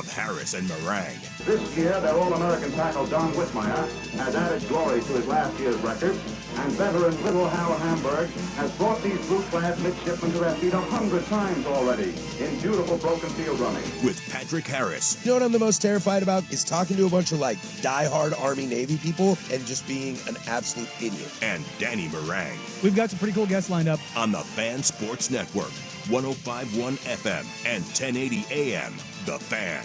of Harris and Meringue. This year, their All-American tackle, Don Whitmire, has added glory to his last year's record, and veteran Little Hal Hamburg has brought these blue-clad midshipmen to their feet 100 times already in beautiful broken field running. With Patrick Harris. You know what I'm the most terrified about is talking to a bunch of die-hard Army-Navy people and just being an absolute idiot. And Danny Meringue. We've got some pretty cool guests lined up. On the Fan Sports Network, 105.1 FM and 1080 AM. The Fan.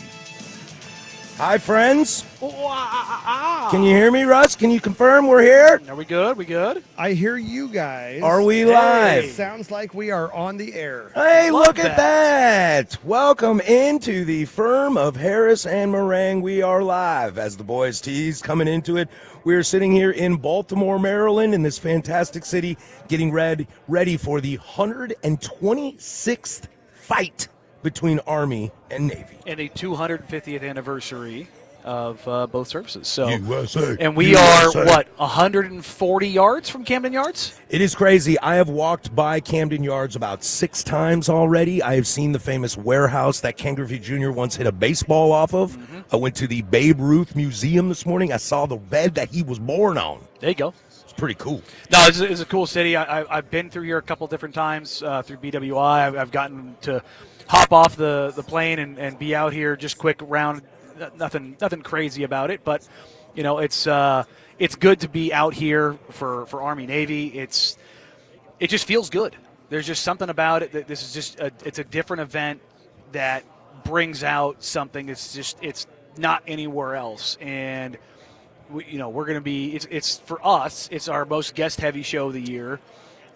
Hi, friends. Can you hear me, Russ? Can you confirm we're here? Are we good? We good? I hear you guys. Are we live? It sounds like we are on the air. Hey, Love look at that. Welcome into the firm of Harris and Meringue. We are live as the boys tease coming into it. We're sitting here in Baltimore, Maryland, in this fantastic city, getting ready for the 126th fight between Army and Navy. And the 250th anniversary of both services. So, USA. and we USA. are, 140 yards from Camden Yards? It is crazy. I have walked by Camden Yards about 6 times already. I have seen the famous warehouse that Ken Griffey Jr. once hit a baseball off of. Mm-hmm. I went to the Babe Ruth Museum this morning. I saw the bed that he was born on. There you go. It's pretty cool. No, it's a cool city. I've been through here a couple different times through BWI. I've gotten to hop off the plane and be out here just quick round. Nothing crazy about it, but you know it's good to be out here for Army Navy. It just feels good. There's just something about it that this is just it's a different event that brings out something. It's not anywhere else, and we're going to be. It's for us. It's our most guest heavy show of the year.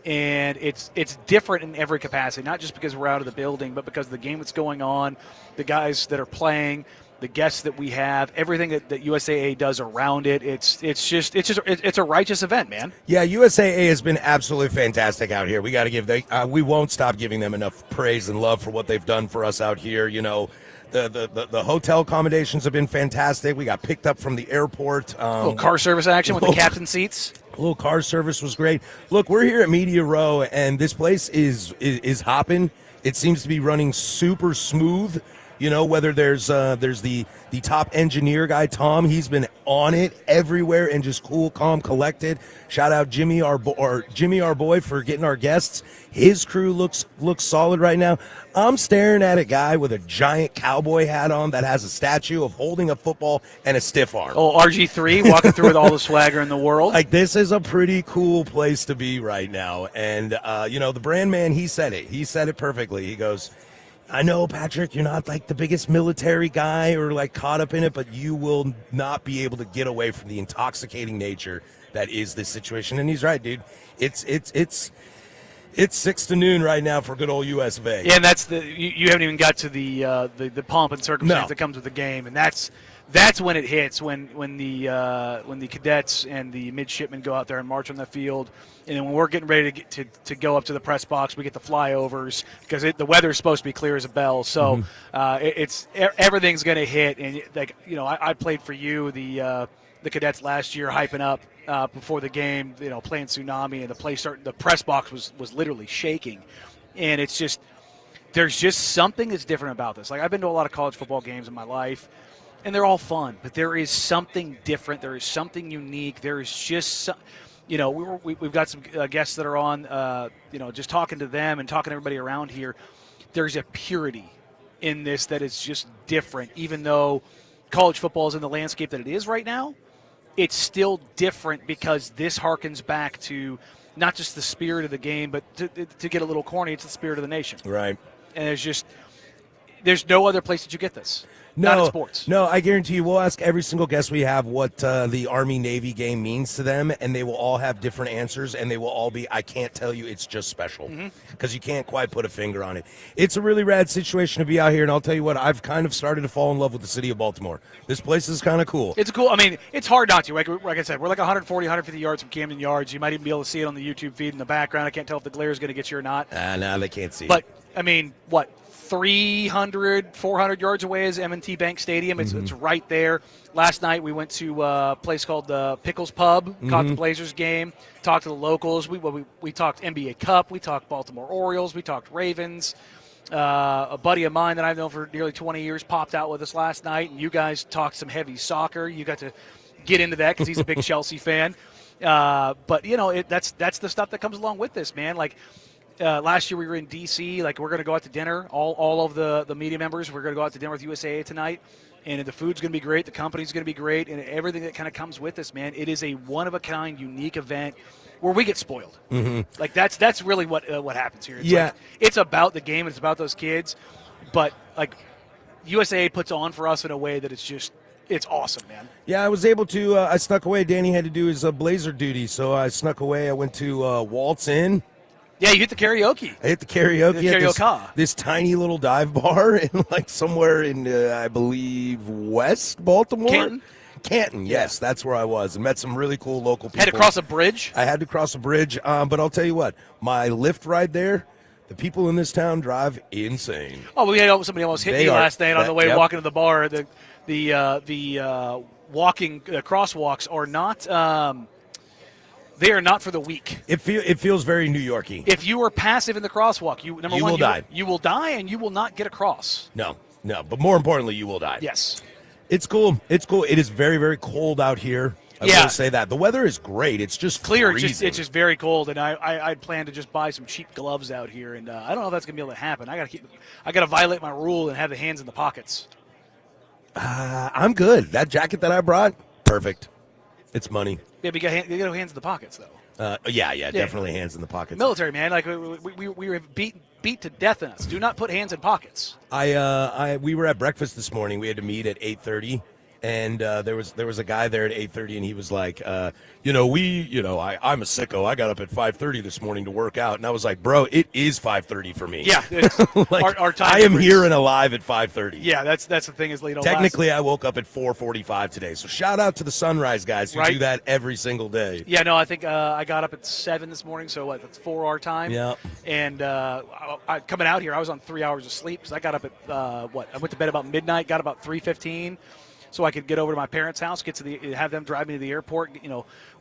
And it's different in every capacity, not just because we're out of the building, but because of the game that's going on, the guys that are playing, the guests that we have, everything that USAA does around it. It's a righteous event, man. Yeah, USAA has been absolutely fantastic out here. We got to give we won't stop giving them enough praise and love for what they've done for us out here. You know, the hotel accommodations have been fantastic. We got picked up from the airport. A little car service action with the captain seats. A little car service was great. Look, we're here at Media Row, and this place is hopping. It seems to be running super smooth. You know, whether there's the top engineer guy, Tom, he's been on it everywhere and just cool, calm, collected. Shout out Jimmy, our boy, for getting our guests. His crew looks solid right now. I'm staring at a guy with a giant cowboy hat on that has a statue of holding a football and a stiff arm. Oh, RG3 walking through with all the swagger in the world. Like, this is a pretty cool place to be right now. And, the brand man, he said it. He said it perfectly. He goes, I know, Patrick, you're not like the biggest military guy or like caught up in it, but you will not be able to get away from the intoxicating nature that is this situation. And he's right, dude. It's 6 to noon right now for good old US of A. Yeah, and that's you haven't even got to the pomp and circumstance that comes with the game, and that's when it hits when the cadets and the midshipmen go out there and march on the field, and then when we're getting ready to go up to the press box, we get the flyovers because the weather is supposed to be clear as a bell. So everything's going to hit, and I played for you the cadets last year, hyping up before the game, playing Tsunami, and the press box was literally shaking, and it's just there's just something that's different about this. Like, I've been to a lot of college football games in my life, and they're all fun, but there is something different. There is something unique. There is just we've got some guests that are on, just talking to them and talking to everybody around here. There's a purity in this that is just different, even though college football is in the landscape that it is right now. It's still different because this harkens back to not just the spirit of the game, but to get a little corny, it's the spirit of the nation. Right. And there's no other place that you get this. Not in sports. No, I guarantee you we'll ask every single guest we have what the Army-Navy game means to them, and they will all have different answers, and they will all be, I can't tell you, it's just special, because you can't quite put a finger on it. It's a really rad situation to be out here, and I'll tell you what, I've kind of started to fall in love with the city of Baltimore. This place is kind of cool. It's cool. I mean, it's hard not to. Like I said, we're like 140, 150 yards from Camden Yards. You might even be able to see it on the YouTube feed in the background. I can't tell if the glare is going to get you or not. No, they can't see But, I mean, 300, 400 yards away is M&T Bank Stadium. It's right there. Last night we went to a place called the Pickles Pub, caught the Blazers game, talked to the locals. We talked NBA Cup. We talked Baltimore Orioles. We talked Ravens. A buddy of mine that I've known for nearly 20 years popped out with us last night, and you guys talked some heavy soccer. You got to get into that because he's a big Chelsea fan. But, that's the stuff that comes along with this, man. Like, last year we were in D.C. Like, we're going to go out to dinner. All of the media members, we're going to go out to dinner with USAA tonight. And the food's going to be great. The company's going to be great. And everything that kind of comes with this, man. It is a one-of-a-kind, unique event where we get spoiled. Mm-hmm. Like, that's really what happens here. It's about the game. It's about those kids. But, like, USAA puts on for us in a way that it's awesome, man. Yeah, I was able to, I snuck away. Danny had to do his Blazer duty, so I snuck away. I went to Waltz Inn. Yeah, you hit the karaoke. I hit the karaoke. Karaoke. This tiny little dive bar in somewhere in, I believe, West Baltimore. Canton, yes, that's where I was, and met some really cool local people. Had to cross a bridge? I had to cross a bridge, but I'll tell you what, my Lift ride there, the people in this town drive insane. Oh, we had somebody almost hit me last night on the way walking to the bar. The walking crosswalks are not. They are not for the weak. It feels very New Yorky. If you are passive in the crosswalk, you will die. You will die, and you will not get across. No. But more importantly, you will die. Yes. It's cool. It is very, very cold out here. I will say that. The weather is great. It's just clear. Freezing. It's just very cold, and I'd plan to just buy some cheap gloves out here, and I don't know if that's gonna be able to happen. I gotta violate my rule and have the hands in the pockets. I'm good. That jacket that I brought, perfect. It's money. Yeah, but you got hands in the pockets, though. Yeah, definitely hands in the pockets. Military, man. Like, we were beat to death in us. Do not put hands in pockets. We were at breakfast this morning. We had to meet at 8:30. And there was a guy there at 8:30, and he was like, I'm a sicko. I got up at 5:30 this morning to work out, and I was like, bro, it is 5:30 for me. Yeah, our time. I am here and alive at 5:30. Yeah, that's the thing is late. Technically, I woke up at 4:45 today. So shout out to the Sunrise guys who do that every single day. Yeah, no, I think I got up at 7 this morning. So that's 4 our time. Yeah. And coming out here, I was on 3 hours of sleep because I got up at I went to bed about midnight, got about 3:15. So I could get over to my parents' house, have them drive me to the airport.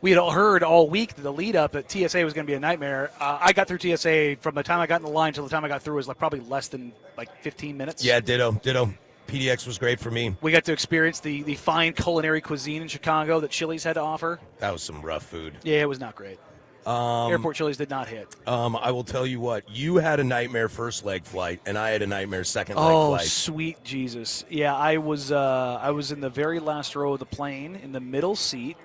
We had all heard all week the lead up that TSA was going to be a nightmare. I got through TSA from the time I got in the line till the time I got through was probably less than 15 minutes. Yeah, ditto. PDX was great for me. We got to experience the fine culinary cuisine in Chicago that Chili's had to offer. That was some rough food. Yeah, it was not great. Airport Chili's did not hit. I will tell you what. You had a nightmare first leg flight, and I had a nightmare second leg flight. Oh, sweet Jesus. Yeah, I was in the very last row of the plane, in the middle seat.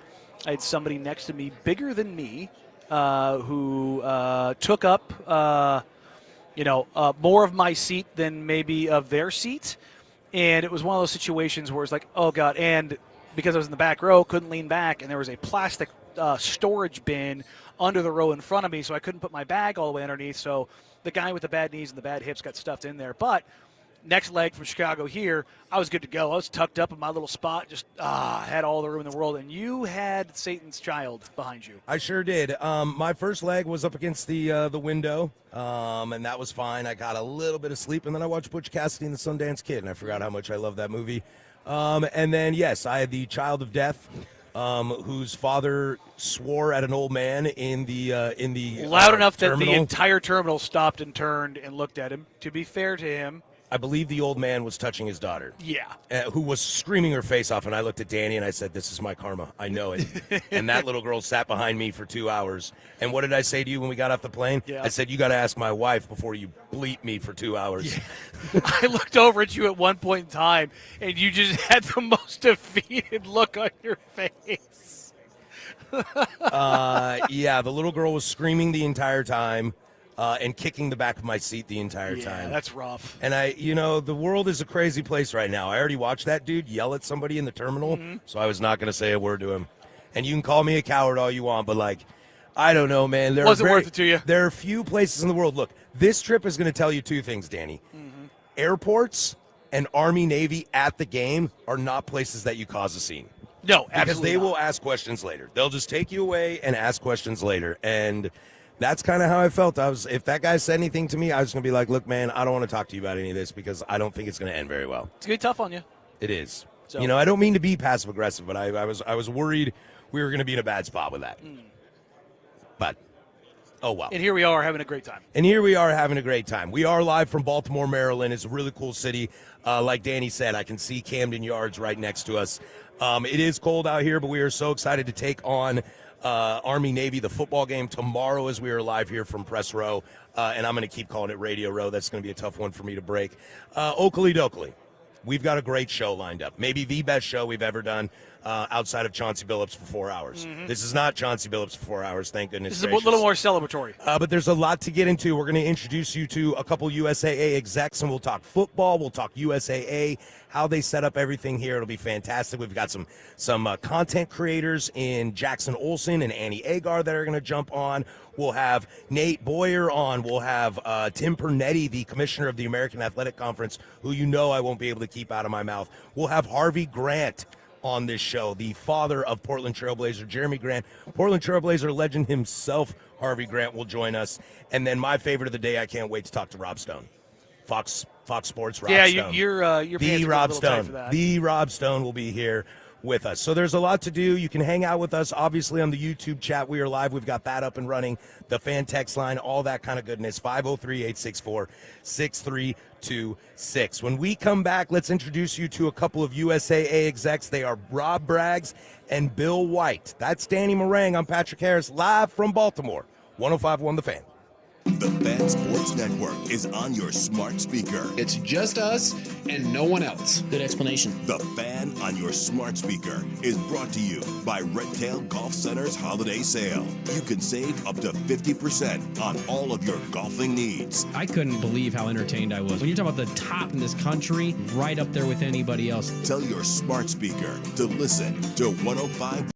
I had somebody next to me, bigger than me, who took up, more of my seat than maybe of their seat. And it was one of those situations where it's like, oh, God. And because I was in the back row, couldn't lean back, and there was a plastic storage bin under the row in front of me, so I couldn't put my bag all the way underneath. So the guy with the bad knees and the bad hips got stuffed in there. But next leg from Chicago here, I was good to go. I was tucked up in my little spot, just had all the room in the world. And you had Satan's child behind you. I sure did. My first leg was up against the window, and that was fine. I got a little bit of sleep, and then I watched Butch Cassidy and the Sundance Kid, and I forgot how much I love that movie. And then, yes, I had the child of death. Whose father swore at an old man in the loud enough terminal. That the entire terminal stopped and turned and looked at him. To be fair to him, I believe the old man was touching his daughter. Yeah. Who was screaming her face off, and I looked at Danny and I said, "This is my karma. I know it." And that little girl sat behind me for 2 hours. And what did I say to you when we got off the plane? Yeah. I said, "You got to ask my wife before you bleep me for 2 hours." Yeah. I looked over at you at one point in time, and you just had the most defeated look on your face. Yeah, the little girl was screaming the entire time. And kicking the back of my seat the entire time. That's rough. And the world is a crazy place right now. I already watched that dude yell at somebody in the terminal, so I was not going to say a word to him. And you can call me a coward all you want, but, I don't know, man. Wasn't worth it to you. There are few places in the world. Look, this trip is going to tell you two things, Danny. Mm-hmm. Airports and Army, Navy at the game are not places that you cause a scene. No, absolutely because they not. will ask questions later. They'll just take you away and ask questions later. And that's kind of how I felt. If that guy said anything to me, I was going to be like, look, man, I don't want to talk to you about any of this because I don't think it's going to end very well. It's going to be tough on you. It is. So. I don't mean to be passive aggressive, but I was worried we were going to be in a bad spot with that. But Oh, wow. And here we are having a great time. And here we are having a great time. We are live from Baltimore, Maryland. It's a really cool city. Like Danny said, I can see Camden Yards right next to us. It is cold out here, but we are so excited to take on Army-Navy, the football game tomorrow as we are live here from Press Row. And I'm going to keep calling it Radio Row. That's going to be a tough one for me to break. Oakley Dokley. We've got a great show lined up. Maybe the best show we've ever done outside of Chauncey Billups for 4 hours. Mm-hmm. This is not Chauncey Billups for 4 hours, thank goodness This is a little more celebratory. But there's a lot to get into. We're going to introduce you to a couple USAA execs, and we'll talk football. We'll talk USAA, how they set up everything here. It'll be fantastic. We've got some content creators in Jackson Olson and Annie Agar that are going to jump on. We'll have Nate Boyer on. We'll have Tim Pernetti, the commissioner of the American Athletic Conference, who you know I won't be able to keep out of my mouth. We'll have Harvey Grant on this show, the father of Portland Trailblazer Jeremy Grant. Portland Trailblazer legend himself, Harvey Grant, will join us. And then my favorite of the day, I can't wait to talk to Rob Stone. Fox Sports, Rob Stone. Yeah, your the Rob Stone. The Rob Stone will be here with us. So there's a lot to do. You can hang out with us, obviously, on the YouTube chat. We are live. We've got that up and running. The fan text line, all that kind of goodness. 503-864-6326. When we come back, let's introduce you to a couple of USAA execs. They are Rob Braggs and Bill White. That's Danny Marang. I'm Patrick Harris, live from Baltimore. 105.1 The Fan. The Fan Sports Network is on your smart speaker. It's just us and no one else. Good explanation. The Fan on your smart speaker is brought to you by Redtail Golf Center's holiday sale. You can save up to 50% on all of your golfing needs. I couldn't believe how entertained I was. When you're talking about the top in this country, right up there with anybody else. Tell your smart speaker to listen to 105.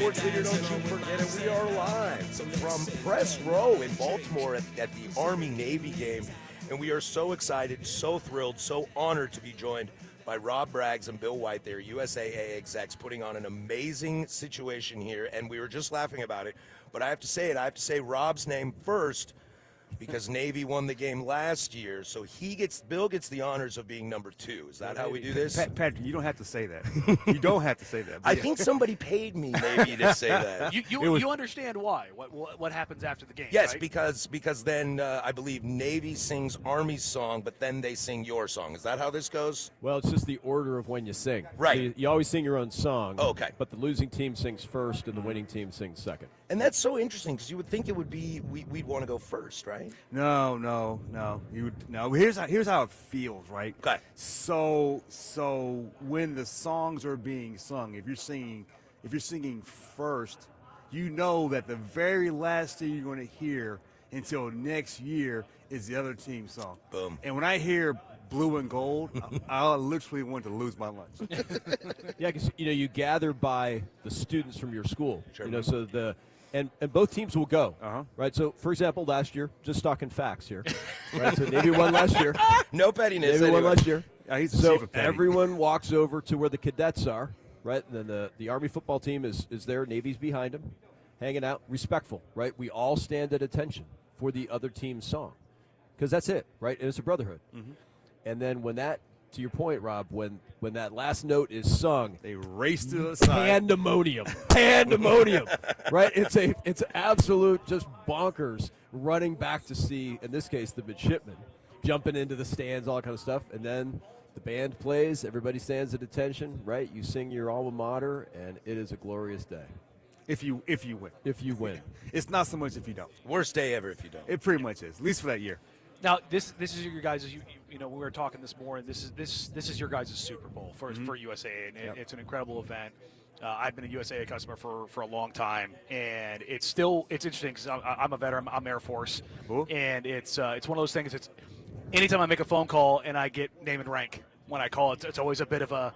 Sports Leader, don't you forget it. We are live from Press Row in Baltimore at the Army-Navy game. And we are so excited, so thrilled, so honored to be joined by Rob Braggs and Bill White, their USAA execs, putting on an amazing situation here. And we were just laughing about it. But I have to say it. I have to say Rob's name first, because Navy won the game last year, so Bill gets the honors of being number 2. Is that how we do this? Patrick, you don't have to say that. You don't have to say that. I think somebody paid me maybe to say that. You understand why? What happens after the game? Yes, right? because then I believe Navy sings Army's song, but then they sing your song. Is that how this goes? Well, it's just the order of when you sing. Right. So you always sing your own song. Oh, okay. But the losing team sings first, and the winning team sings second. And that's so interesting because you would think it would be we'd want to go first, right? No. Here's how it feels, right? Okay. So when the songs are being sung, if you're singing first, you know that the very last thing you're going to hear until next year is the other team's song. Boom. And when I hear blue and gold, I literally want to lose my lunch. Yeah, because you gather by the students from your school. Sure. So and both teams will go. Uh-huh. Right. So for example, last year, just talking facts here. Right. So Navy won last year. No pettiness. Navy won last year. He's the So chief of petty. everyone walks over to where the cadets are. Right. And then the Army football team is there. Navy's behind them, hanging out, respectful. Right. We all stand at attention for the other team's song, because that's it. Right. And it's a brotherhood. Mm-hmm. And then when that, to your point, Rob, when that last note is sung, They race to the side. pandemonium, right? It's absolute just bonkers running back to see, in this case, the midshipmen jumping into the stands, all that kind of stuff, and then the band plays, everybody stands at attention, right? You sing your alma mater, and it is a glorious day. If you win. If you win. It's not so much if you don't. Worst day ever if you don't. It pretty much is, at least for that year. Now this is your guys. We were talking this morning. This is your guys' Super Bowl for USAA, and it's an incredible event. I've been a USAA customer for a long time, and it's interesting because I'm a veteran. I'm Air Force, and it's one of those things. It's anytime I make a phone call and I get name and rank when I call, it's always a bit of a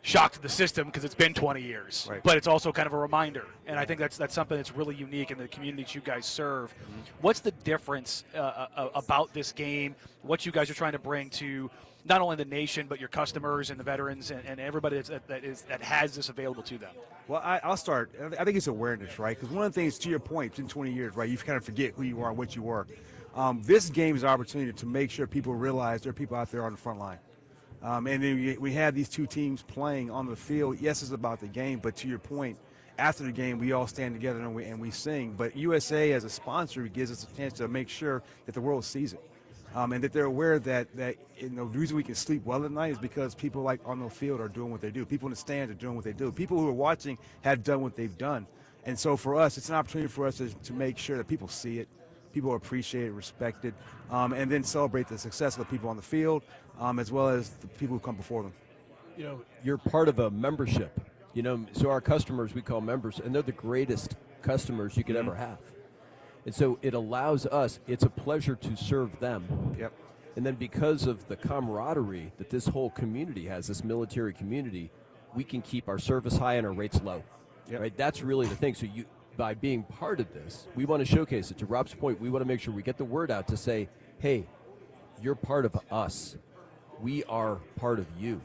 shock to the system because it's been 20 years. Right. But it's also kind of a reminder, and I think that's something that's really unique in the communities you guys serve. What's the difference about this game? What you guys are trying to bring to not only the nation but your customers and the veterans and everybody that has this available to them? Well, I'll start. I think it's awareness, right? Because one of the things, to your point, in 20 years, right, you kind of forget who you are and what you were. This game is an opportunity to make sure people realize there are people out there on the front line. And then we had these two teams playing on the field. Yes, it's about the game, but to your point, after the game, we all stand together and we sing. But USA, as a sponsor, gives us a chance to make sure that the world sees it, and that they're aware that the reason we can sleep well at night is because people like on the field are doing what they do. People in the stands are doing what they do. People who are watching have done what they've done. And so for us, it's an opportunity for us to make sure that people see it, people appreciate it, respect it, and then celebrate the success of the people on the field, as well as the people who come before them. You're part of a membership. So our customers we call members, and they're the greatest customers you could ever have. And so it allows us, it's a pleasure to serve them. Yep. And then because of the camaraderie that this whole community has, this military community, we can keep our service high and our rates low. Yep. Right? That's really the thing. So by being part of this, we want to showcase it. To Rob's point, we want to make sure we get the word out to say, hey, you're part of us. We are part of you.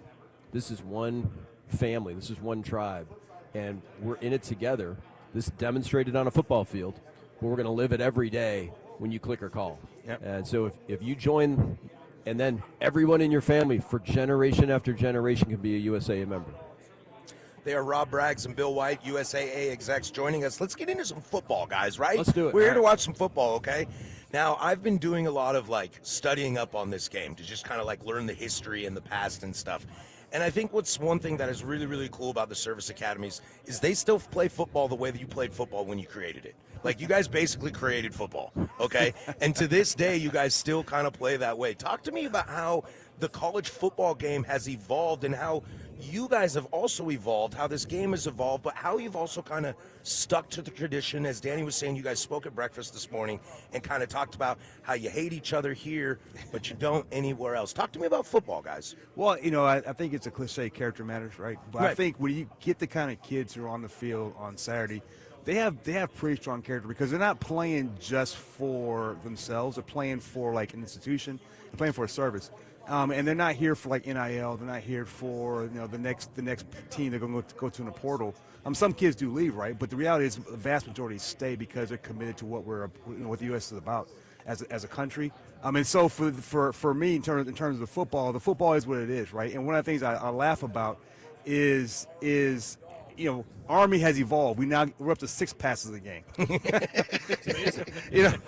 This is one family. This is one tribe. And we're in it together. This demonstrated on a football field, but we're going to live it every day when you click or call. Yep. And so if you join, and then everyone in your family for generation after generation can be a USAA member. They are Rob Braggs and Bill White, USAA execs, joining us. Let's get into some football, guys, right? Let's do it. We're here to watch some football, okay? Now, I've been doing a lot of, studying up on this game to just kind of, learn the history and the past and stuff. And I think what's one thing that is really, really cool about the service academies is they still play football the way that you played football when you created it. You guys basically created football, okay? And to this day, you guys still kind of play that way. Talk to me about how the college football game has evolved and how you guys have also evolved, how this game has evolved, but how you've also kind of stuck to the tradition. As Danny was saying, you guys spoke at breakfast this morning and kind of talked about how you hate each other here, but you don't anywhere else. Talk to me about football, guys. Well, I think it's a cliche, character matters, right? But I think when you get the kind of kids who are on the field on Saturday, they have pretty strong character because they're not playing just for themselves. They're playing for like an institution. They're playing for a service. And they're not here for like NIL. They're not here for the next team they're going to go to in a portal. Some kids do leave, right? But the reality is the vast majority stay because they're committed to what what the U.S. is about as a country. And so for me in terms of the football is what it is, right? And one of the things I laugh about is Army has evolved. We're up to 6 passes a game.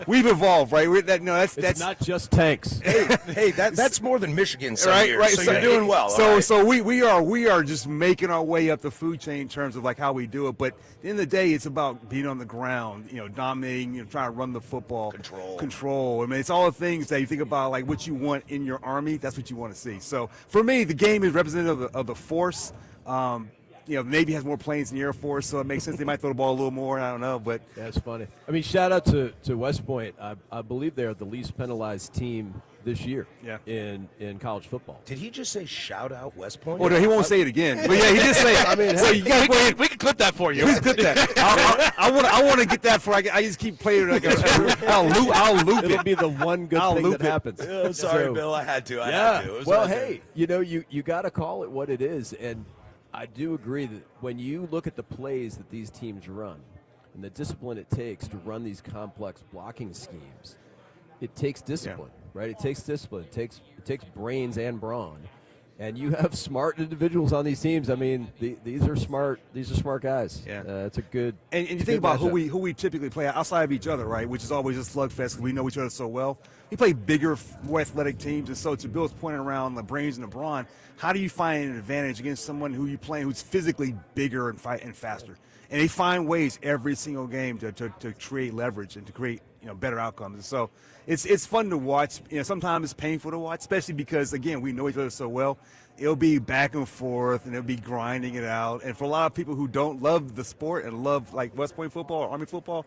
We've evolved, right? That's not just tanks. Hey, that's more than Michigan, right? Years, right. So you're doing well. So we are just making our way up the food chain in terms of like how we do it. But at the end of the day, it's about being on the ground, dominating, trying to run the football, control. I mean, it's all the things that you think about, like what you want in your Army. That's what you want to see. So for me, the game is representative of the force. The Navy has more planes than the Air Force, so it makes sense they might throw the ball a little more. I don't know, but that's funny. I mean, shout out to West Point. I believe they're the least penalized team this year in college football. Did he just say shout out West Point? Oh, no, he won't say it again. But yeah, he did say it. I mean, so we can clip that for you. Please clip that. I want to get that for. I just keep playing it. I'll loop it. It'll be the one good thing that happens. Sorry, Bill. I had to. I had to. Well, hey, you got to call it what it is, and I do agree that when you look at the plays that these teams run and the discipline it takes to run these complex blocking schemes, it takes discipline, right? It takes discipline. It takes brains and brawn. And you have smart individuals on these teams. I mean, these are smart. These are smart guys. Yeah, it's a good. And you think about who we typically play outside of each other, right? Which is always a slugfest because we know each other so well. We play bigger, more athletic teams, and so to Bill's point around the brains and the brawn, how do you find an advantage against someone who you playing who's physically bigger and faster? And they find ways every single game to create leverage and to create better outcomes. And so it's fun to watch. Sometimes it's painful to watch, especially because again we know each other so well. It'll be back and forth, and it'll be grinding it out. And for a lot of people who don't love the sport and love like West Point football or Army football,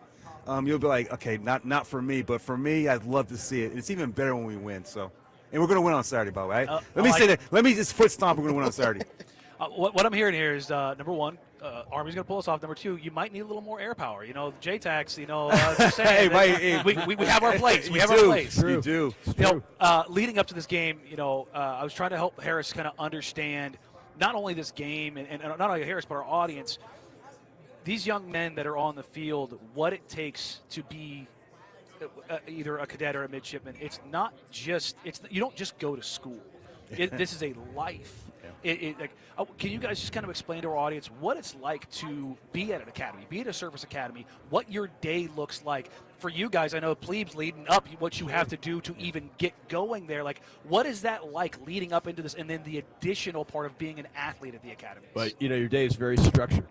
you'll be like, okay, not for me. But for me, I'd love to see it. It's even better when we win. So, and we're going to win on Saturday, by the way. Let me say that. Let me just foot stomp. We're going to win on Saturday. What I'm hearing here is number one, Army's going to pull us off. Number two, you might need a little more air power. JTAX, just saying. We have our plays. We have our plays. You do. Leading up to this game, I was trying to help Harris kind of understand not only this game and not only Harris but our audience. These young men that are on the field, what it takes to be either a cadet or a midshipman. It's not just you don't just go to school. This is a life. Can you guys just kind of explain to our audience what it's like to be at an academy, be at a service academy, what your day looks like? For you guys, I know plebes leading up, what you have to do to even get going there. Like, what is that like leading up into this, and then the additional part of being an athlete at the academy? But, your day is very structured.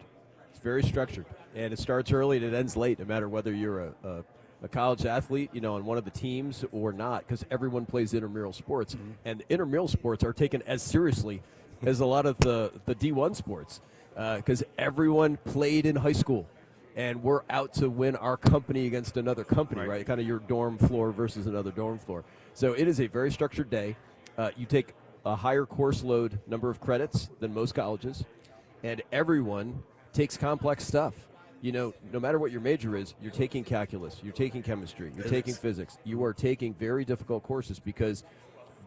It's very structured, and it starts early and it ends late, no matter whether you're a college athlete, on one of the teams or not, because everyone plays intramural sports, and intramural sports are taken as seriously as a lot of the D1 sports, because everyone played in high school, and we're out to win our company against another company, right? Kind of your dorm floor versus another dorm floor. So it is a very structured day. You take a higher course load number of credits than most colleges, and everyone takes complex stuff. No matter what your major is, you're taking calculus, you're taking chemistry, you're taking physics. You are taking very difficult courses because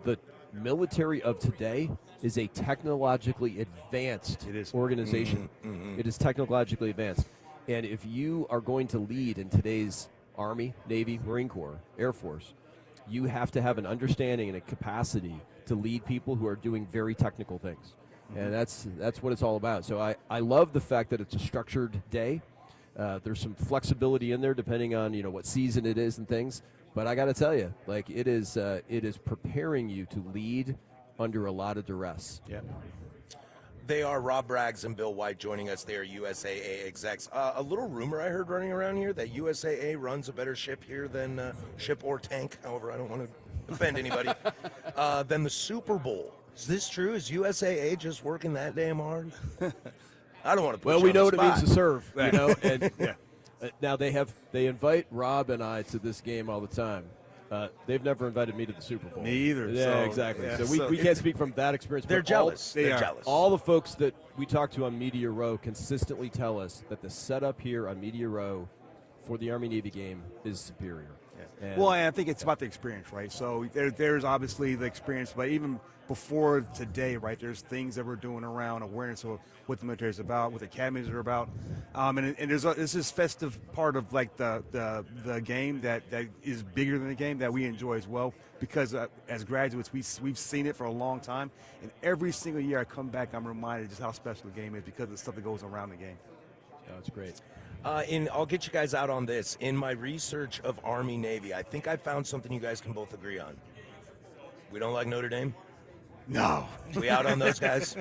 the military of today is a technologically advanced organization. It is technologically advanced. And if you are going to lead in today's Army, Navy, Marine Corps, Air Force, you have to have an understanding and a capacity to lead people who are doing very technical things. And that's what it's all about. So I love the fact that it's a structured day. There's some flexibility in there depending on what season it is and things. But I got to tell you, it is preparing you to lead under a lot of duress. Yeah. They are Rob Braggs and Bill White joining us. They are USAA execs. A little rumor I heard running around here that USAA runs a better ship here than ship or tank. However, I don't want to offend anybody. Than the Super Bowl Is this true? Is USAA just working that damn hard? I don't want to put Well, you we on know the what it means to spot. serve, you know. And Yeah. now they invite Rob and I to this game all the time. They've never invited me to the Super Bowl. Me either, Yeah, so, exactly. yeah, So so we can't speak from that experience. They're but jealous. they They're are. jealous. All the folks that we talk to on Media Row consistently tell us that the setup here on Media Row for the Army-Navy game is superior. And Well, and I think it's about the experience, right? So there's obviously the experience, but even before today, right, there's things that we're doing around awareness of what the military is about, what the academies are about, and there's this festive part of like the game that is bigger than the game that we enjoy as well, because as graduates we've seen it for a long time, and every single year I come back, I'm reminded just how special the game is because of the stuff that goes around the game. Oh, it's great. I'll get you guys out on this. In my research of Army Navy, I think I found something you guys can both agree on. We don't like Notre Dame? No. We out on those guys?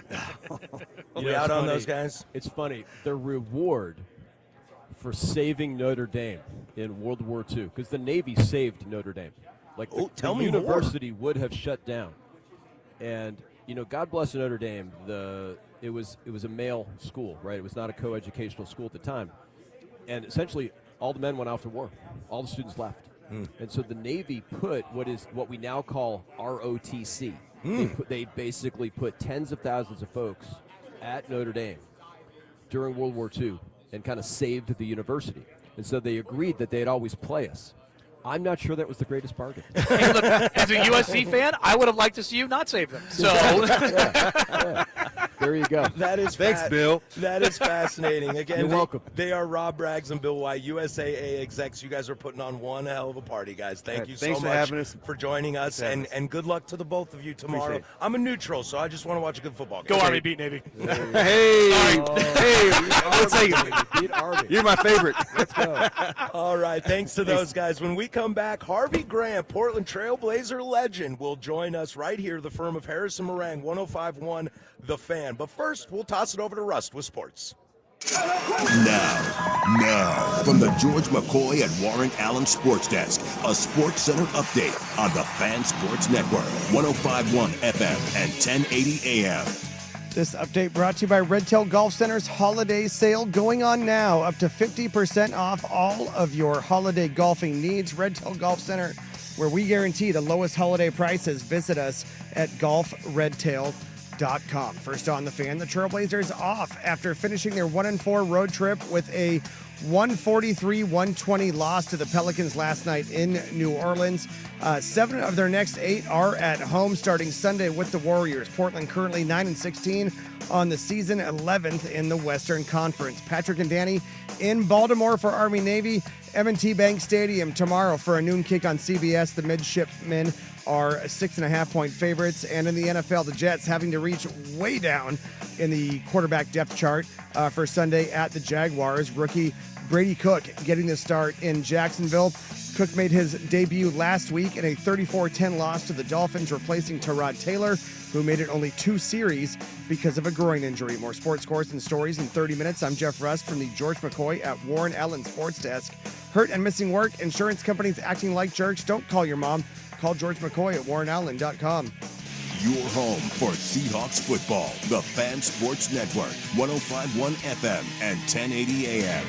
We out on those guys? It's funny. The reward for saving Notre Dame in World War II, because the Navy saved Notre Dame. Like tell the me more. university would have shut down. And, you know, God bless Notre Dame. It was a male school, right? It was not a coeducational school at the time. And essentially, all the men went off to war. All the students left. And so the Navy put what we now call ROTC. They basically put tens of thousands of folks at Notre Dame during World War II and kind of saved the university. And so they agreed that they'd always play us. I'm not sure that was the greatest bargain. Hey, look, as a USC fan, I would have liked to see you not save them. So Yeah. There you go. That is Thanks, Bill. That is fascinating. Again, You're welcome. They are Rob Braggs and Bill White, USAA execs. You guys are putting on one hell of a party, guys. Thank you so Thanks much for having us. for joining us, and good luck to the both of you tomorrow. Appreciate it. I'm a neutral, so I just want to watch a good football game. go Army, beat Navy. Hey, I'll take it. Beat Army. You're my favorite. Let's go. All right, thanks to those guys. When we come back, Harvey Grant, Portland Trailblazer legend, will join us right here, the firm of Harrison Meringue, 105.1 The Fan. But first, we'll toss it over to Rust with sports. Now, from the George McCoy and Warren Allen Sports Desk, a Sports Center update on the Fan Sports Network, 105.1 FM and 1080 AM. This update brought to you by Red Tail Golf Center's holiday sale going on now. Up to 50% off all of your holiday golfing needs. Red Tail Golf Center, where we guarantee the lowest holiday prices. Visit us at golfredtail.com. First on the Fan, the Trailblazers off after finishing their 1-4 road trip with a 143-120 loss to the Pelicans last night in New Orleans. 7 of their next 8 are at home starting Sunday with the Warriors. Portland currently 9-16 on the season, 11th in the Western Conference. Patrick and Danny in Baltimore for Army Navy. M&T Bank Stadium tomorrow for a noon kick on CBS. The Midshipmen are 6.5-point favorites. And in the NFL, the Jets having to reach way down in the quarterback depth chart for Sunday at the Jaguars. Rookie Brady Cook getting the start in Jacksonville. Cook made his debut last week in a 34-10 loss to the Dolphins, replacing Tyrod Taylor, who made it only 2 series because of a groin injury. More sports scores and stories in 30 minutes. I'm Jeff Rust from the George McCoy at Warren Allen Sports Desk. Hurt and missing work, insurance companies acting like jerks. Don't call your mom. Call George McCoy at warrenallen.com. Your home for Seahawks football, the Fan Sports Network, 105.1 FM and 1080 AM.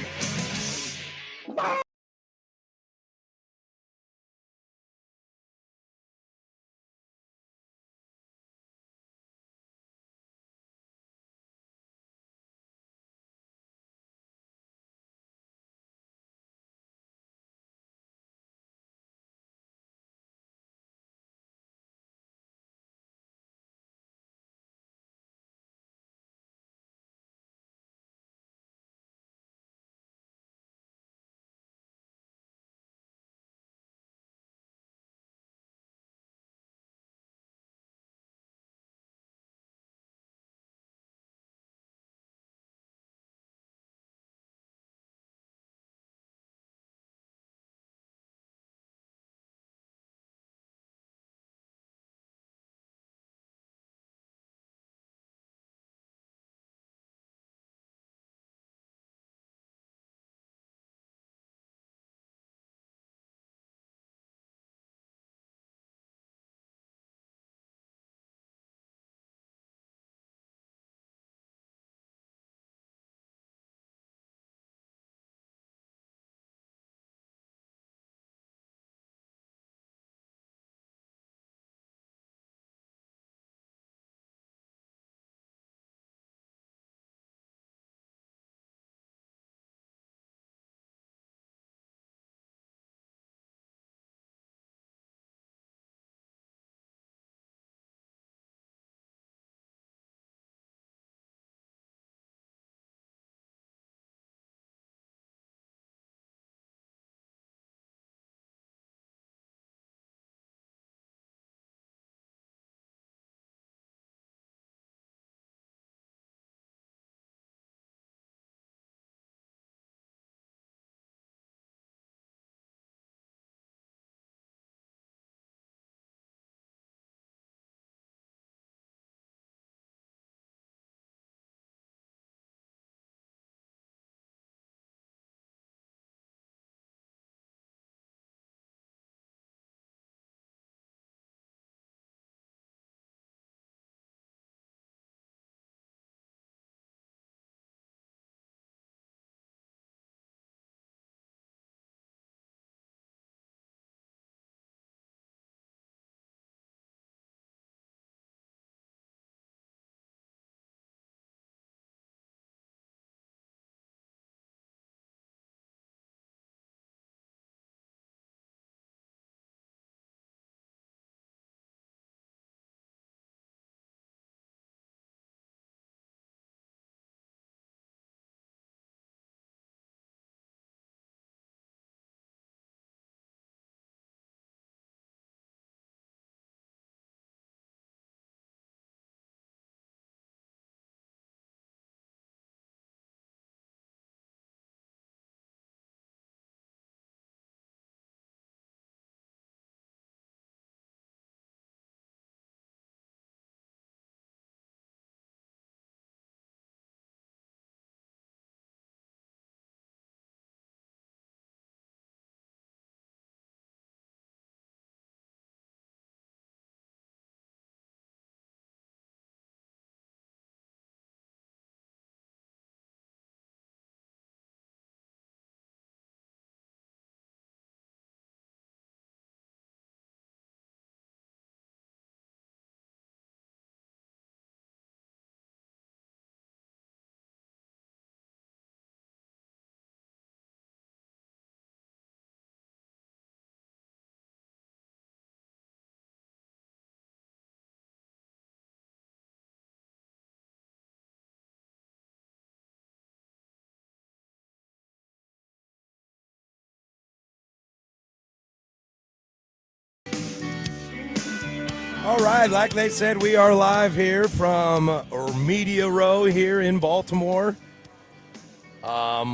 All right, like they said, we are live here from Media Row here in Baltimore.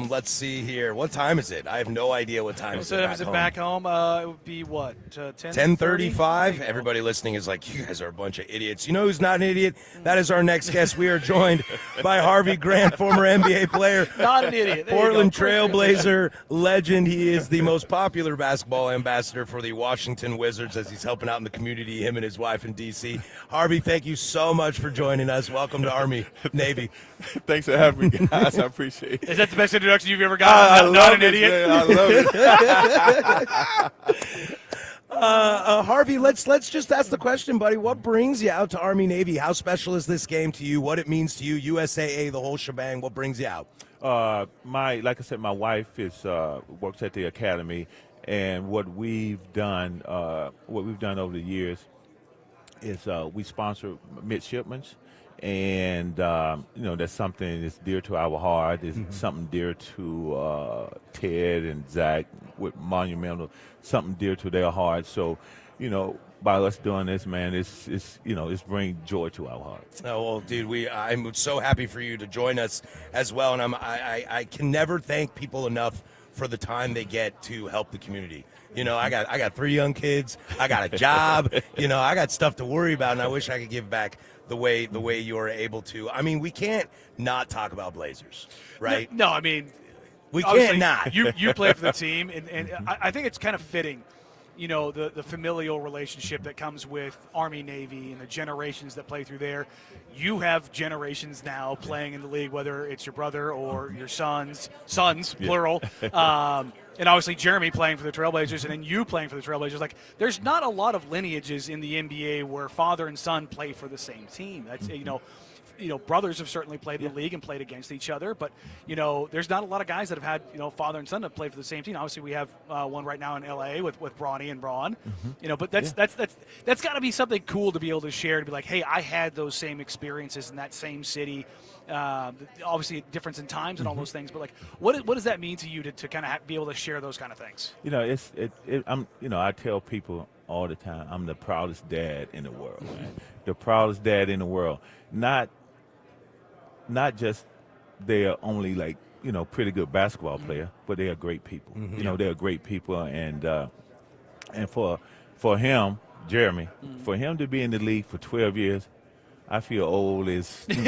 Let's see here. What time is it? I have no idea what time is it back home. It would be what, 10:35. Everybody listening is like, you guys are a bunch of idiots. You know who's not an idiot? That is our next guest. We are joined by Harvey Grant, former NBA player. Not an idiot. Portland Trailblazer legend. He is the most popular basketball ambassador for the Washington Wizards as he's helping out in the community, him and his wife in D.C. Harvey, thank you so much for joining us. Welcome to Army Navy. Thanks for having me, guys. I appreciate it. Is that the best introduction you've ever gotten? Not an idiot. Man. I love it. Harvey, let's just ask the question, buddy. What brings you out to Army Navy? How special is this game to you? What it means to you? USAA, the whole shebang. What brings you out? Like I said, my wife works at the academy, and what we've done over the years is we sponsor midshipmen. And, that's something that's dear to our heart. It's something dear to Ted and Zach with Monumental, something dear to their hearts. So, by us doing this, man, it's bringing joy to our hearts. Oh, well, dude, I'm so happy for you to join us as well. And I can never thank people enough for the time they get to help the community. I got 3 young kids. I got a job. I got stuff to worry about, and I wish I could give back the way you are able to. I mean, we can't not talk about Blazers, right? No, I mean, we can't not. You play for the team, and I think it's kind of fitting, the familial relationship that comes with Army Navy and the generations that play through there. You have generations now playing in the league, whether it's your brother or your sons, plural. And obviously Jeremy playing for the Trailblazers, and then you playing for the Trailblazers. Like, there's not a lot of lineages in the NBA where father and son play for the same team. That's brothers have certainly played in the league and played against each other, but there's not a lot of guys that have had father and son that play for the same team. Obviously, we have one right now in LA with Bronny and Braun. But that's got to be something cool to be able to share, to be like, hey, I had those same experiences in that same city. Obviously, a difference in times and all those things, but like, what does that mean to you to kind of be able to share those kind of things? I tell people all the time, I'm the proudest dad in the world, man. The proudest dad in the world. Not just they are only like pretty good basketball player, but they are great people. They are great people, and for him, Jeremy, for him to be in the league for 12 years. I feel old as but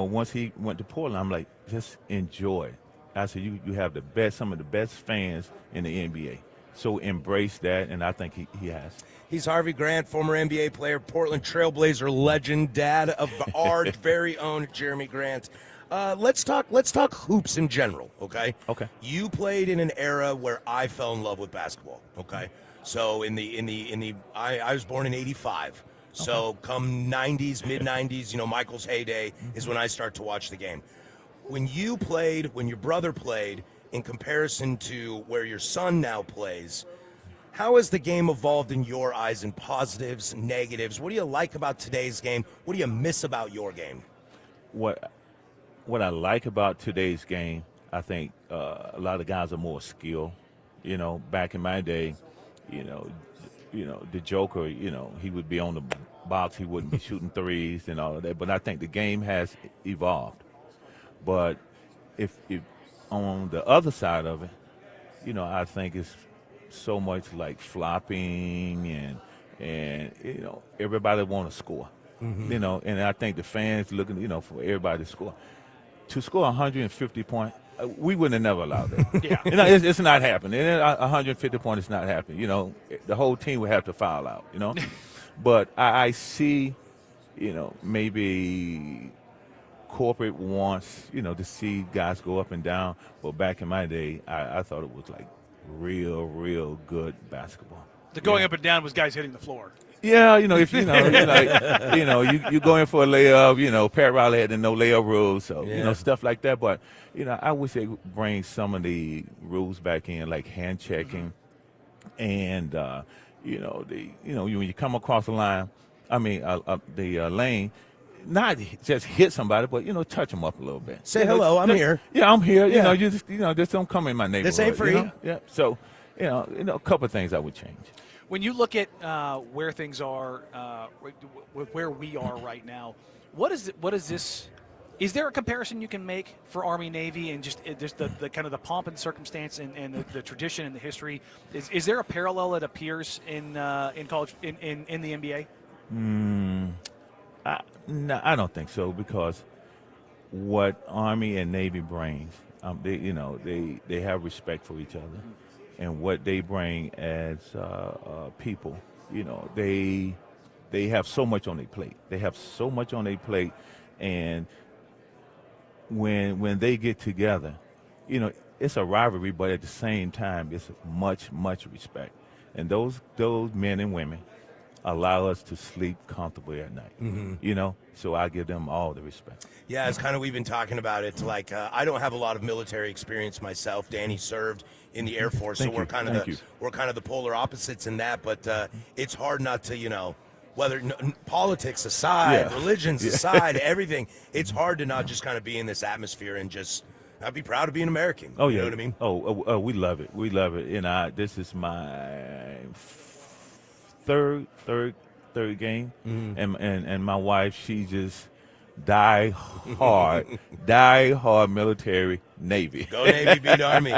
once he went to Portland, I'm like, just enjoy. I said, you have some of the best fans in the NBA, so embrace that, and I think he has. He's Harvey Grant, former NBA player, Portland Trailblazer legend, dad of our very own Jeremy Grant. Let's talk hoops in general, okay? Okay. You played in an era where I fell in love with basketball, okay? So I was born in '85. So come '90s, mid '90s, Michael's heyday is when I start to watch the game. When you played, when your brother played, in comparison to where your son now plays, how has the game evolved in your eyes in positives, negatives? What do you like about today's game? What do you miss about your game? What I like about today's game, I think a lot of guys are more skilled. Back in my day, the Joker, he would be on the box, he wouldn't be shooting threes and all of that. But I think the game has evolved. But if on the other side of it, I think it's so much like flopping and everybody want to score. And I think the fans looking, for everybody to score. To score 150 points, we wouldn't have never allowed that. Yeah. It's not happening. 150 points is not happening. The whole team would have to foul out, But I see, maybe corporate wants, to see guys go up and down. But back in my day, I thought it was like real good basketball. The going up and down was guys hitting the floor. Yeah, if you're going for a layup, Pat Riley had the no layup rules, so stuff like that. But I wish they would bring some of the rules back in, like hand checking, and when you come across the line, the lane, not just hit somebody, but touch them up a little bit. Say hello, I'm here. Yeah, I'm here. Yeah. Just don't come in my neighborhood. This ain't free. Yeah. So a couple of things I would change. When you look at where things are, where we are right now, what is this? Is there a comparison you can make for Army Navy and just the kind of the pomp and circumstance and the tradition and the history? Is there a parallel that appears in college in the NBA? No, I don't think so, because what Army and Navy brings, they have respect for each other, and what they bring as people, they have so much on their plate. They have so much on their plate, and when they get together, it's a rivalry, but at the same time, it's much respect, and those men and women allow us to sleep comfortably at night. So I give them all the respect. Yeah, it's kind of, we've been talking about it. Like, I don't have a lot of military experience myself. Danny served in the Air Force, so we're kind of the polar opposites in that. But it's hard not to, whether politics aside, religions aside, everything. It's hard to not just kind of be in this atmosphere and just not be proud to be an American. Oh, you yeah. know what I mean? Oh, we love it. We love it. This is my third game, and my wife, she just die hard military, Navy. Go Navy, beat Army.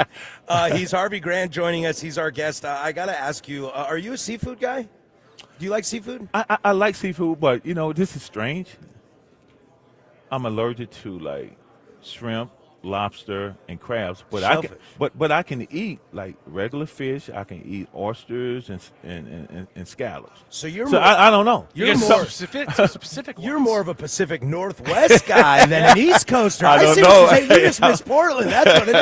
He's Harvey Grant joining us. He's our guest. I gotta ask you, are you a seafood guy? Do you like seafood? I like seafood, but this is strange. I'm allergic to like shrimp, lobster, and crabs, but I can eat like regular fish. I can eat oysters and scallops. So you're I don't know. You're more specific. You're more of a Pacific Northwest guy than an East Coaster. I don't see know. What you're saying. You just miss Portland. That's what it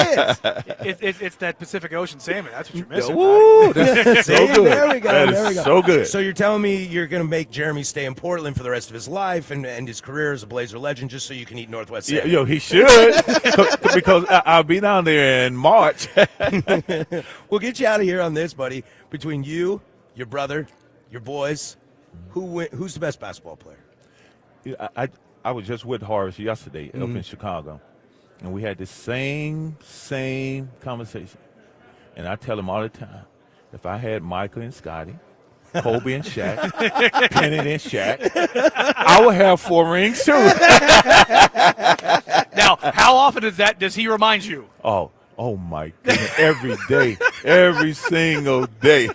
is. It's that Pacific Ocean salmon. That's what you're missing. Ooh, that's so good. There we go. That is so good. So you're telling me you're going to make Jeremy stay in Portland for the rest of his life and his career as a Blazer legend just so you can eat Northwest salmon? Yeah, he should. Because I'll be down there in March. We'll get you out of here on this, buddy. Between you, your brother, your boys, who's the best basketball player? I was just with Horace yesterday up in Chicago, and we had the same conversation. And I tell him all the time, if I had Michael and Scotty, Kobe and Shaq, Penny and Shaq, I would have 4 rings too. Now, how often does he remind you? Oh my goodness! Every day, every single day.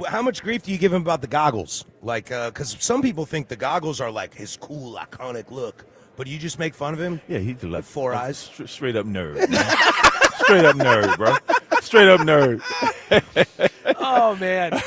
How much grief do you give him about the goggles? Like, because some people think the goggles are like his cool, iconic look, but you just make fun of him. Yeah, he's like 4 eyes, straight up nerd. Straight up nerd, bro. Straight up nerd. Oh man!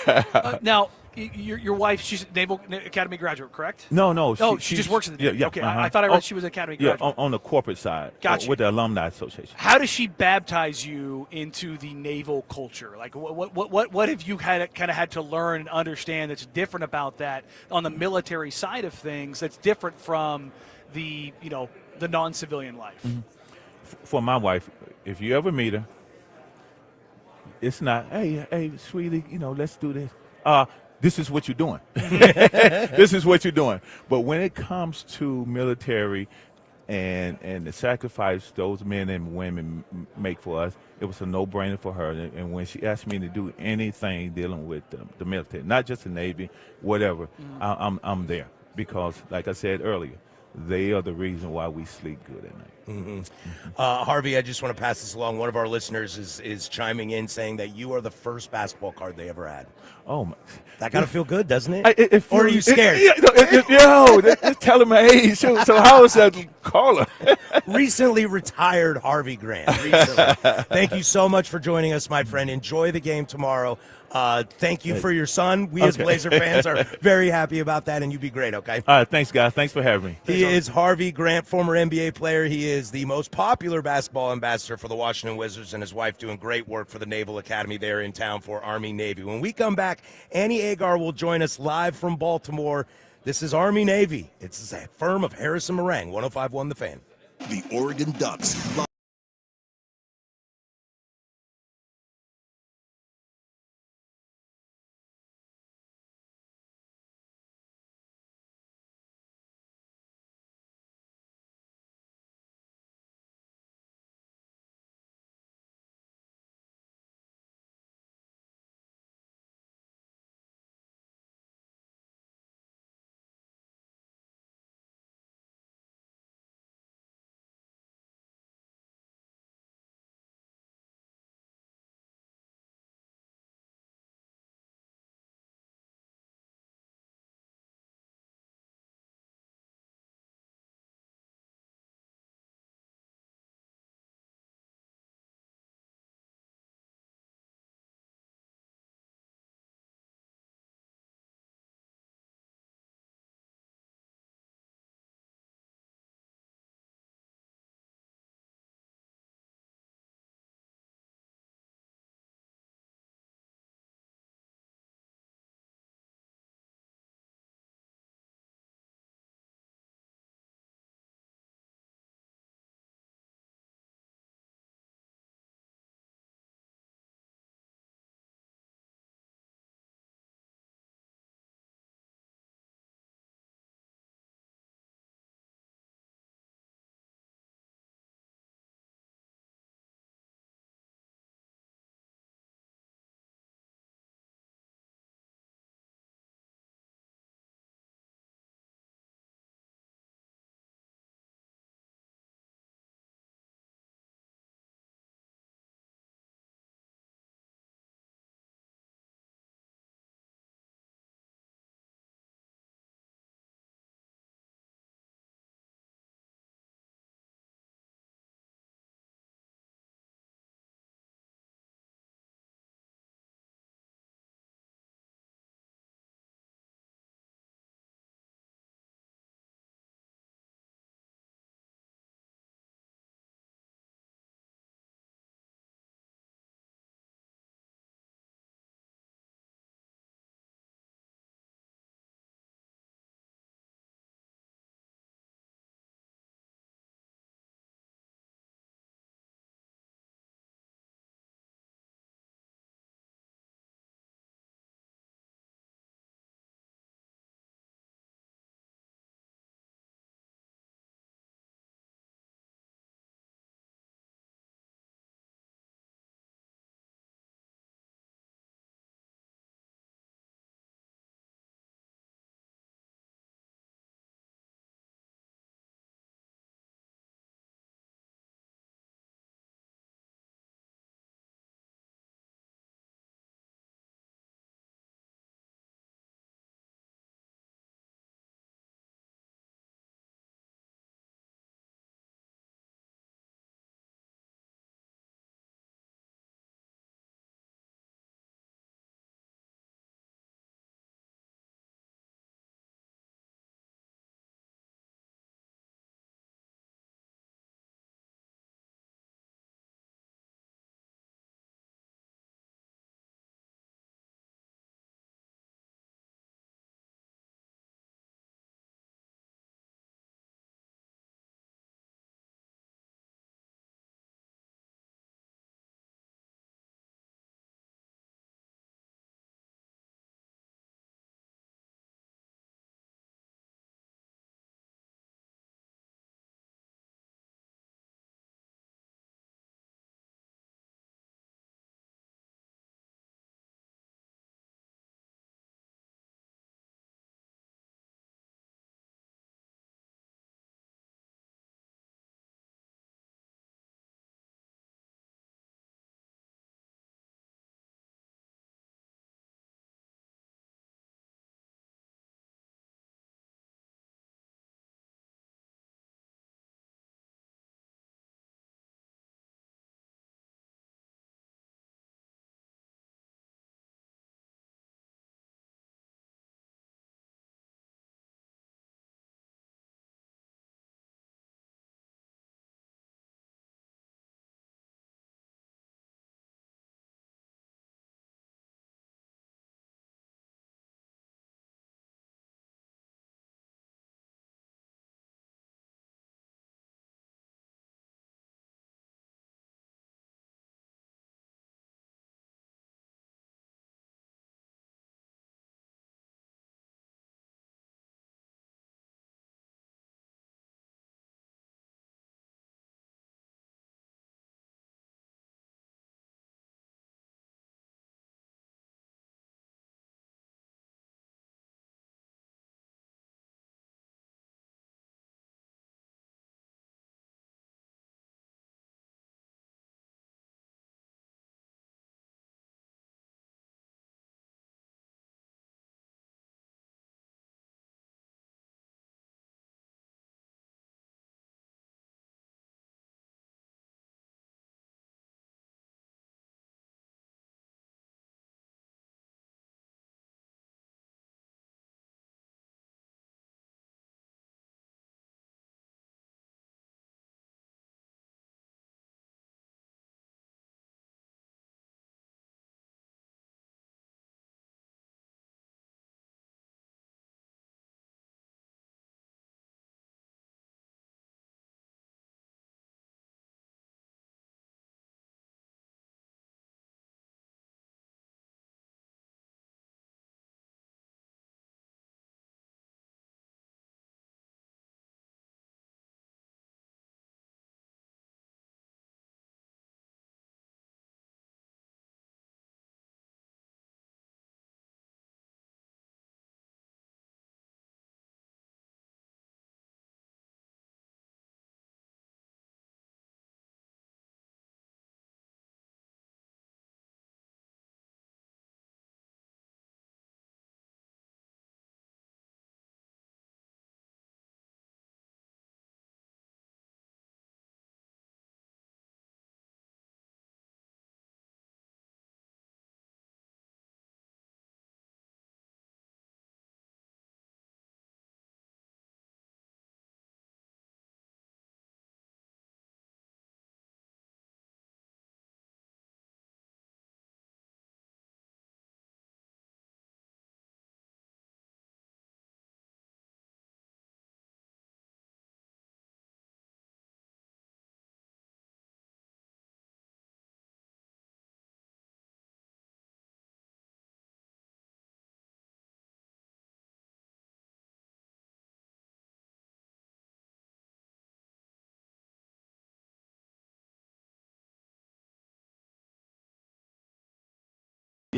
Now. Your wife, she's Naval Academy graduate, correct? No. She just works in the Navy. Yeah. Okay, I thought I read she was an Academy graduate. Yeah, on the corporate side. Gotcha. With the Alumni Association. How does she baptize you into the naval culture? Like, what have you kind of had to learn and understand that's different about that on the military side of things that's different from the non-civilian life? Mm-hmm. For my wife, if you ever meet her, it's not, hey, sweetie, let's do this. This is what you're doing. This is what you're doing. But when it comes to military and the sacrifice those men and women make for us, it was a no-brainer for her. And when she asked me to do anything dealing with the military, not just the Navy, whatever, I'm there. Because, like I said earlier, they are the reason why we sleep good at night. Harvey, I just want to pass this along. One of our listeners is chiming in saying that you are the first basketball card they ever had. Oh, my. That got to feel good, doesn't it? Or are you scared? It's telling my age. So how is that, Carla? Recently retired Harvey Grant. Thank you so much for joining us, my friend. Enjoy the game tomorrow. Thank you for your son. We as Blazer fans are very happy about that, and you be great, okay? All right, thanks, guys. Thanks for having me. He is Harvey Grant, former NBA player. He is the most popular basketball ambassador for the Washington Wizards, and his wife doing great work for the Naval Academy there in town for Army Navy. When we come back, Annie Agar will join us live from Baltimore. This is Army Navy. It's a firm of Harrison Meringue, 105.1 The Fan. The Oregon Ducks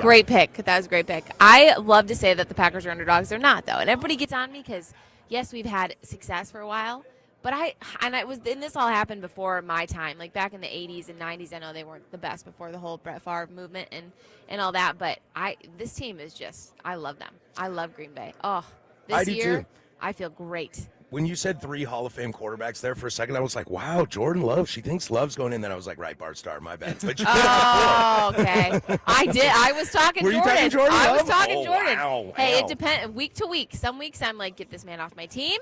Great pick. That was a great pick. I love to say that the Packers are underdogs. They're not, though. And everybody gets on me because, yes, we've had success for a while. But this all happened before my time. Like back in the 80s and 90s, I know they weren't the best before the whole Brett Favre movement and all that. But this team is just, I love them. I love Green Bay. Oh, this year, too. I feel great. When you said 3 Hall of Fame quarterbacks there for a second, I was like, wow, Jordan Love. She thinks Love's going in. Then I was like, right, Bart Starr, my bad. But you okay. I did. I was talking Were Jordan. You talking Jordan I Love? was talking Jordan. Wow, hey, it depends week to week. Some weeks I'm like, get this man off my team.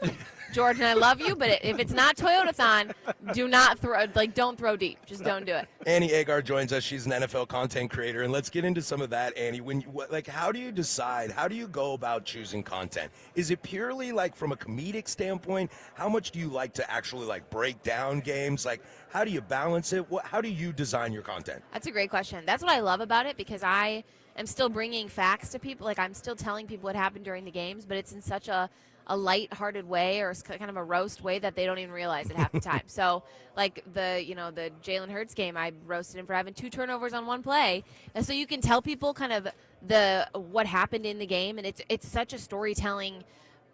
Jordan, I love you, but if it's not Toyotathon, do not throw, don't throw deep. Just don't do it. Annie Agar joins us. She's an NFL content creator, and let's get into some of that, Annie. How do you decide? How do you go about choosing content? Is it purely like from a comedic standpoint? How much do you like to actually break down games? How do you balance it? How do you design your content? That's a great question. That's what I love about it because I am still bringing facts to people. I'm still telling people what happened during the games, but it's in such a light-hearted way or kind of a roast way that they don't even realize it half the time. So, the Jalen Hurts game, I roasted him for having 2 turnovers on 1 play, and so you can tell people kind of what happened in the game, and it's such a storytelling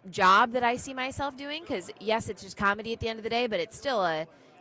job that I see myself doing because yes, it's just comedy at the end of the day, but it's still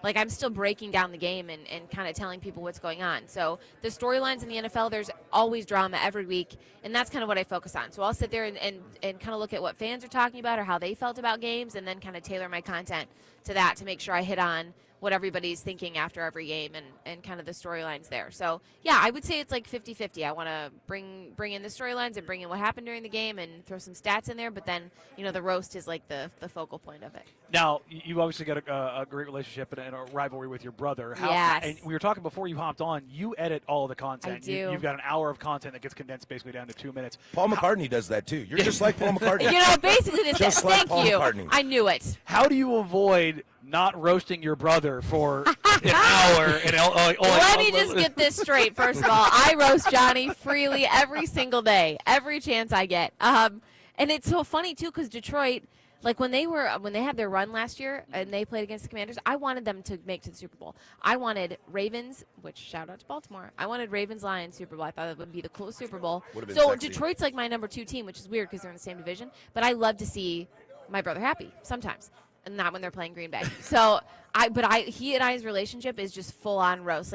I'm still breaking down the game and kind of telling people what's going on. So the storylines in the NFL, there's always drama every week, and that's kind of what I focus on. So I'll sit there and kind of look at what fans are talking about or how they felt about games and then kind of tailor my content to that to make sure I hit on what everybody's thinking after every game and kind of the storylines there. So, yeah, I would say it's 50-50. I want to bring in the storylines and bring in what happened during the game and throw some stats in there, but then, the roast is the focal point of it. Now, you obviously got a great relationship and a rivalry with your brother. Yes. And we were talking before you hopped on, you edit all of the content. I do. You've got an hour of content that gets condensed basically down to 2 minutes. Paul McCartney does that too. You're just like Paul McCartney. Basically this. Just like Paul McCartney. I knew it. How do you avoid not roasting your brother for an hour? Let me just get this straight. First of all, I roast Johnny freely every single day, every chance I get. And it's so funny too because Detroit, when they had their run last year and they played against the Commanders, I wanted them to make to the Super Bowl. I wanted Ravens, which shout out to Baltimore. I wanted Ravens-Lions Super Bowl. I thought it would be the coolest Super Bowl. So sexy. Detroit's my number 2 team, which is weird because they're in the same division. But I love to see my brother happy sometimes. And not when they're playing Green Bay. So, he and I's relationship is just full on roast.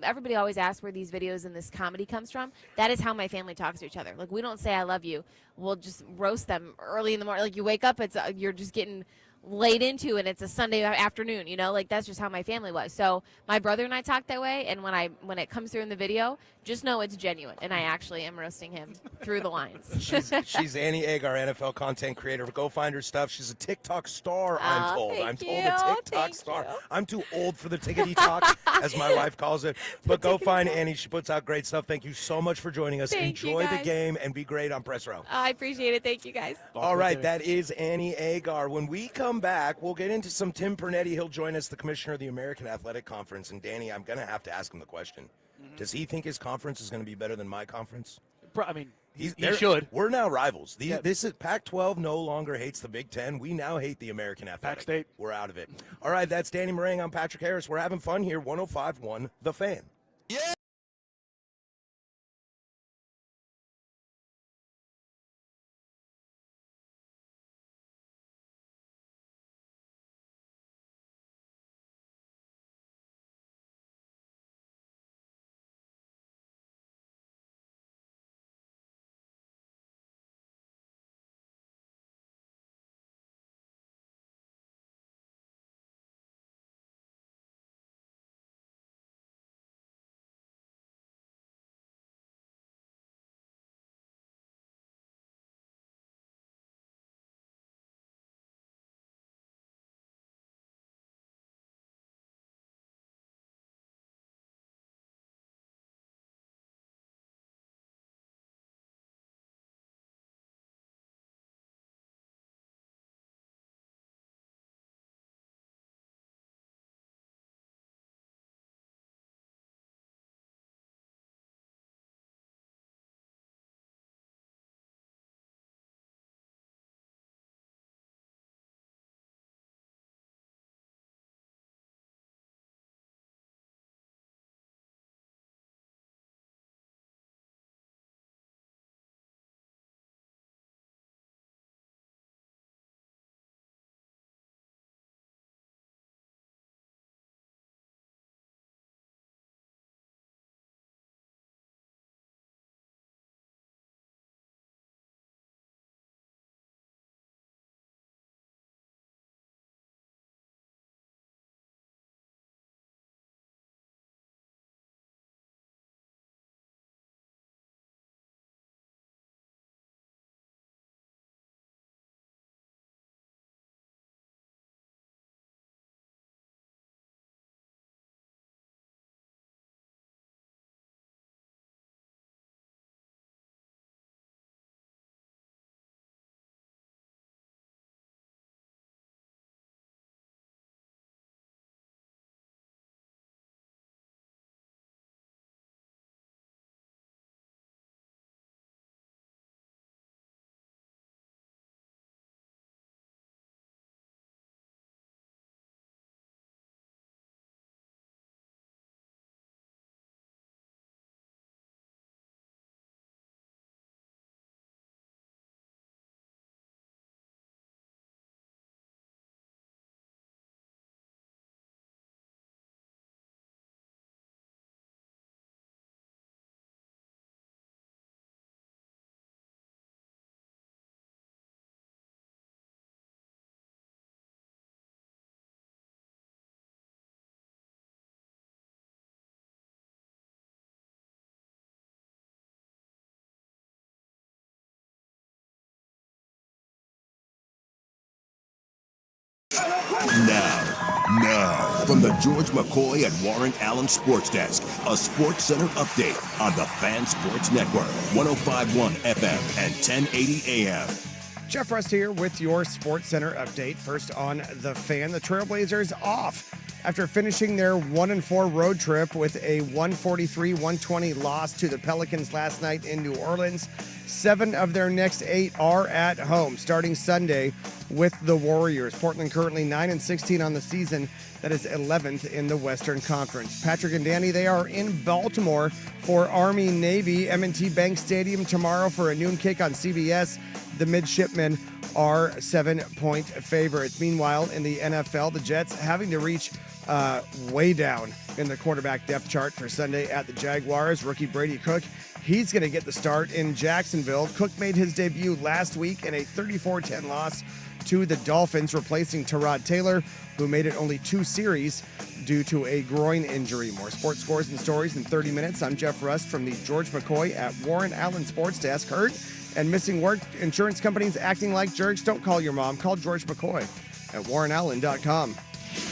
Everybody always asks where these videos and this comedy comes from. That is how my family talks to each other. We don't say I love you. We'll just roast them early in the morning. You wake up, you're just getting laid into and it's a Sunday afternoon, that's just how my family was. So my brother and I talk that way, and when it comes through in the video, just know it's genuine and I actually am roasting him through the lines. She's Annie Agar, NFL content creator. Go find her stuff. She's a TikTok star, I'm told. I'm told a TikTok star. I'm too old for the tickety talk, as my wife calls it. But go find Annie. She puts out great stuff. Thank you so much for joining us. Enjoy the game and be great on Press Row. I appreciate it. Thank you, guys. All right, that is Annie Agar. When we come back, we'll get into some Tim Pernetti. He'll join us, the commissioner of the American Athletic Conference. And Danny, I'm going to have to ask him the question. Does he think his conference is going to be better than my conference? I mean, he should. We're now rivals. This is Pac-12 no longer hates the Big Ten. We now hate the American Athletic. Pac State. We're out of it. All right, that's Danny Marang. I'm Patrick Harris. We're having fun here. 105.1 The Fan. Yeah. Now, from the George McCoy and Warren Allen Sports Desk, a Sports Center update on the Fan Sports Network, 105.1 FM and 1080 AM. Jeff Rust here with your Sports Center update. First on The Fan, the Trailblazers off after finishing their 1-4 road trip with a 143-120 loss to the Pelicans last night in New Orleans. 7 of their next 8 are at home, starting Sunday with the Warriors. Portland currently 9-16 on the season. That is 11th in the Western Conference. Patrick and Danny, they are in Baltimore for Army-Navy, M&T Bank Stadium tomorrow for a noon kick on CBS. The Midshipmen are 7-point favorites. Meanwhile, in the NFL, the Jets having to reach way down in the quarterback depth chart for Sunday at the Jaguars. Rookie Brady Cook, he's going to get the start in Jacksonville. Cook made his debut last week in a 34-10 loss to the Dolphins, replacing Tyrod Taylor, who made it only 2 series due to a groin injury. More sports scores and stories in 30 minutes. I'm Jeff Rust from the George McCoy at Warren Allen Sports Desk. Hurt and missing work, insurance companies acting like jerks? Don't call your mom. Call George McCoy at warrenallen.com.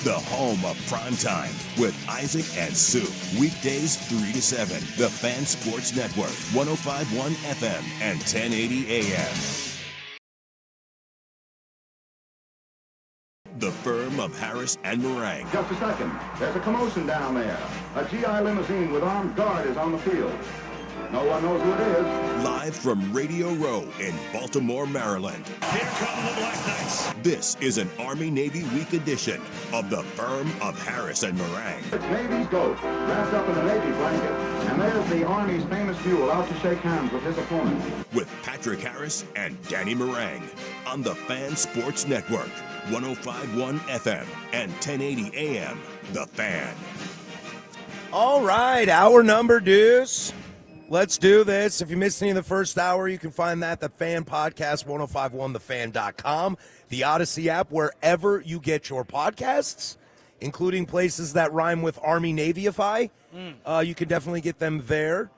The home of prime time with Isaac and Sue. Weekdays 3 to 7. The Fan Sports Network, 105.1 FM and 1080 AM. The firm of Harris and Meringue. Just a second. There's a commotion down there. A GI limousine with armed guard is on the field. No one knows who it is. Live from Radio Row in Baltimore, Maryland. Here come the Black Knights. This is an Army-Navy Week edition of the firm of Harris and Meringue. It's Navy's GOAT, wrapped up in a Navy blanket. And there's the Army's famous mule out to shake hands with his opponent. With Patrick Harris and Danny Meringue on the Fan Sports Network, 105.1 FM and 1080 AM. The Fan. All right, hour number, Deuce. Let's do this. If you missed any of the first hour, you can find that, the Fan Podcast, 1051thefan.com, the Odyssey app, wherever you get your podcasts, including places that rhyme with Army-Navyify. You can definitely get them there.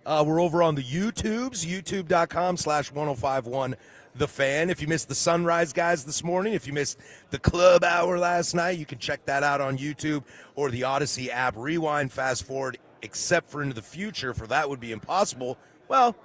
We're over on the YouTubes, youtube.com/1051thefan. If you missed the sunrise guys this morning, if you missed the club hour last night, you can check that out on YouTube or the Odyssey app. Rewind, fast forward, except for into the future, for that would be impossible. Well,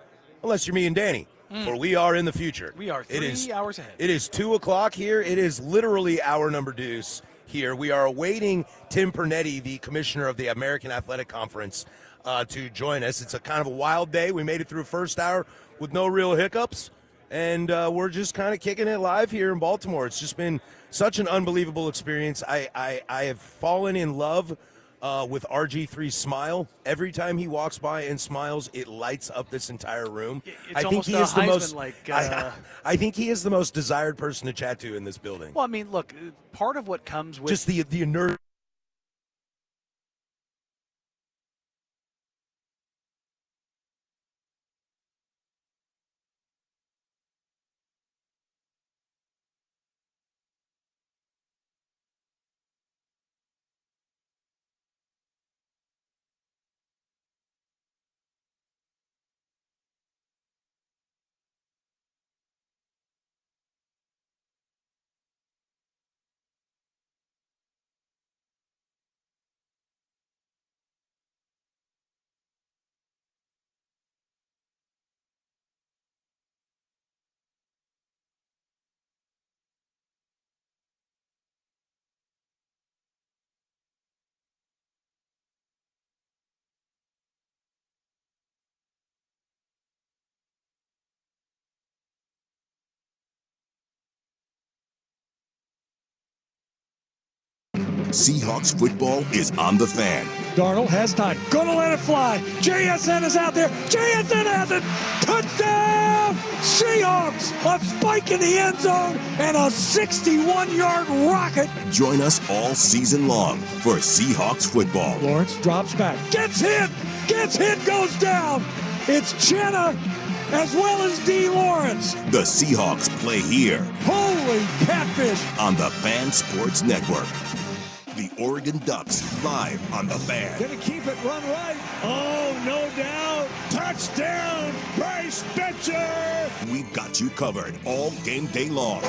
unless you're me and Danny, for we are in the future. We are 3 hours ahead. It is 2 o'clock here. It is literally hour number deuce here. We are awaiting Tim Pernetti, the commissioner of the American Athletic Conference, to join us. It's a kind of a wild day. We made it through first hour with no real hiccups, and we're just kind of kicking it live here in Baltimore. It's just been such an unbelievable experience. I have fallen in love with RG3's smile. Every time he walks by and smiles, it lights up this entire room. It's I think he is the most. I think he is the most desired person to chat to in this building. Well, I mean, look, part of what comes with just the inert. Seahawks football is on the Fan. Darnold has time. Gonna let it fly. JSN is out there. JSN has it. Touchdown! Seahawks! A spike in the end zone and a 61-yard rocket. Join us all season long for Seahawks football. Lawrence drops back. Gets hit! Goes down. It's Chenna as well as D. Lawrence. The Seahawks play here. Holy catfish! On the Fan Sports Network. The Oregon Ducks live on the Fan. Gonna keep it run right. Oh, no doubt. Touchdown, Bryce Betcher! We've got you covered all game day long.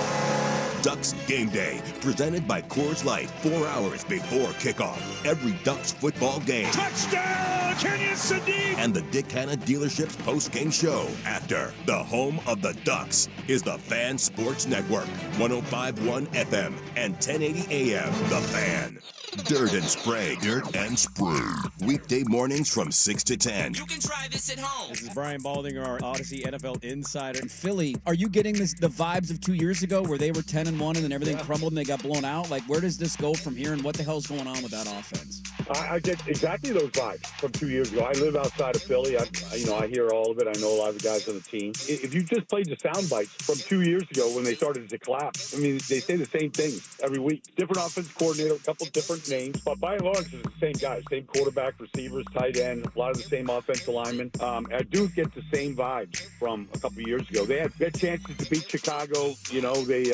Ducks Game Day, presented by Coors Light, 4 hours before kickoff. Every Ducks football game. Touchdown, Kenyon Sadiq! And the Dick Hanna dealership's post-game show after. The home of the Ducks is the Fan Sports Network, 105.1 FM and 1080 AM. The Fan. Dirt and Spray. Dirt and Spray. Weekday mornings from 6 to 10. You can try this at home. This is Brian Baldinger, our Odyssey NFL insider. Philly, are you getting the vibes of 2 years ago where they were 10-1 and then everything crumbled and they got blown out? Like, where does this go from here, and what the hell's going on with that offense? I get exactly those vibes from 2 years ago. I live outside of Philly. I hear all of it. I know a lot of the guys on the team. If you just played the sound bites from 2 years ago when they started to collapse, I mean, they say the same things every week. Different offensive coordinator, a couple different names, but by and large, it's the same guys, same quarterback, receivers, tight end, a lot of the same offensive linemen. I do get the same vibes from a couple years ago. They had chances to beat Chicago. You know, they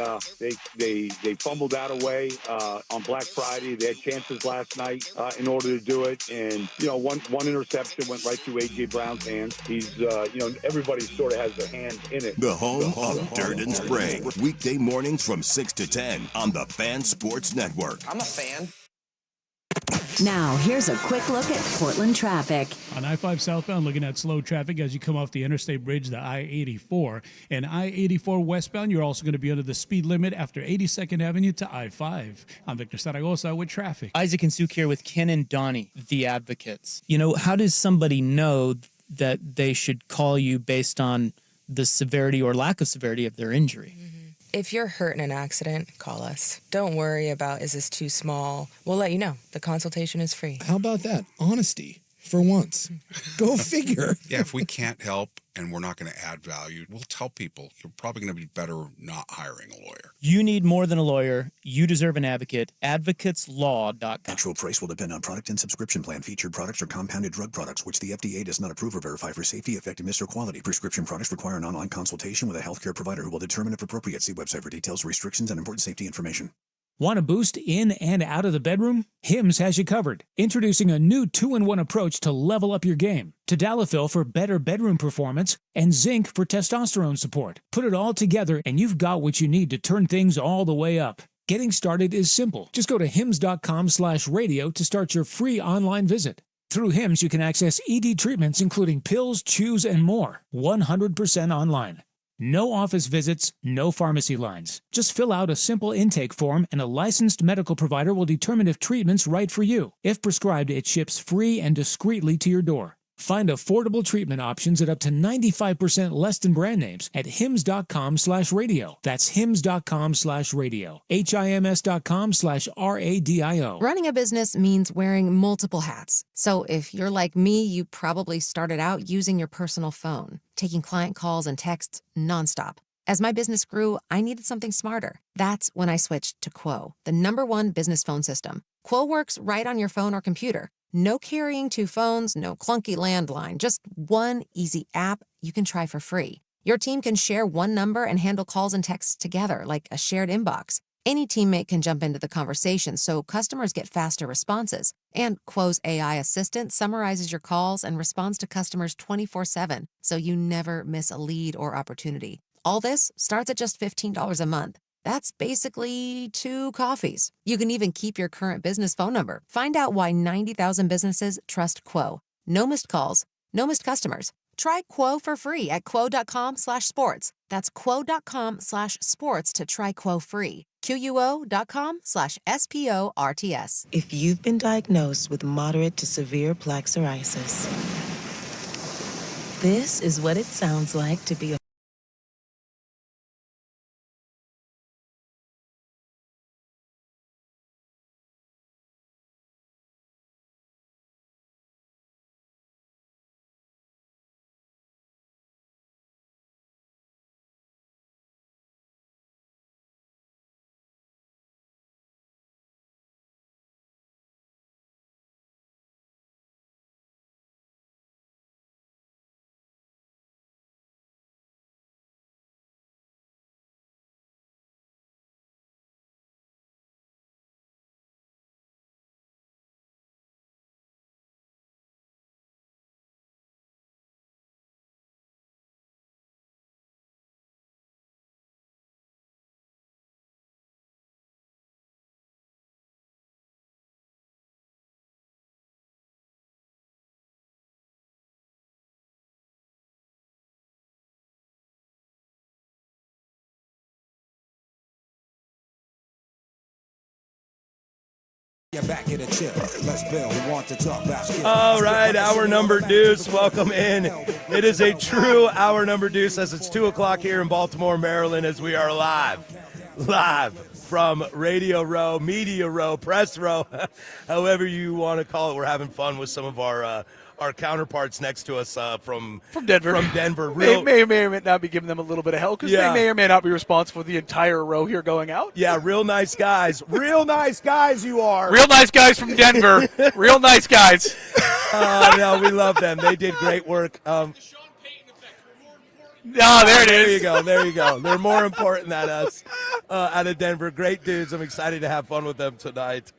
fumbled that away on Black Friday. They had chances last night in order to do it, and one interception went right through A.J. Brown's hands. He's everybody sort of has their hands in it. The home of Dirt and Spray. Weekday mornings from 6 to 10 on the Fan Sports Network. I'm a fan. Now, here's a quick look at Portland traffic. On I-5 southbound, looking at slow traffic as you come off the interstate bridge, the I-84. And I-84 westbound, you're also going to be under the speed limit after 82nd Avenue to I-5. I'm Victor Zaragoza with traffic. Isaac and Suk here with Ken and Donnie, the advocates. You know, how does somebody know that they should call you based on the severity or lack of severity of their injury? If you're hurt in an accident, call us. Don't worry about, is this too small? We'll let you know. The consultation is free. How about that? Honesty. For once. Go figure. Yeah, if we can't help and we're not going to add value, we'll tell people you're probably going to be better not hiring a lawyer. You need more than a lawyer. You deserve an advocate. AdvocatesLaw.com. Actual price will depend on product and subscription plan. Featured products are compounded drug products, which the FDA does not approve or verify for safety, effectiveness, or quality. Prescription products require an online consultation with a healthcare provider who will determine if appropriate. See website for details, restrictions, and important safety information. Want a boost in and out of the bedroom? Hims has you covered. Introducing a new 2-in-1 approach to level up your game. Tadalafil for better bedroom performance and zinc for testosterone support. Put it all together and you've got what you need to turn things all the way up. Getting started is simple. Just go to hims.com/radio to start your free online visit. Through Hims, you can access ED treatments including pills, chews, and more. 100% online. No office visits, no pharmacy lines. Just fill out a simple intake form and a licensed medical provider will determine if treatment's right for you. If prescribed, it ships free and discreetly to your door. Find affordable treatment options at up to 95% less than brand names at hims.com/radio. That's hims.com/radio. HIMS.com/RADIO. Running a business means wearing multiple hats. So if you're like me, you probably started out using your personal phone, taking client calls and texts nonstop. As my business grew, I needed something smarter. That's when I switched to Quo, the #1 business phone system. Quo works right on your phone or computer. No carrying 2 phones, no clunky landline, just one easy app you can try for free. Your team can share one number and handle calls and texts together like a shared inbox. Any teammate can jump into the conversation so customers get faster responses. And Quo's AI assistant summarizes your calls and responds to customers 24/7, so you never miss a lead or opportunity. All this starts at just $15 a month. That's basically 2 coffees. You can even keep your current business phone number. Find out why 90,000 businesses trust Quo. No missed calls, no missed customers. Try Quo for free at quo.com/sports. That's quo.com/sports to try Quo free. QUO.com/SPORTS. If you've been diagnosed with moderate to severe plaque psoriasis, this is what it sounds like to be a Back at the chip. Let's build. We want to talk basketball. All right, hour number deuce. Welcome in. It is a true hour number deuce as it's 2 o'clock here in Baltimore, Maryland, as we are live from Radio Row, Media Row, Press Row, however you want to call it. We're having fun with some of our counterparts next to us from Denver. Real, may or may not be giving them a little bit of help because they may or may not be responsible for the entire row here going out. Yeah, real nice guys. Real nice guys you are. Real nice guys from Denver. Real nice guys. No, we love them. They did great work. There it is. There you go. They're more important than us out of Denver. Great dudes. I'm excited to have fun with them tonight.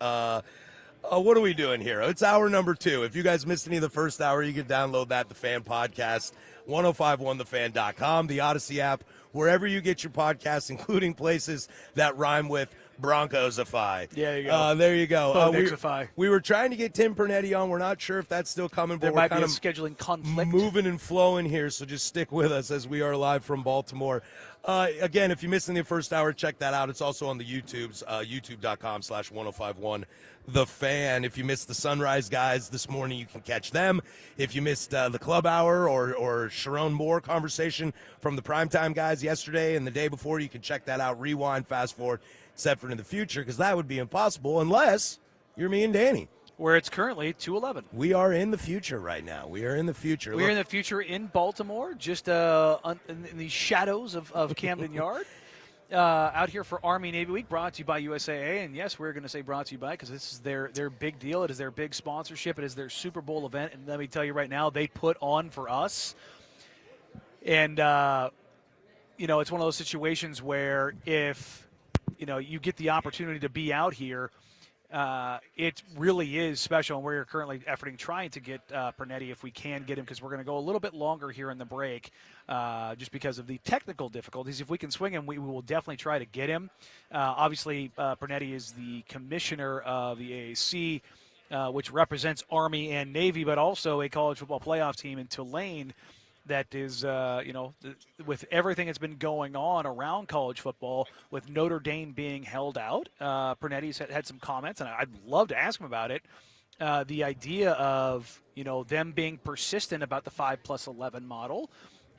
What are we doing here? It's hour number 2. If you guys missed any of the first hour, you can download that, the Fan Podcast, 1051thefan.com, the Odyssey app, wherever you get your podcasts, including places that rhyme with Broncosify. Yeah, there you go. There you go. We were trying to get Tim Pernetti on. We're not sure if that's still coming, but there we're might kind be of a scheduling conflict. Moving and flowing here, so just stick with us as we are live from Baltimore. Again, if you missed in the first hour, check that out. It's also on the YouTubes, youtube.com/1051The Fan. If you missed the Sunrise guys this morning, you can catch them. If you missed the Club Hour or Sharon Moore conversation from the Primetime guys yesterday and the day before, you can check that out, rewind, fast forward, except for in the future, because that would be impossible unless you're me and Danny. Where it's currently 2:11. We are in the future right now. We are in the future. We're in the future in Baltimore, just in the shadows of Camden Yard. Out here for Army Navy Week, brought to you by USAA. And yes, we're going to say brought to you by because this is their big deal. It is their big sponsorship. It is their Super Bowl event. And let me tell you right now, they put on for us. And, it's one of those situations where if, you get the opportunity to be out here, it really is special, and we're currently trying to get Pernetti if we can get him, because we're going to go a little bit longer here in the break just because of the technical difficulties. If we can swing him, we will definitely try to get him. Obviously, Pernetti is the commissioner of the AAC, which represents Army and Navy, but also a college football playoff team in Tulane that is, with everything that's been going on around college football, with Notre Dame being held out, Pernetti's had some comments, and I'd love to ask him about it. The idea of, them being persistent about the 5+11 model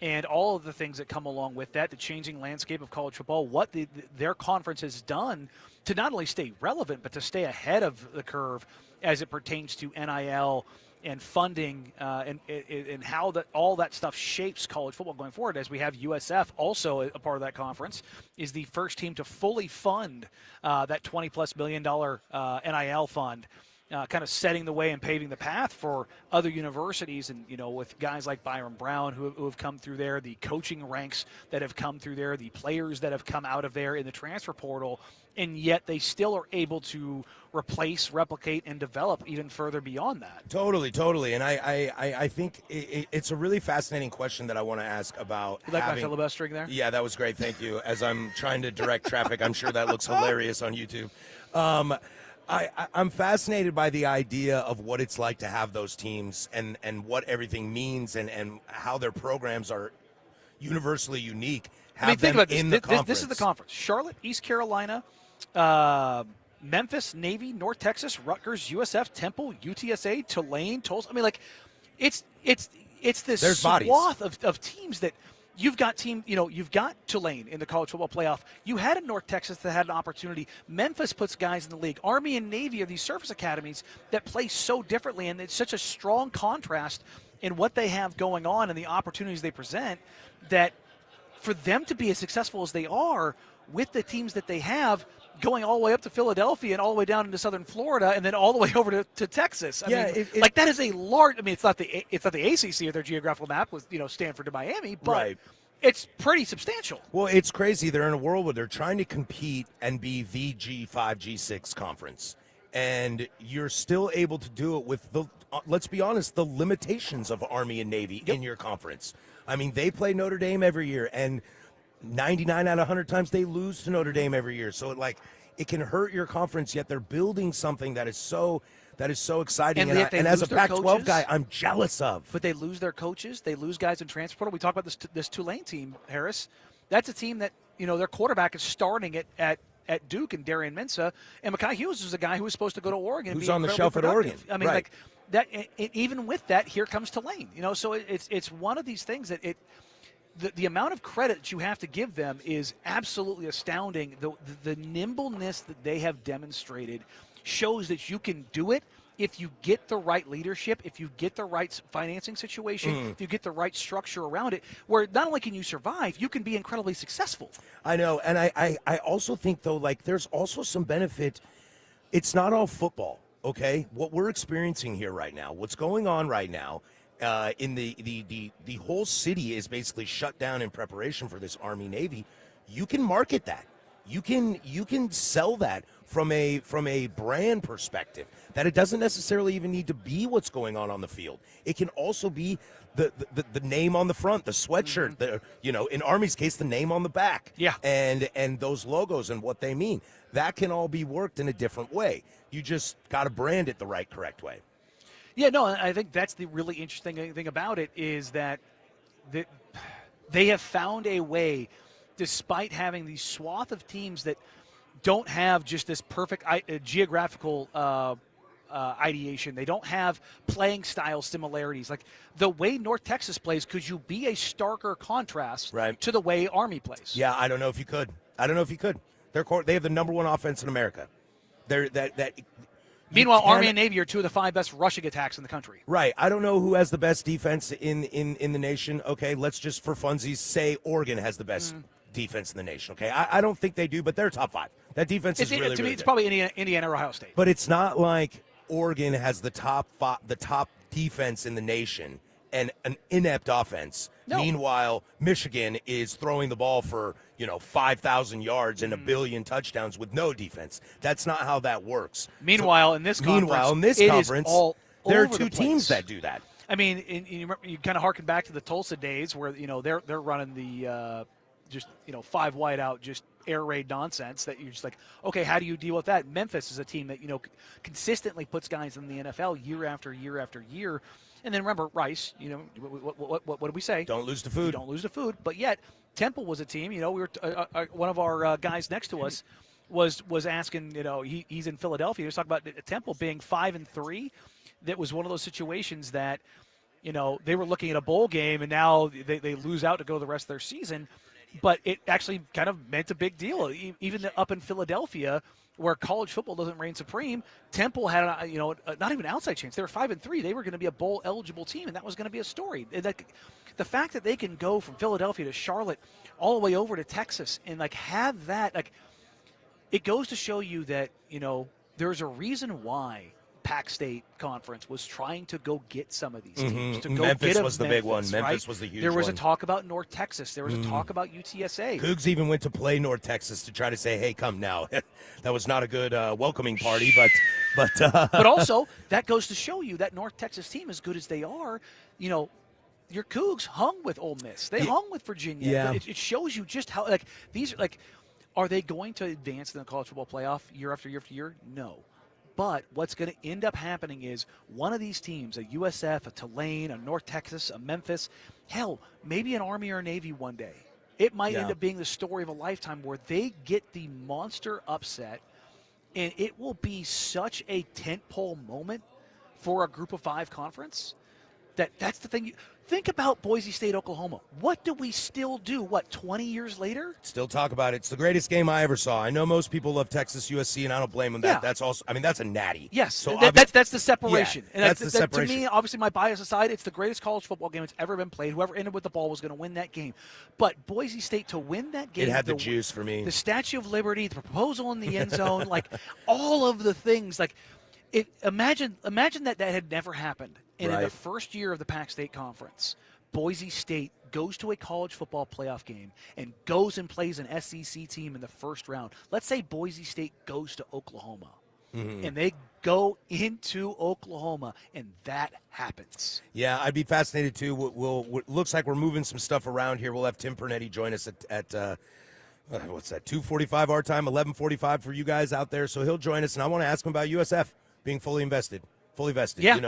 and all of the things that come along with that, the changing landscape of college football, what their conference has done to not only stay relevant, but to stay ahead of the curve as it pertains to NIL and funding and how all that stuff shapes college football going forward. As we have USF also a part of that conference, is the first team to fully fund that $20+ million NIL fund, kind of setting the way and paving the path for other universities. And, with guys like Byron Brown who have come through there, the coaching ranks that have come through there, the players that have come out of there in the transfer portal, and yet they still are able to replace, replicate, and develop even further beyond that. Totally. And I think it's a really fascinating question that I want to ask about. You like my filibustering there? Yeah, that was great. Thank you. As I'm trying to direct traffic, I'm sure that looks hilarious on YouTube. I'm fascinated by the idea of what it's like to have those teams and what everything means and how their programs are universally unique. Think about this. This is the conference. Charlotte, East Carolina, Memphis, Navy, North Texas, Rutgers, USF, Temple, UTSA, Tulane, Tulsa. It's this There's swath of teams that you've got you've got Tulane in the college football playoff. You had a North Texas that had an opportunity. Memphis puts guys in the league. Army and Navy are these service academies that play so differently, and it's such a strong contrast in what they have going on and the opportunities they present, that for them to be as successful as they are with the teams that they have, going all the way up to Philadelphia and all the way down into southern Florida and then all the way over to Texas. I mean, that is a large. It's not the ACC or their geographical map with Stanford to Miami, but right. It's pretty substantial. Well, it's crazy. They're in a world where they're trying to compete and be the G5, G6 conference, and you're still able to do it with let's be honest, the limitations of Army and Navy in your conference. I mean, they play Notre Dame every year, and 99 out of 100 times they lose to Notre Dame every year. So it can hurt your conference, yet they're building something that is so exciting. And as a Pac-12 guy, I'm jealous of. But they lose their coaches. They lose guys in transfer portal. We talk about this Tulane team, Harris. That's a team that, their quarterback is starting at at Duke and Darian Mensah, and Mekhi Hughes was a guy who was supposed to go to Oregon. And Who's be on the incredibly shelf at Oregon. productive. I mean, Right. like that. Even with that, here comes Tulane. So it's one of these things that the amount of credit that you have to give them is absolutely astounding. The nimbleness that they have demonstrated shows that you can do it if you get the right leadership, if you get the right financing situation, if you get the right structure around it, where not only can you survive, you can be incredibly successful. I know, and I also think, though, like there's also some benefit. It's not all football, okay? What we're experiencing here right now, what's going on right now, in the whole city is basically shut down in preparation for this Army-Navy. You can market that. You can sell that from a brand perspective, that it doesn't necessarily even need to be what's going on the field. It can also be the name on the front, the sweatshirt, in Army's case, the name on the back. Yeah. And those logos and what they mean. That can all be worked in a different way. You just got to brand it the right, correct way. Yeah, no, I think that's the really interesting thing about it is that they have found a way, despite having these swath of teams that don't have just this perfect geographical ideation. They don't have playing style similarities. Like the way North Texas plays, could you be a starker contrast to the way Army plays? Yeah, I don't know if you could. They have the number one offense in America. Meanwhile, Army and Navy are two of the 5 best rushing attacks in the country. Right. I don't know who has the best defense in the nation. Okay, let's just for funsies say Oregon has the best defense in the nation. Okay, I don't think they do, but they're top 5. That defense is really, to me, really it's good. probably Indiana or Ohio State. But it's not like Oregon has the top defense in the nation and an inept offense. No. Meanwhile, Michigan is throwing the ball for 5,000 yards and a billion touchdowns with no defense. That's not how that works. Meanwhile, in this conference, it is all there are over two the teams place. that do that. I mean, you kind of harken back to the Tulsa days where they're running the just 5 wide out, just air raid nonsense that you're just like, okay, how do you deal with that? Memphis is a team that consistently puts guys in the NFL year after year after year. And then remember Rice, what did we say? Don't lose to food. Don't lose to food. But yet Temple was a team. We were one of our guys next to us was asking. He's in Philadelphia. He was talking about Temple being 5-3. That was one of those situations that they were looking at a bowl game and now they lose out to go the rest of their season. But it actually kind of meant a big deal. Even up in Philadelphia, where college football doesn't reign supreme, Temple had not even an outside chance. They were 5-3. They were going to be a bowl eligible team, and that was going to be a story. The fact that they can go from Philadelphia to Charlotte, all the way over to Texas, and have that, it goes to show you that there's a reason why Pac State Conference was trying to go get some of these teams. To go Memphis get was the big one. Memphis was the huge one. There was a talk about North Texas. There was a talk about UTSA. Cougs even went to play North Texas to try to say, hey, come now. That was not a good welcoming party, but but also, that goes to show you that North Texas team, as good as they are, your Cougs hung with Ole Miss. They hung with Virginia. Yeah. It shows you just how, these are, are they going to advance in the college football playoff year after year after year? No. But what's going to end up happening is one of these teams, a USF, a Tulane, a North Texas, a Memphis, hell, maybe an Army or a Navy one day. It might end up being the story of a lifetime where they get the monster upset, and it will be such a tentpole moment for a Group of 5 conference that's the thing. Think about Boise State, Oklahoma. What do we still do, 20 years later? Still talk about it. It's the greatest game I ever saw. I know most people love Texas USC, and I don't blame them. That's also, that's a natty. Yes, so that's the separation. Yeah, that's the separation. To me, obviously, my bias aside, it's the greatest college football game that's ever been played. Whoever ended with the ball was going to win that game. But Boise State, to win that game, it had the juice for me. The Statue of Liberty, the proposal in the end zone, all of the things. Imagine that had never happened. And in the first year of the Pac State Conference, Boise State goes to a college football playoff game and goes and plays an SEC team in the first round. Let's say Boise State goes to Oklahoma, and they go into Oklahoma, and that happens. Yeah, I'd be fascinated too. We'll looks like we're moving some stuff around here. We'll have Tim Pernetti join us at what's that, 2:45 our time, 11:45 for you guys out there. So he'll join us, and I want to ask him about USF being fully vested. Yeah.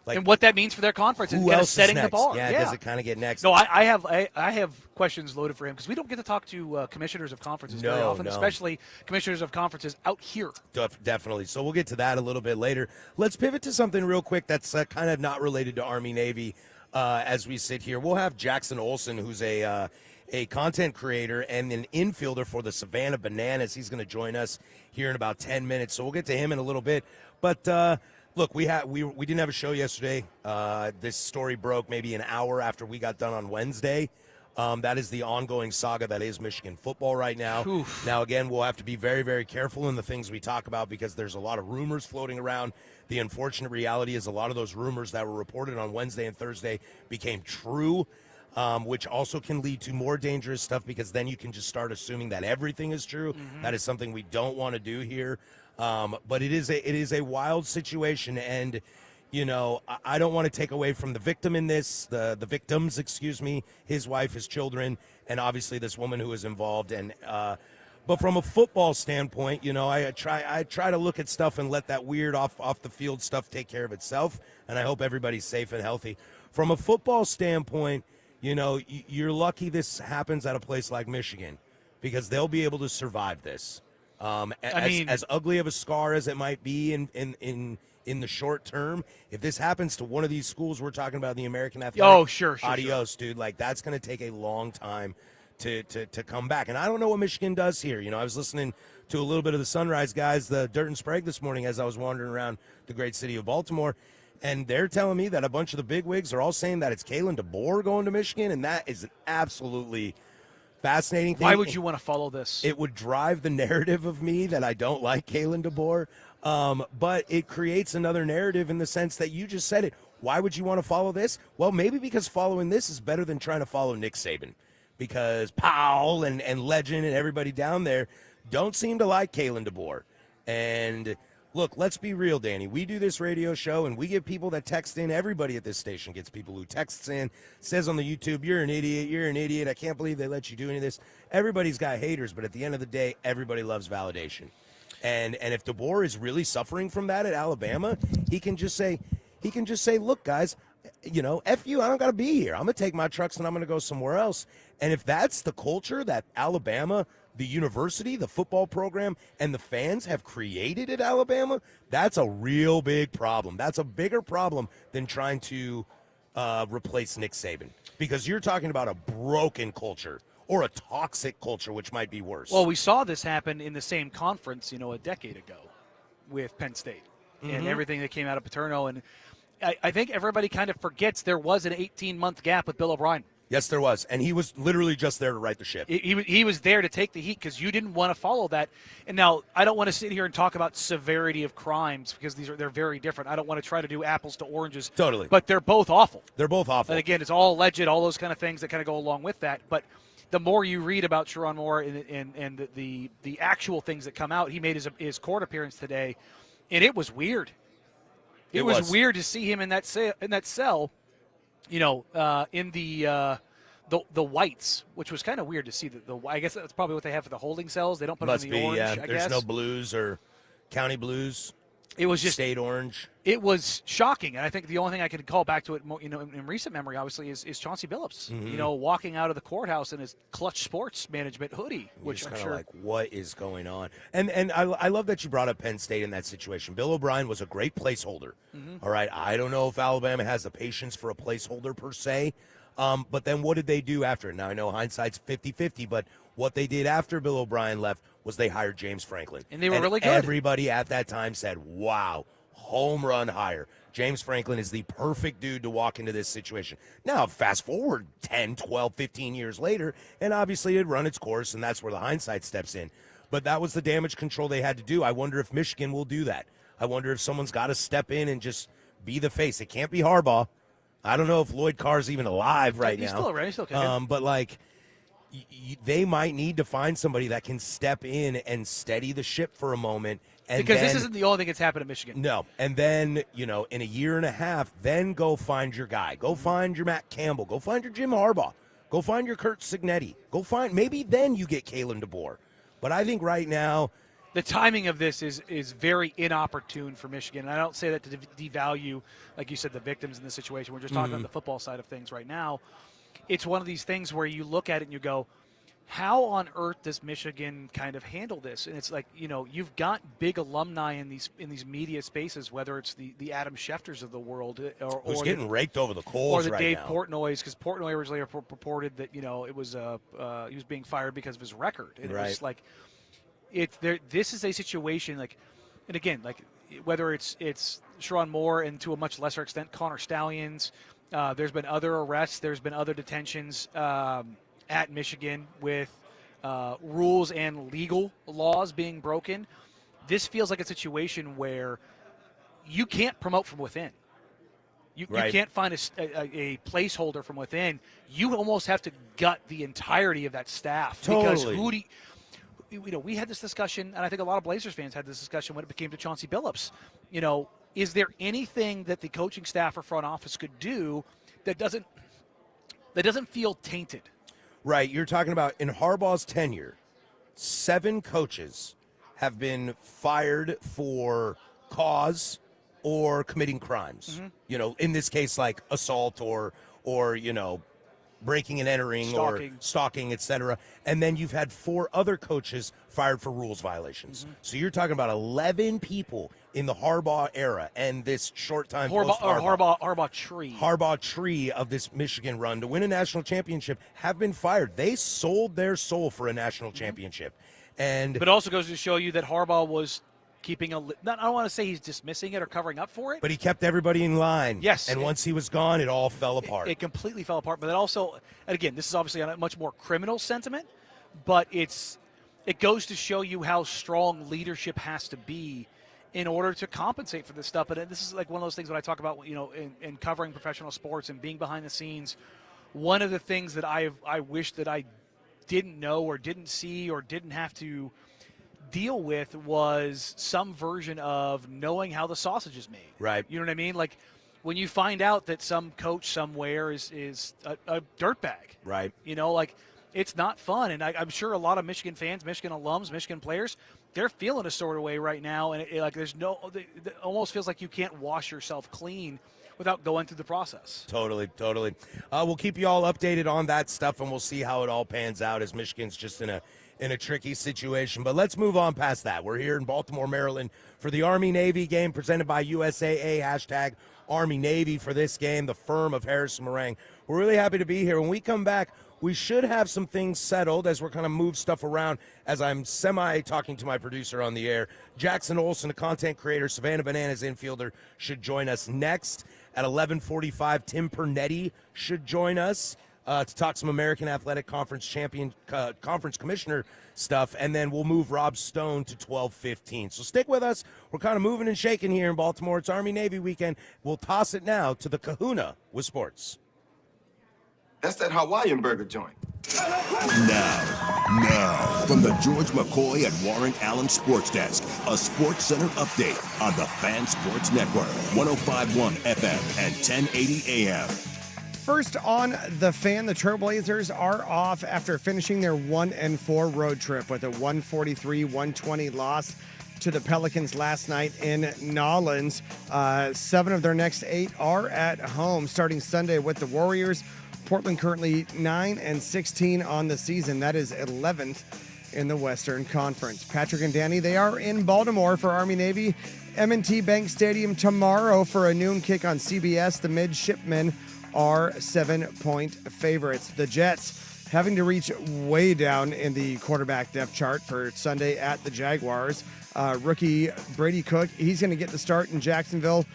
Like, and what that means for their conference and who kind of else is setting the next? bar. Yeah, does it kind of get next? No, I have questions loaded for him because we don't get to talk to commissioners of conferences very often, especially commissioners of conferences out here. Definitely. So we'll get to that a little bit later. Let's pivot to something real quick that's kind of not related to Army-Navy as we sit here. We'll have Jackson Olson, who's a content creator and an infielder for the Savannah Bananas. He's going to join us here in about 10 minutes, so we'll get to him in a little bit. But look, we didn't have a show yesterday. This story broke maybe an hour after we got done on Wednesday. That is the ongoing saga that is Michigan football right now. Oof. Now, again, we'll have to be very, very careful in the things we talk about because there's a lot of rumors floating around. The unfortunate reality is a lot of those rumors that were reported on Wednesday and Thursday became true, which also can lead to more dangerous stuff because then you can just start assuming that everything is true. Mm-hmm. That is something we don't want to do here. But it is a wild situation, and you know, I don't want to take away from the victim in this, the victims, excuse me, his wife, his children, and obviously this woman who is involved. And but from a football standpoint, you know, I try to look at stuff and let that weird off the field stuff take care of itself, and I hope everybody's safe and healthy. From a football standpoint, you know, you're lucky this happens at a place like Michigan because they'll be able to survive this. As ugly of a scar as it might be in the short term, if this happens to one of these schools we're talking about, the American Athletic, sure, adios, dude. Like, that's going to take a long time to come back. And I don't know what Michigan does here. You know, I was listening to a little bit of the Sunrise guys, the Dirt and Sprague this morning as I was wandering around the great city of Baltimore, and they're telling me that a bunch of the bigwigs are all saying that it's Kalen DeBoer going to Michigan, and that is an absolutely fascinating thing. Why would you want to follow this? It would drive the narrative of me that I don't like Kalen DeBoer, but it creates another narrative in the sense that you just said it. Why would you want to follow this? Well, maybe because following this is better than trying to follow Nick Saban, because Powell and Legend and everybody down there don't seem to like Kalen DeBoer. And look, let's be real, Danny. We do this radio show, and we get people that text in. Everybody at this station gets people who texts in, says on the YouTube, you're an idiot, I can't believe they let you do any of this. Everybody's got haters, but at the end of the day, everybody loves validation. And if DeBoer is really suffering from that at Alabama, he can just say, look, guys, you know, F you, I don't got to be here. I'm going to take my trucks and I'm going to go somewhere else. And if that's the culture that Alabama, the university, the football program, and the fans have created at Alabama, that's a real big problem. That's a bigger problem than trying to replace Nick Saban, because you're talking about a broken culture or a toxic culture, which might be worse. Well, we saw this happen in the same conference, you know, a decade ago with Penn State and everything that came out of Paterno. And I think everybody kind of forgets there was an 18-month gap with Bill O'Brien. Yes, there was, and he was literally just there to right the ship. He was there to take the heat because you didn't want to follow that. And now I don't want to sit here and talk about severity of crimes because they're very different. I don't want to try to do apples to oranges. Totally. But they're both awful. They're both awful. And again, it's all alleged, all those kind of things that kind of go along with that. But the more you read about Sherrone Moore and the actual things that come out, he made his court appearance today, and it was weird. It was weird to see him in that cell, you know, in the whites, which was kind of weird to see. I guess that's probably what they have for the holding cells. They don't put them in the orange, I guess. There's no blues or county blues. It was just state orange. It was shocking, and I think the only thing I could call back to it, you know, in recent memory, obviously, is Chauncey Billups. Mm-hmm. You know, walking out of the courthouse in his Clutch Sports Management hoodie, which I'm sure, like, what is going on? And I love that you brought up Penn State in that situation. Bill O'Brien was a great placeholder. Mm-hmm. All right, I don't know if Alabama has the patience for a placeholder per se. But then what did they do after it? Now, I know hindsight's 50-50, but what they did after Bill O'Brien left was they hired James Franklin. And they were really good. Everybody at that time said, wow, home run hire. James Franklin is the perfect dude to walk into this situation. Now, fast forward 10, 12, 15 years later, and obviously it run its course, and that's where the hindsight steps in. But that was the damage control they had to do. I wonder if Michigan will do that. I wonder if someone's got to step in and just be the face. It can't be Harbaugh. I don't know if Lloyd Carr's even alive right now. He's still around. He's still kicking. But, like, they might need to find somebody that can step in and steady the ship for a moment. And because this isn't the only thing that's happened in Michigan. No. And then, you know, in a year and a half, then go find your guy. Go find your Matt Campbell. Go find your Jim Harbaugh. Go find your Kurt Cignetti. Maybe then you get Kalen DeBoer. But I think right now, the timing of this is very inopportune for Michigan. And I don't say that to devalue, like you said, the victims in this situation. We're just talking about the football side of things right now. It's one of these things where you look at it and you go, how on earth does Michigan kind of handle this? And it's like, you've got big alumni in these media spaces, whether it's the Adam Schefters of the world, who's getting raked over the coals, or the right Dave now. Portnoy's, because Portnoy originally purported that it was he was being fired because of his record. And right. It was like this is a situation and again, whether it's Sharon Moore and to a much lesser extent Connor Stallions. There's been other arrests. There's been other detentions at Michigan with rules and legal laws being broken. This feels like a situation where you can't promote from within. You can't find a placeholder from within. You almost have to gut the entirety of that staff. Totally. Because we had this discussion, and I think a lot of Blazers fans had this discussion when it became to Chauncey Billups. Is there anything that the coaching staff or front office could do that doesn't feel tainted? Right. You're talking about in Harbaugh's tenure, 7 coaches have been fired for cause or committing crimes. In this case, like assault or breaking and entering or stalking, etc. And then you've had 4 other coaches fired for rules violations. So you're talking about 11 people in the Harbaugh era and this short time Harbaugh tree of this Michigan run to win a national championship have been fired. They sold their soul for a national championship. But it also goes to show you that Harbaugh was keeping I don't want to say he's dismissing it or covering up for it. But he kept everybody in line. Yes. And once he was gone, it all fell apart. It completely fell apart. But it also, and again, this is obviously a much more criminal sentiment, but it goes to show you how strong leadership has to be in order to compensate for this stuff. But this is like one of those things when I talk about, in covering professional sports and being behind the scenes, one of the things that I wish that I didn't know or didn't see or didn't have to deal with was some version of knowing how the sausage is made. Right. You know what I mean? Like when you find out that some coach somewhere is a dirtbag. Right. It's not fun. And I'm sure a lot of Michigan fans, Michigan alums, Michigan players, they're feeling a sort of way right now. And it almost feels like you can't wash yourself clean without going through the process. Totally. We'll keep you all updated on that stuff, and we'll see how it all pans out as Michigan's just in a tricky situation. But let's move on past that. We're here in Baltimore, Maryland for the Army-Navy game presented by USAA, hashtag Army-Navy for this game, the firm of Harrison Meringue. We're really happy to be here. When we come back, we should have some things settled as we're kind of move stuff around as I'm talking to my producer on the air. Jackson Olson, a content creator, Savannah Bananas infielder, should join us next. At 11:45, Tim Pernetti should join us to talk some American Athletic Conference Conference Commissioner stuff, and then we'll move Rob Stone to 12:15. So stick with us. We're kind of moving and shaking here in Baltimore. It's Army-Navy weekend. We'll toss it now to the Kahuna with sports. That's that Hawaiian burger joint. Now, from the George McCoy and Warren Allen Sports Desk, a Sports Center update on the Fan Sports Network, 105.1 FM and 1080 AM. First on the Fan, the Trailblazers are off after finishing their 1-4 road trip with a 143-120 loss to the Pelicans last night in Nolens. 7 of their next 8 are at home, starting Sunday with the Warriors. Portland currently 9-16 on the season. That is 11th in the Western Conference. Patrick and Danny, they are in Baltimore for Army-Navy. M&T Bank Stadium tomorrow for a noon kick on CBS. The Midshipmen are 7-point favorites. The Jets having to reach way down in the quarterback depth chart for Sunday at the Jaguars. Rookie Brady Cook, he's going to get the start in Jacksonville.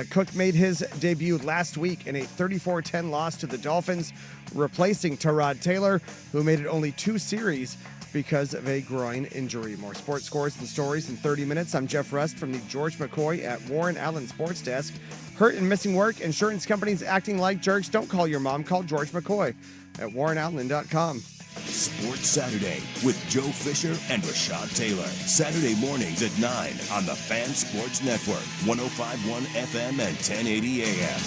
Cook made his debut last week in a 34-10 loss to the Dolphins, replacing Tyrod Taylor, who made it only 2 series because of a groin injury. More sports scores and stories in 30 minutes. I'm Jeff Rust from the George McCoy at Warren Allen Sports Desk. Hurt and missing work, insurance companies acting like jerks. Don't call your mom. Call George McCoy at warrenallen.com. Sports Saturday with Joe Fisher and Rashad Taylor. Saturday mornings at 9 on the Fan Sports Network, 105.1 FM and 1080 AM.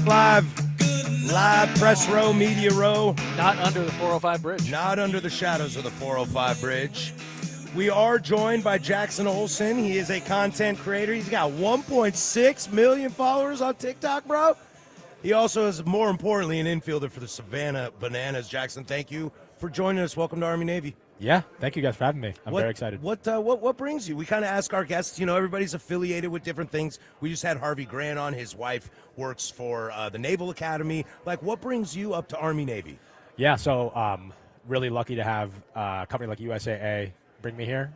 Live press row, media row. Not under the 405 bridge. Not under the shadows of the 405 bridge. We are joined by Jackson Olsen. He is a content creator. He's got 1.6 million followers on TikTok, bro. He also is, more importantly, an infielder for the Savannah Bananas. Jackson, thank you for joining us. Welcome to Army-Navy. Yeah, thank you guys for having me. I'm very excited. What brings you? We kind of ask our guests, everybody's affiliated with different things. We just had Harvey Grant on. His wife works for the Naval Academy. What brings you up to Army-Navy? Yeah, so really lucky to have a company like USAA bring me here.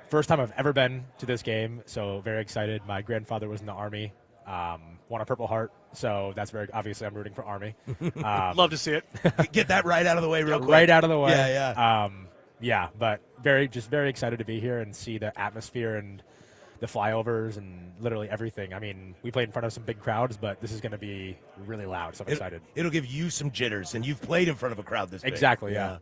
First time I've ever been to this game, so very excited. My grandfather was in the Army, won a Purple Heart, so that's very obviously I'm rooting for Army. Love to see it. Get that right out of the way real quick. Right out of the way. Yeah. But very excited to be here and see the atmosphere and the flyovers and literally everything. I mean, we played in front of some big crowds, but this is going to be really loud, so I'm excited. It'll give you some jitters, and you've played in front of a crowd this big. Exactly, yeah.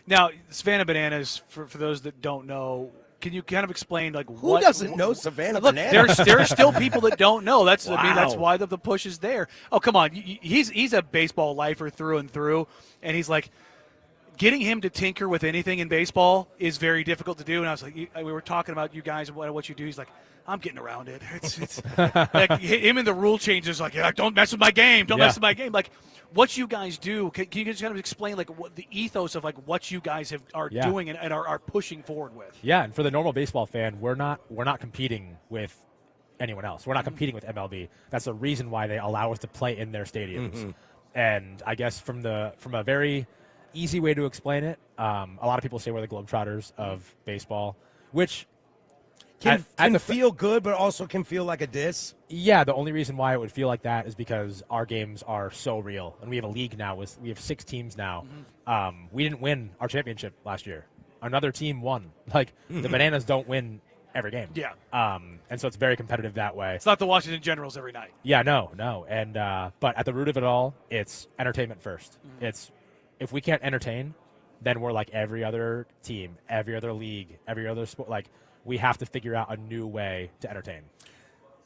Now, Savannah Bananas, for those that don't know, can you kind of explain who doesn't know Savannah Bananas? There are still people that don't know. That's wow. I mean that's why the push is there. Oh, come on, he's a baseball lifer through and through, and he's like, getting him to tinker with anything in baseball is very difficult to do. And I was like, we were talking about you guys and what you do. He's like, I'm getting around it. It's like him and the rule changes. Like, don't mess with my game. Don't mess with my game. Like, what you guys do? Can you just kind of explain what the ethos of what you guys are doing and are pushing forward with? Yeah, and for the normal baseball fan, we're not competing with anyone else. We're not competing with MLB. That's the reason why they allow us to play in their stadiums. Mm-hmm. And I guess from a very easy way to explain it, a lot of people say we're the Globetrotters of baseball, which can feel good, but also can feel like a diss. Yeah, the only reason why it would feel like that is because our games are so real, and we have a league now. We have 6 teams now. Mm-hmm. We didn't win our championship last year. Another team won. The Bananas don't win every game. Yeah. And so it's very competitive that way. It's not the Washington Generals every night. Yeah, no. And but at the root of it all, it's entertainment first. Mm-hmm. It's if we can't entertain, then we're like every other team, every other league, every other sport. We have to figure out a new way to entertain.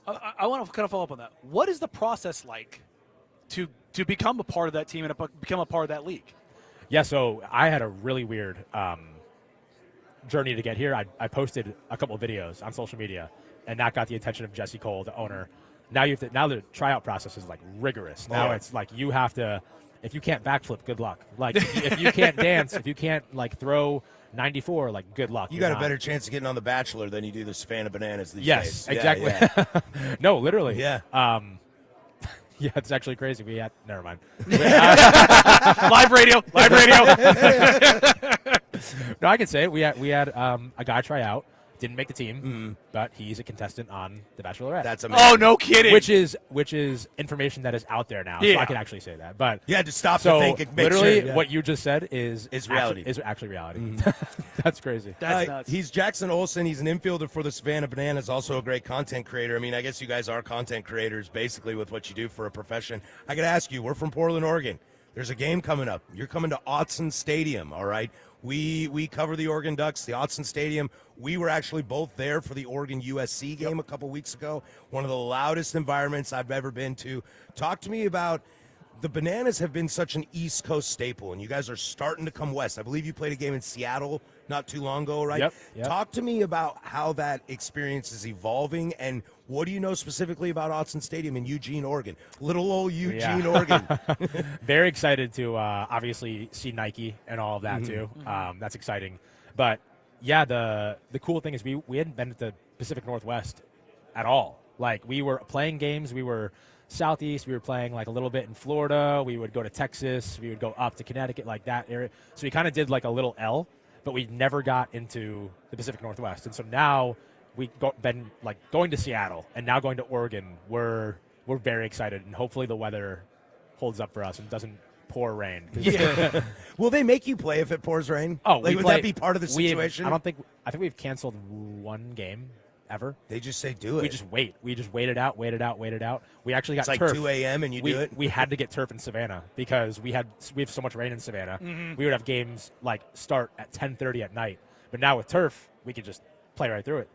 I want to kind of follow up on that. What is the process like to become a part of that team and become a part of that league? Yeah, so I had a really weird journey to get here. I posted a couple of videos on social media, and that got the attention of Jesse Cole, the owner. Now the tryout process is rigorous. Now it's you have to. If you can't backflip, good luck. If you can't dance, if you can't throw 94, good luck. You got a better chance of getting on The Bachelor than you do the Savannah Bananas these days. Yes, exactly. Yeah. No, literally. Yeah. Yeah, it's actually crazy. Never mind. Live radio. No, I can say it. We had a guy try out. Didn't make the team, but he's a contestant on The Bachelorette. That's amazing. Oh, no kidding. Which is information that is out there now, so I can actually say that. But you had to stop to think and make literally, sure, what you just said is reality. Is actually reality. That's crazy. That's nuts. He's Jackson Olsen. He's an infielder for the Savannah Bananas, also a great content creator. I mean, I guess you guys are content creators basically with what you do for a profession. I got to ask you, we're from Portland, Oregon. There's a game coming up. You're coming to Autzen Stadium, all right? We cover the Oregon Ducks, the Autzen Stadium. We were actually both there for the Oregon USC game a couple weeks ago. One of the loudest environments I've ever been to. Talk to me about the Bananas have been such an East Coast staple, and you guys are starting to come west. I believe you played a game in Seattle not too long ago, right? Yep. Talk to me about how that experience is evolving, and what do you know specifically about Autzen Stadium in Eugene, Oregon? Little old Eugene, Oregon. Very excited to obviously see Nike and all of that too. That's exciting. But yeah, the cool thing is we hadn't been at the Pacific Northwest at all. We were playing games. We were Southeast. We were playing a little bit in Florida. We would go to Texas. We would go up to Connecticut, that area. So we kind of did a little L, but we never got into the Pacific Northwest. And so now we've been going to Seattle and now going to Oregon. We're very excited, and hopefully the weather holds up for us and doesn't pour rain. Yeah. Will they make you play if it pours rain? Oh, would that be part of the situation? I think we've canceled one game ever. They just say do it. We just wait. We just wait it out. We actually got it's turf. 2 a.m. and you do it? We had to get turf in Savannah because we have so much rain in Savannah. Mm-hmm. We would have games start at 10:30 at night. But now with turf, we could just play right through it.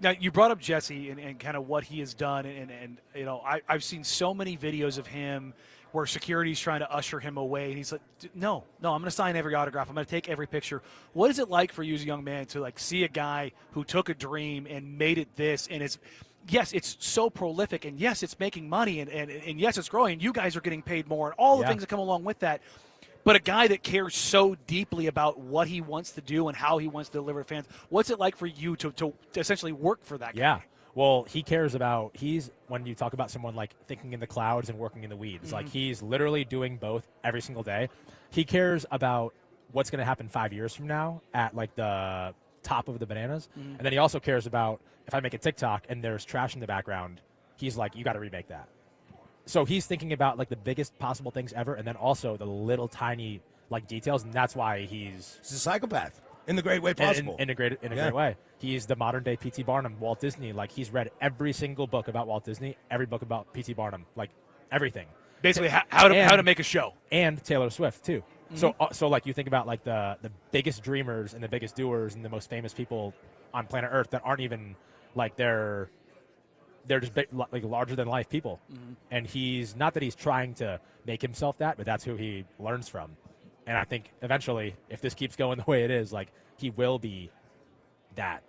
Now, you brought up Jesse and kind of what he has done, and you know, I've seen so many videos of him where security's trying to usher him away, and he's like, no, I'm going to sign every autograph. I'm going to take every picture. What is it like for you as a young man to like see a guy who took a dream and made it this, and yes, it's so prolific, and yes, it's making money, and yes, it's growing. You guys are getting paid more, and all the things that come along with that. But a guy that cares so deeply about what he wants to do and how he wants to deliver to fans, what's it like for you to essentially work for that guy? Yeah. Well, he cares about, when you talk about someone like thinking in the clouds and working in the weeds, like he's literally doing both every single day. He cares about what's going to happen 5 years from now at like the top of the bananas. And then he also cares about if I make a TikTok and there's trash in the background, he's like, you got to remake that. So he's thinking about like the biggest possible things ever, and then also the little tiny like details, and that's why he's a psychopath in the great way possible. In a great way. He's the modern day P.T. Barnum, Walt Disney. Like he's read every single book about Walt Disney, every book about P.T. Barnum, like everything. Basically, how to make a show. And Taylor Swift too. So like you think about like the biggest dreamers and the biggest doers and the most famous people on planet Earth that aren't even like they're just big, like larger than life people. And he's not that he's trying to make himself that, but that's who he learns from. And I think eventually, if this keeps going the way it is, like he will be that.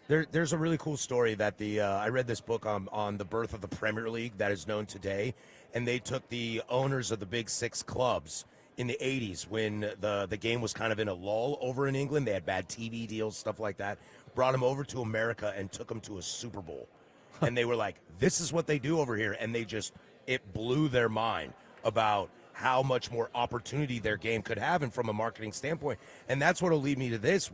There's a really cool story that I read this book on the birth of the Premier League that is known today, and they took the owners of the big six clubs in the 80s when the game was kind of in a lull over in England. They had bad TV deals, stuff like that. Brought them over to America and took them to a Super Bowl. And they were like, this is what they do over here. And it blew their mind about how much more opportunity their game could have and from a marketing standpoint. And that's what will lead me to this.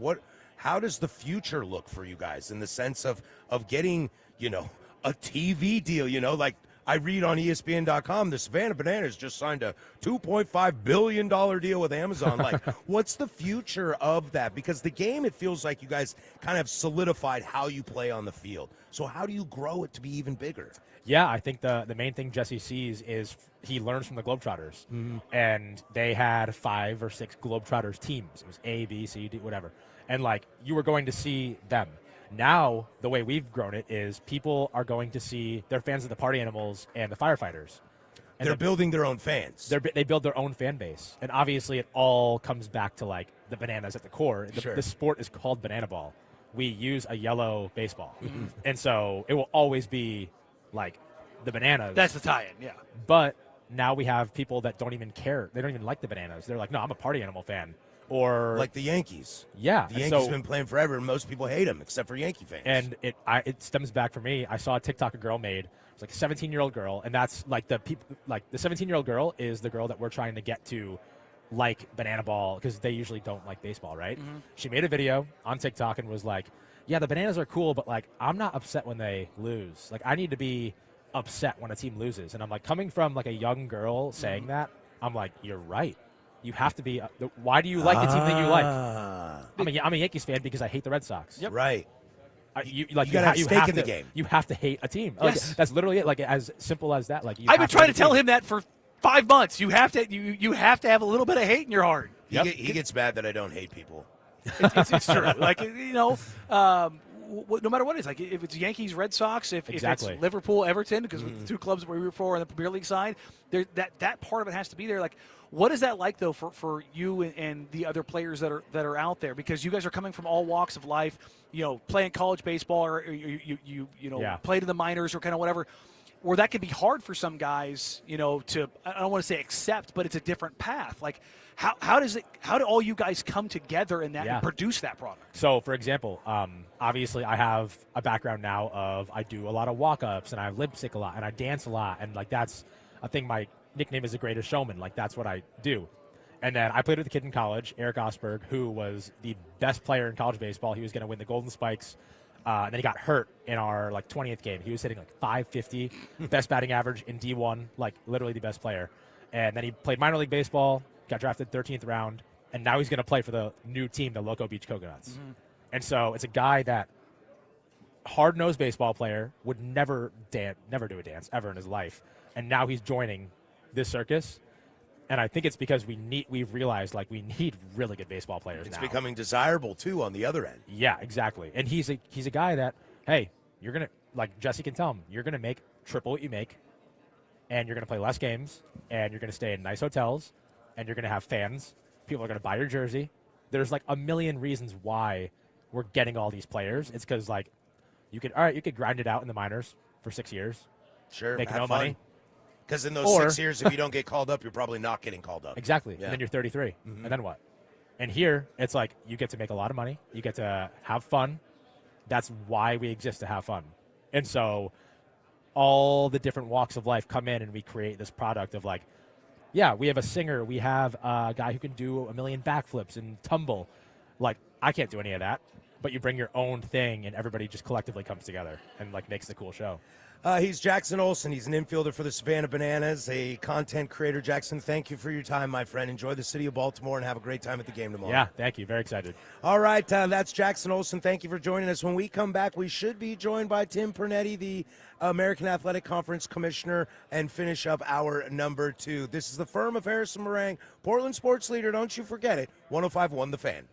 How does the future look for you guys in the sense of getting, a TV deal, like I read on ESPN.com, the Savannah Bananas just signed a $2.5 billion deal with Amazon. Like, what's the future of that? Because the game, it feels like you guys kind of solidified how you play on the field. So how do you grow it to be even bigger? Yeah, I think the main thing Jesse sees is he learns from the Globetrotters. And they had 5 or 6 Globetrotters teams. It was A, B, C, D, whatever. And, like, you were going to see them. Now, the way we've grown it is people are going to see, they're fans of the Party Animals and the Firefighters. And they're building their own fans. They build their own fan base. And obviously it all comes back to, like, the bananas at the core. The sport is called banana ball. We use a yellow baseball. And so it will always be, like, the bananas. That's the tie-in, yeah. But now we have people that don't even care. They don't even like the bananas. They're like, no, I'm a Party Animal fan. Or like the Yankees. Yeah. The Yankees have been playing forever, and most people hate them, except for Yankee fans. And it stems back for me. I saw a TikTok a girl made. It was like a 17-year-old girl, and that's like the 17-year-old girl is the girl that we're trying to get to like banana ball, because they usually don't like baseball, right? She made a video on TikTok and was like, yeah, the bananas are cool, but like I'm not upset when they lose. Like I need to be upset when a team loses. And I'm like, coming from like a young girl saying that, I'm like, you're right. You have to be. Why do you like the team that you like? I'm a Yankees fan because I hate the Red Sox. Yep. Right. You gotta have stake in the game. You have to hate a team. Yes. Like, that's literally it. Like as simple as that. Like I've been trying to tell him that for 5 months. You have to. You have to have a little bit of hate in your heart. He gets mad that I don't hate people. It's true. Like no matter what it is, like if it's Yankees, Red Sox, if it's Liverpool, Everton, because the two clubs we root for on the Premier League side, that part of it has to be there. Like, what is that like though for you and the other players that are out there? Because you guys are coming from all walks of life, playing college baseball or you played in the minors or kind of whatever. Where that can be hard for some guys, to I don't want to say accept, but it's a different path. Like, how do all you guys come together in that and produce that product? So, for example, obviously I have a background now of I do a lot of walk-ups and I lip sync a lot and I dance a lot, and like that's a thing. My nickname is the Greatest Showman. Like that's what I do. And then I played with a kid in college, Eric Osberg, who was the best player in college baseball. He was going to win the Golden Spikes. And then he got hurt in our 20th game. He was hitting 550, best batting average in D1, like literally the best player. And then he played minor league baseball, got drafted 13th round, and now he's going to play for the new team, the Loco Beach Coconuts. And so it's a guy that hard-nosed baseball player would never do a dance ever in his life, and now he's joining this circus. And I think it's because we've realized we need really good baseball players now. It's becoming desirable too on the other end. Yeah, exactly. And he's a guy that, hey, you're going to, like Jesse can tell him, you're going to make triple what you make, and you're going to play less games, and you're going to stay in nice hotels, and you're going to have fans. People are going to buy your jersey. There's like a million reasons why we're getting all these players. It's because like you could grind it out in the minors for 6 years. Sure, make have no fun. money. Because in those 6 years, if you don't get called up, you're probably not getting called up. Exactly. Yeah. And then you're 33. Mm-hmm. And then what? And here, it's like you get to make a lot of money. You get to have fun. That's why we exist, to have fun. And so all the different walks of life come in, and we create this product of like, yeah, we have a singer. We have a guy who can do a million backflips and tumble. Like, I can't do any of that. But you bring your own thing, and everybody just collectively comes together and like makes the cool show. He's Jackson Olsen. He's an infielder for the Savannah Bananas, a content creator. Jackson, thank you for your time, my friend. Enjoy the city of Baltimore and have a great time at the game tomorrow. Yeah, thank you. Very excited. All right, that's Jackson Olsen. Thank you for joining us. When we come back, we should be joined by Tim Pernetti, the American Athletic Conference Commissioner, and finish up our number 2. This is the firm of Harrison Meringue, Portland sports leader. Don't you forget it. 105.1 The Fan.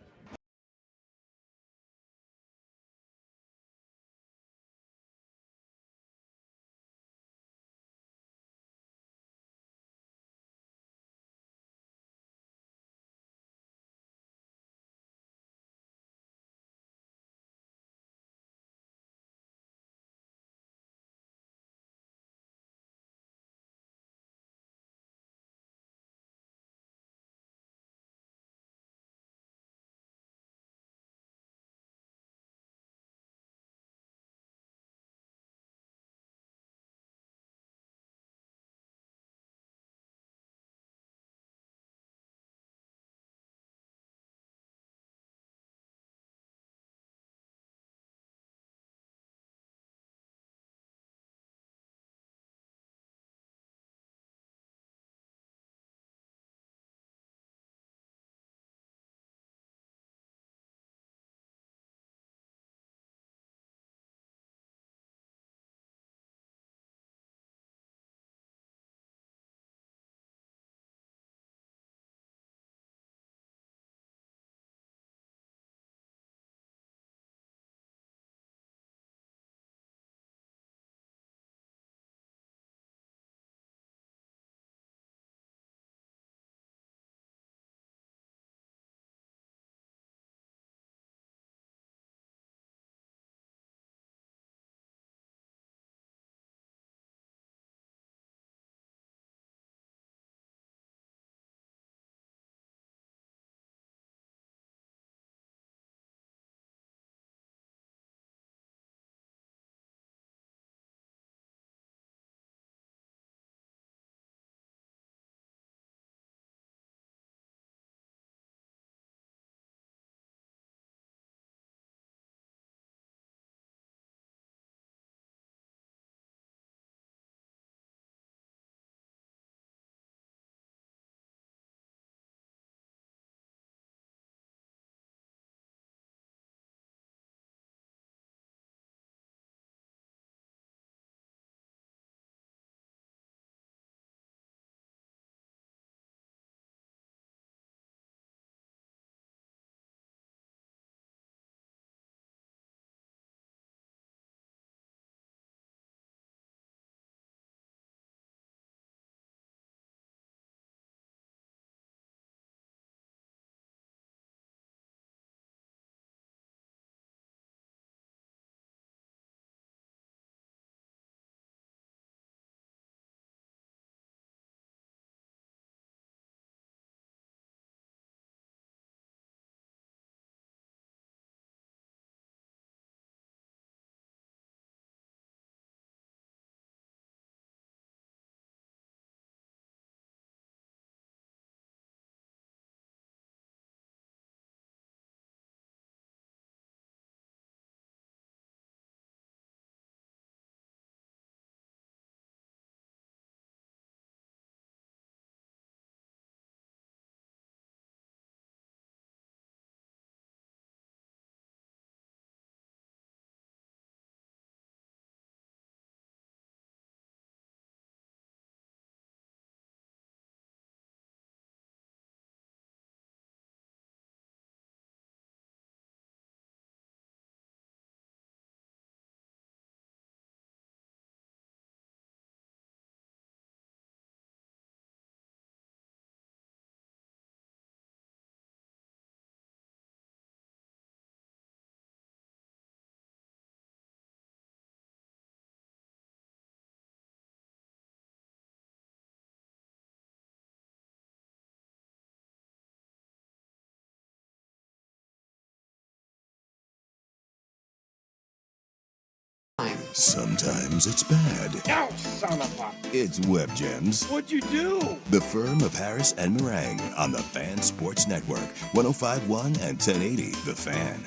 Sometimes it's bad. Oh, son of a... It's Web Gems, What'd you do? the firm of Harris and Meringue on the Fan Sports Network, 105.1 and 1080 The Fan.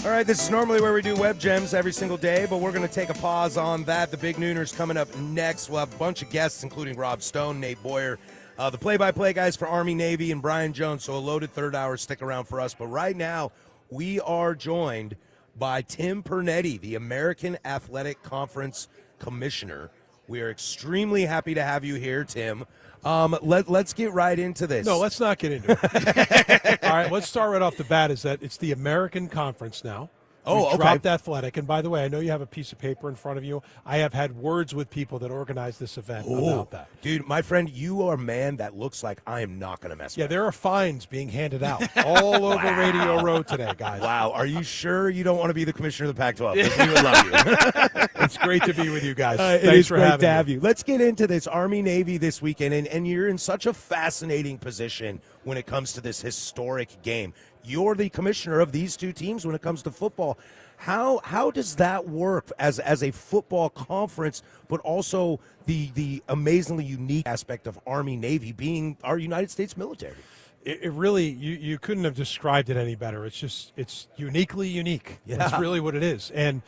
All right, this is normally where we do Web Gems every single day, but we're going to take a pause on that. The Big Nooner's coming up next. We'll have a bunch of guests, including Rob Stone, Nate Boyer, the play-by-play guys for Army, Navy, and Brian Jones. So a loaded third hour. Stick around for us. But right now, we are joined by Tim Pernetti, the American Athletic Conference Commissioner. We are extremely happy to have you here, Tim. Let's get right into this. No, let's not get into it. All right, let's start right off the bat is that it's the American Conference now. Oh, okay. Dropped Athletic. And by the way, I know you have a piece of paper in front of you. I have had words with people that organized this event about that. Dude, my friend, you are a man that looks like I am not going to mess with. Yeah, there are fines being handed out all over Radio Row today, guys. Wow. Are you sure you don't want to be the commissioner of the Pac-12? Because we would love you. It's great to be with you guys. Thanks for having me. Let's get into this Army-Navy this weekend, and you're in such a fascinating position when it comes to this historic game. You're the commissioner of these two teams when it comes to football. How does that work as a football conference, but also the amazingly unique aspect of Army-Navy being our United States military? It really, you couldn't have described it any better. It's uniquely unique. Yeah. That's really what it is. And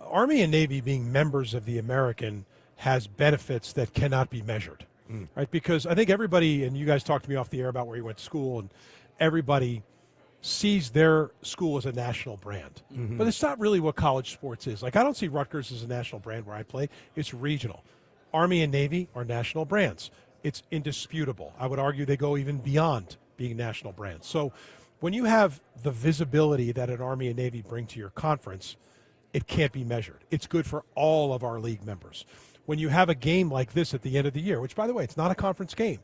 Army and Navy being members of the American has benefits that cannot be measured, right? Because I think everybody, and you guys talked to me off the air about where you went to school, and everybody sees their school as a national brand. But it's not really what college sports is. Like, I don't see Rutgers as a national brand where I play. It's regional. Army and Navy are national brands. It's indisputable. I would argue they go even beyond being national brands. So when you have the visibility that an Army and Navy bring to your conference, it can't be measured. It's good for all of our league members. When you have a game like this at the end of the year, which, by the way, it's not a conference game,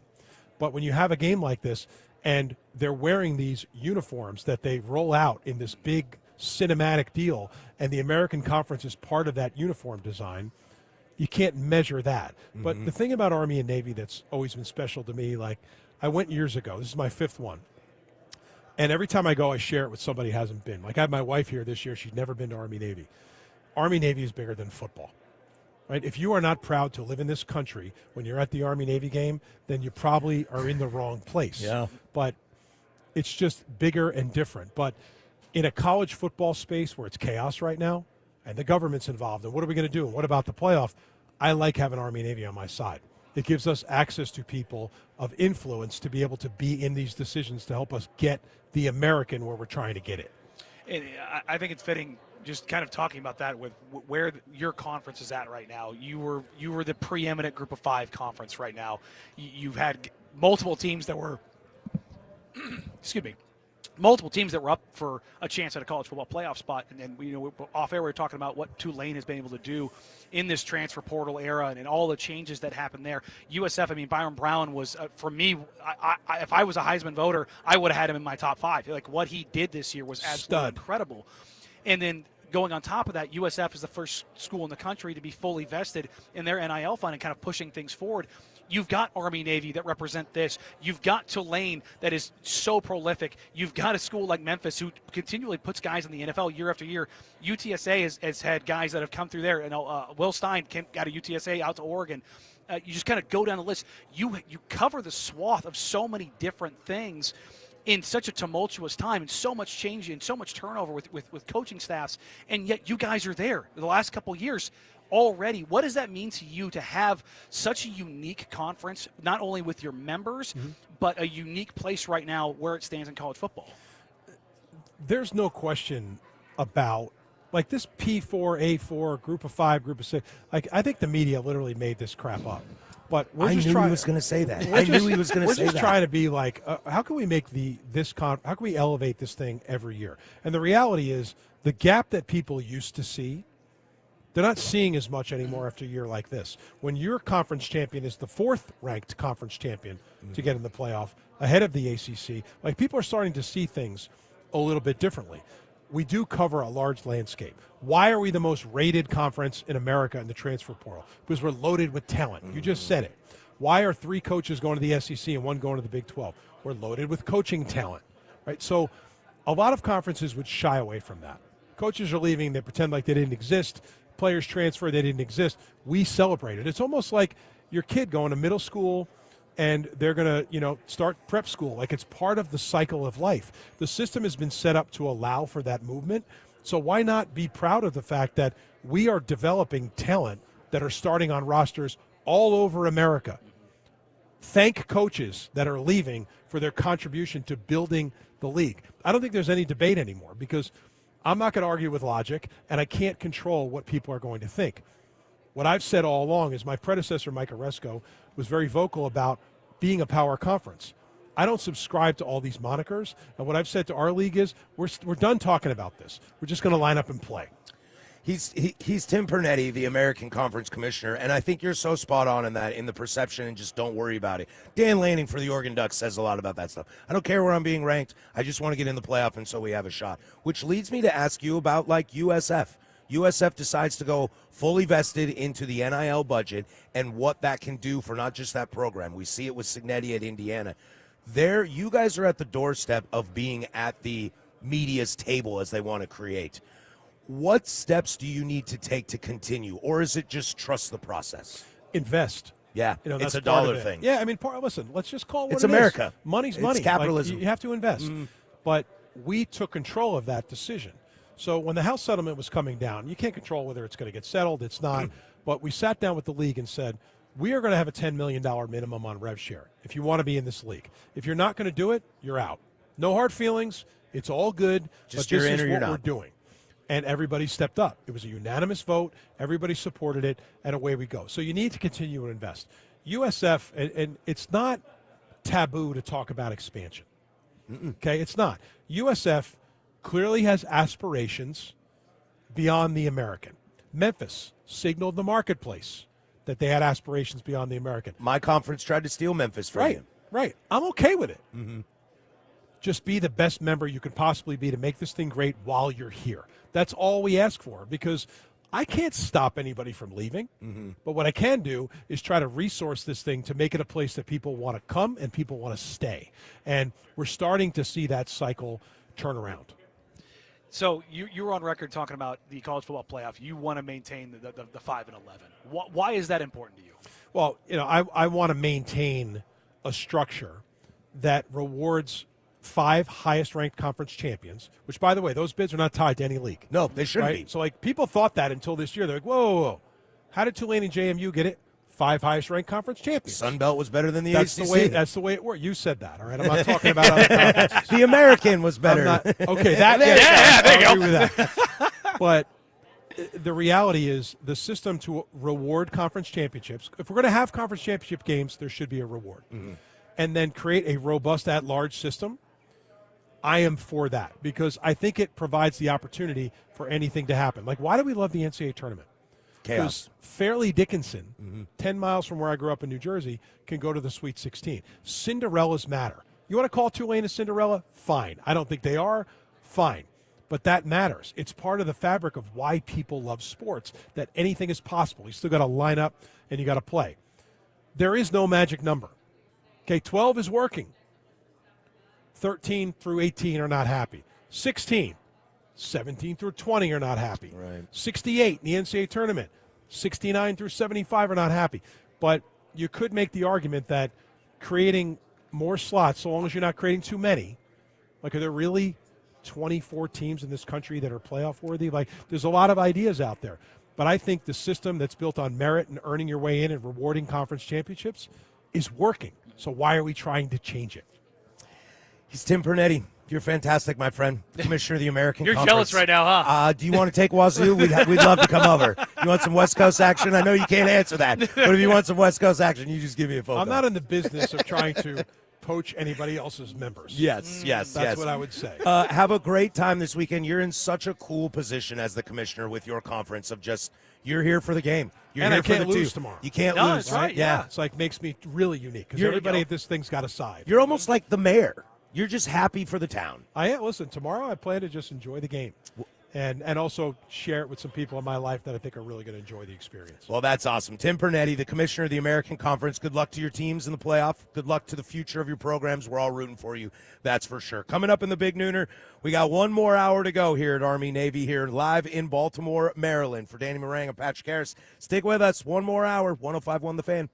but when you have a game like this and they're wearing these uniforms that they roll out in this big cinematic deal, and the American Conference is part of that uniform design, you can't measure that. But the thing about Army and Navy that's always been special to me, like, I went years ago. This is my 5th one. And every time I go, I share it with somebody who hasn't been. Like, I had my wife here this year. She's never been to Army-Navy. Army-Navy is bigger than football, right? If you are not proud to live in this country when you're at the Army-Navy game, then you probably are in the wrong place. Yeah. But it's just bigger and different. But in a college football space where it's chaos right now and the government's involved, and what are we going to do? And what about the playoff? I like having Army-Navy on my side. It gives us access to people of influence to be able to be in these decisions to help us get the American where we're trying to get it. And I think it's fitting, just kind of talking about that with where your conference is at right now. You were the preeminent Group of 5 conference right now. You've had multiple teams that were, excuse me, multiple teams that were up for a chance at a college football playoff spot. And then off air we were talking about what Tulane has been able to do in this transfer portal era and all the changes that happened there. USF, I mean, Byron Brown was, for me, if I was a Heisman voter, I would have had him in my top 5. Like, what he did this year was absolutely incredible. And then going on top of that, USF is the first school in the country to be fully vested in their NIL fund and kind of pushing things forward. You've got Army-Navy that represent this. You've got Tulane that is so prolific. You've got a school like Memphis who continually puts guys in the NFL year after year. UTSA has had guys that have come through there. Will Stein got a UTSA out to Oregon. You just kind of go down the list. You cover the swath of so many different things in such a tumultuous time and so much change and so much turnover with coaching staffs, and yet you guys are there the last couple of years already. What does that mean to you to have such a unique conference, not only with your members, but a unique place right now where it stands in college football? There's no question about, like, this P4, A4, Group of 5, Group of 6. Like, I think the media literally made this crap up. But I knew he was going to say that. I knew he was going to say that. We're just trying to be like, how can we make how can we elevate this thing every year? And the reality is, the gap that people used to see, they're not seeing as much anymore after a year like this. When your conference champion is the 4th ranked conference champion to get in the playoff ahead of the ACC, like, people are starting to see things a little bit differently. We do cover a large landscape. Why are we the most rated conference in America in the transfer portal? Because we're loaded with talent. You just said it. Why are 3 coaches going to the SEC and 1 going to the Big 12? We're loaded with coaching talent, right? So a lot of conferences would shy away from that. Coaches are leaving. They pretend like they didn't exist. players transfer, they didn't exist. We celebrated. It's almost like your kid going to middle school and they're going to, start prep school. Like it's part of the cycle of life. The system has been set up to allow for that movement. So why not be proud of the fact that we are developing talent that are starting on rosters all over America? Thank coaches that are leaving for their contribution to building the league. I don't think there's any debate anymore because I'm not going to argue with logic, and I can't control what people are going to think. What I've said all along is my predecessor, Mike Aresco, was very vocal about being a power conference. I don't subscribe to all these monikers, and what I've said to our league is we're done talking about this. We're just going to line up and play. He's Tim Pernetti, the American Conference Commissioner, and I think you're so spot on in that, in the perception, and just don't worry about it. Dan Lanning for the Oregon Ducks says a lot about that stuff. I don't care where I'm being ranked. I just want to get in the playoff, and so we have a shot. Which leads me to ask you about, USF. USF decides to go fully vested into the NIL budget and what that can do for not just that program. We see it with Cignetti at Indiana. There, you guys are at the doorstep of being at the media's table as they want to create. What steps do you need to take to continue, or is it just trust the process? Invest. Yeah, that's it's a part of dollar it. thing. Yeah, I mean, listen, let's just call it what it's it America. Is. Money's money. It's capitalism. You have to invest. But we took control of that decision. So when the House settlement was coming down, you can't control whether it's going to get settled. It's not. But we sat down with the league and said, we are going to have a $10 million minimum on rev share if you want to be in this league. If you're not going to do it, you're out. No hard feelings. It's all good. Just but this you're in is or you're what not. we're doing. And everybody stepped up. It was a unanimous vote. Everybody supported it, and away we go. So you need to continue to invest. USF, and it's not taboo to talk about expansion. Okay, it's not. USF clearly has aspirations beyond the American. Memphis signaled the marketplace that they had aspirations beyond the American. My conference tried to steal Memphis from you. Right. I'm okay with it. Just be the best member you could possibly be to make this thing great while you're here. That's all we ask for, because I can't stop anybody from leaving. But what I can do is try to resource this thing to make it a place that people want to come and people want to stay. And we're starting to see that cycle turn around. So you were on record talking about the college football playoff. You want to maintain the 5 and 11. Why is that important to you? Well, I want to maintain a structure that rewards 5 highest-ranked conference champions, which, by the way, those bids are not tied to any league. No, they shouldn't be. So, people thought that until this year. They're like, whoa. How did Tulane and JMU get it? 5 highest-ranked conference champions. Sun Belt was better than the ACC. That's the way it worked. You said that, all right? I'm not talking about other conferences. The American was better. Okay, that. there you go. Agree with that. But the reality is the system to reward conference championships, if we're going to have conference championship games, there should be a reward. And then create a robust at-large system. I am for that because I think it provides the opportunity for anything to happen. Like, why do we love the NCAA tournament? Chaos. Because Fairleigh Dickinson, 10 miles from where I grew up in New Jersey, can go to the Sweet 16. Cinderellas matter. You want to call Tulane a Cinderella? Fine. I don't think they are. Fine. But that matters. It's part of the fabric of why people love sports, that anything is possible. You still got to line up and you got to play. There is no magic number. Okay, 12 is working. 13 through 18 are not happy. 16, 17 through 20 are not happy. Right. 68 in the NCAA tournament. 69 through 75 are not happy. But you could make the argument that creating more slots, so long as you're not creating too many, like, are there really 24 teams in this country that are playoff worthy? Like, there's a lot of ideas out there. But I think the system that's built on merit and earning your way in and rewarding conference championships is working. So why are we trying to change it? He's Tim Pernetti. You're fantastic, my friend. Commissioner of the American You're Conference. jealous right now, huh? Do you want to take Wazoo? We'd love to come over. You want some West Coast action? I know you can't answer that. But if you want some West Coast action, you just give me a phone call. I'm not in the business of trying to poach anybody else's members. Yes. That's what I would say. Have a great time this weekend. You're in such a cool position as the commissioner with your conference of just, you're here for the game. You're and here I can't for the lose two. tomorrow. You can't No, lose. that's right, Yeah. It's like makes me really unique because everybody at this thing's got a side. You're almost like the mayor. You're just happy for the town. I am. Listen, tomorrow I plan to just enjoy the game. and also share it with some people in my life that I think are really going to enjoy the experience. Well, that's awesome. Tim Pernetti, the commissioner of the American Conference. Good luck to your teams in the playoff. Good luck to the future of your programs. We're all rooting for you. That's for sure. Coming up in the Big Nooner, we got one more hour to go here at Army-Navy here live in Baltimore, Maryland. For Danny Morang and Patrick Harris, stick with us. One more hour. 105.1 The Fan.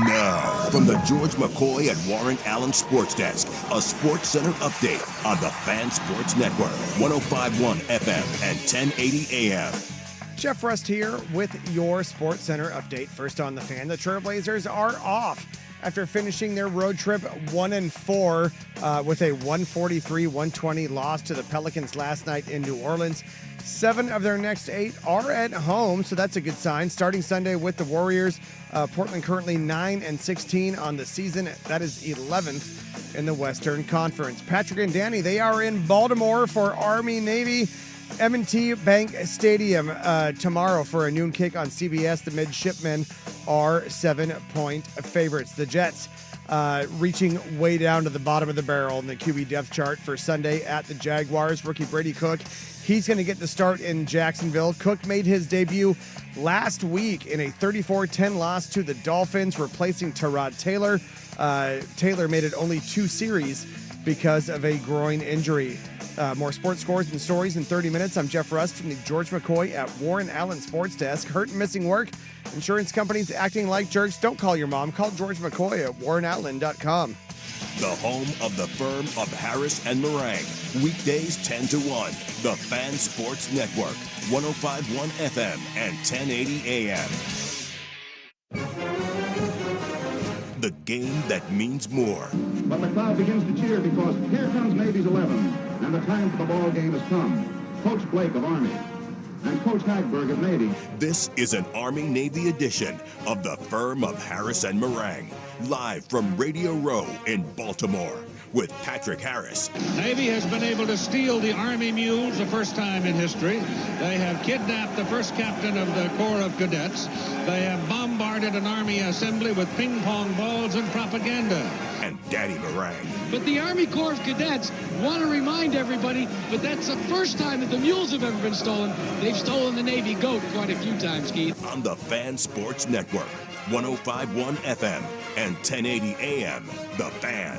Now, from the George McCoy and Warren Allen Sports Desk, a Sports Center update on the Fan Sports Network, 105.1 FM and 1080 AM. Jeff Rust here with your Sports Center update. First on the Fan, the Trailblazers are off after finishing their road trip 1-4 with a 143-120 loss to the Pelicans last night in New Orleans. 7 of their next 8 are at home, so that's a good sign. Starting Sunday with the Warriors, Portland currently 9-16 on the season. That is 11th in the Western Conference. Patrick and Danny, they are in Baltimore for Army-Navy. M&T Bank Stadium tomorrow for a noon kick on CBS. The Midshipmen are 7-point favorites. The Jets reaching way down to the bottom of the barrel in the QB depth chart for Sunday at the Jaguars. Rookie Brady Cook, he's going to get the start in Jacksonville. Cook made his debut last week in a 34-10 loss to the Dolphins, replacing Tyrod Taylor. Taylor made it only 2 series because of a groin injury. More sports scores and stories in 30 minutes. I'm Jeff Rust from the George McCoy at Warren Allen Sports Desk. Hurt and missing work? Insurance companies acting like jerks? Don't call your mom. Call George McCoy at warrenallen.com. The home of the firm of Harris and Meringue. Weekdays 10 to 1. The Fan Sports Network. 105.1 FM and 1080 AM. The game that means more. But the crowd begins to cheer because here comes Navy's 11, and the time for the ball game has come. Coach Blake of Army and Coach Hagberg of Navy. This is an Army-Navy edition of the firm of Harris and Meringue. Live from Radio Row in Baltimore with Patrick Harris. Navy has been able to steal the Army mules the first time in history. They have kidnapped the first captain of the Corps of Cadets. They have bombarded an Army assembly with ping pong balls and propaganda. And Daddy Meringue. But the Army Corps of Cadets want to remind everybody, but that's the first time that the mules have ever been stolen. They've stolen the Navy goat quite a few times, Keith. On the Fan Sports Network, 105.1 FM and 1080 AM, The Fan.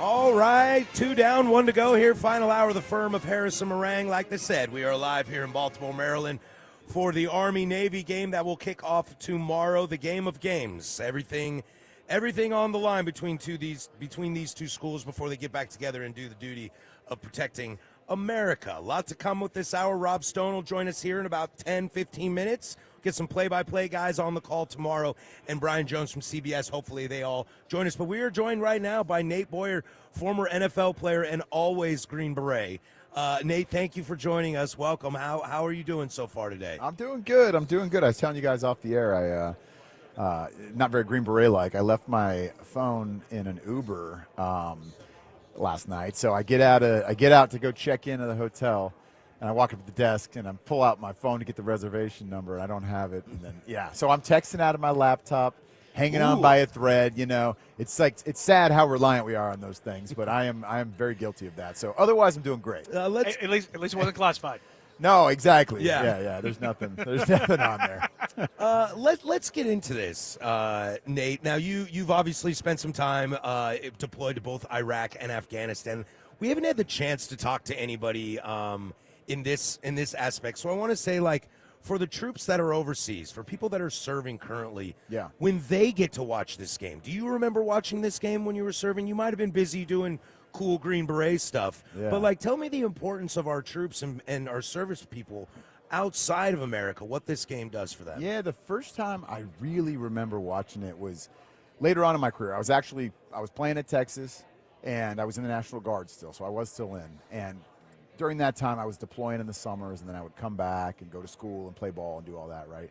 All right, 2 down, 1 to go here. Final hour of the firm of Harris and Meringue. Like I said, we are live here in Baltimore, Maryland for the Army-Navy game that will kick off tomorrow. The game of games. Everything on the line between these two schools before they get back together and do the duty of protecting America. A lot to come with this hour. Rob Stone will join us here in about 10, 15 minutes. Get some play-by-play guys on the call tomorrow, and Brian Jones from CBS. Hopefully they all join us. But we are joined right now by Nate Boyer, former NFL player and always Green Beret. Nate, thank you for joining us. Welcome. How are you doing so far today? I'm doing good. I was telling you guys off the air, not very Green Beret-like. I left my phone in an Uber last night, so I get out to go check in at the hotel. And I walk up to the desk and I pull out my phone to get the reservation number. I don't have it. And then, so I'm texting out of my laptop, hanging on by a thread. You know, it's sad how reliant we are on those things, but I am very guilty of that. So otherwise, I'm doing great. At least it wasn't classified. No, exactly. Yeah. There's nothing on there. Let's get into this, Nate. Now you've obviously spent some time deployed to both Iraq and Afghanistan. We haven't had the chance to talk to anybody in this aspect. So I want to say, like, for the troops that are overseas, for people that are serving currently, when they get to watch this game, do you remember watching this game when you were serving? You might have been busy doing cool Green Beret stuff, but like, tell me the importance of our troops and our service people outside of America, what this game does for them. Yeah, the first time I really remember watching it was later on in my career. I was playing at Texas, and I was in the National Guard still, so I was still in. And during that time, I was deploying in the summers, and then I would come back and go to school and play ball and do all that, right?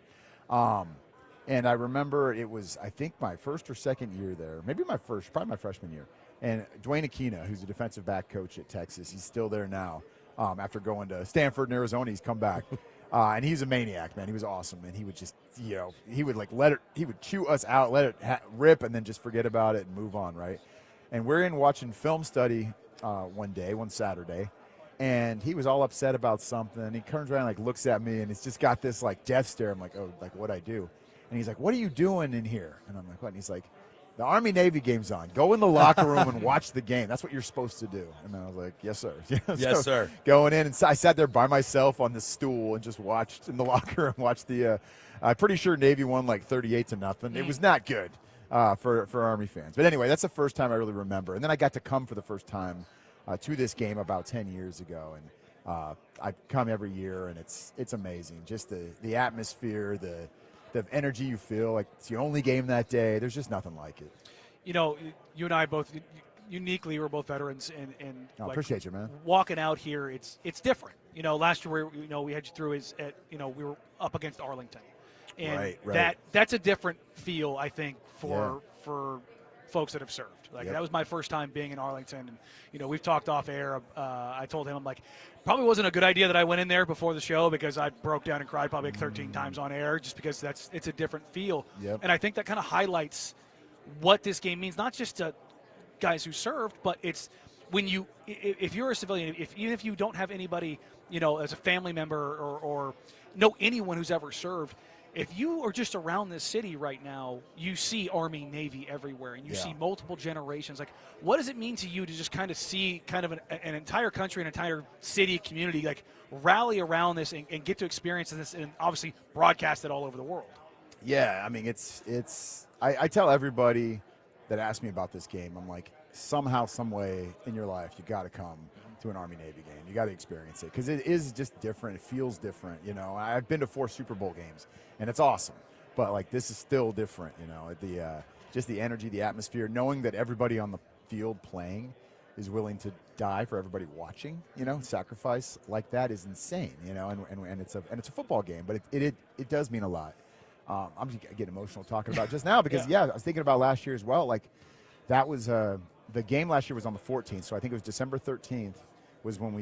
And I remember it was, I think, my first or second year there, maybe probably my freshman year. And Dwayne Aquina, who's a defensive back coach at Texas, he's still there now. After going to Stanford and Arizona, he's come back. And he's a maniac, man. He was awesome. And he would just, he would chew us out, let it rip, and then just forget about it and move on, right? And we're in watching film study one Saturday. And he was all upset about something. And he turns around, like, looks at me, and he's just got this, like, death stare. I'm like, oh, like, what'd I do? And he's like, what are you doing in here? And I'm like, what? And he's like, the Army-Navy game's on. Go in the locker room and watch the game. That's what you're supposed to do. And I was like, yes, sir. Yes, sir. Going in, and I sat there by myself on this stool and just watched in the locker room, watched the I'm pretty sure Navy won like 38-0. It was not good for Army fans. But anyway, that's the first time I really remember. And then I got to come for the first time to this game about 10 years ago. And I come every year, and it's amazing. Just the atmosphere, the energy you feel. Like, it's the only game that day. There's just nothing like it. You know, you and I both uniquely were both veterans, and I appreciate you, man. Walking out here, it's different. You know, last year we had you through we were up against Arlington, and right. that's a different feel, I think, for folks that have served. Like Yep. that was my first time being in Arlington, and we've talked off air. I told him, I'm like, probably wasn't a good idea that I went in there before the show because I broke down and cried probably like 13 times on air, just because it's a different feel. Yep. And I think that kind of highlights what this game means, not just to guys who served, but it's when if you're a civilian, even if you don't have anybody, as a family member or know anyone who's ever served, if you are just around this city right now, you see Army, Navy everywhere, and you see multiple generations. Like, what does it mean to you to just kind of see kind of an entire country, an entire city, community, like rally around this and get to experience this and obviously broadcast it all over the world? Yeah, I mean, I tell everybody that asks me about this game, I'm like, somehow, some way in your life, you got to come to an Army-Navy game. You got to experience it because it is just different. It feels different. I've been to 4 Super Bowl games, and it's awesome. But, like, this is still different, just the energy, the atmosphere, knowing that everybody on the field playing is willing to die for everybody watching, sacrifice like that is insane, and it's a football game, but it does mean a lot. I'm just getting emotional talking about it just now because, I was thinking about last year as well. Like, that was the game last year was on the 14th, so I think it was December 13th was when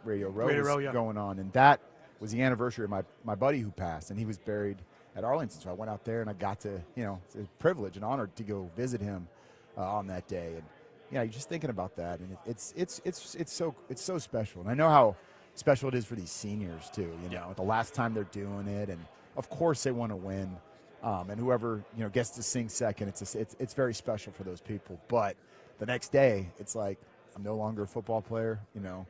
Radio Row was going on, and that was the anniversary of my buddy who passed, and he was buried at Arlington. So I went out there and I got to, it's a privilege and honor to go visit him on that day. And you're just thinking about that, and it's so special. And I know how special it is for these seniors too. The last time they're doing it, and of course they want to win. And whoever gets to sing second, it's very special for those people. But the next day, it's like, I'm no longer a football player.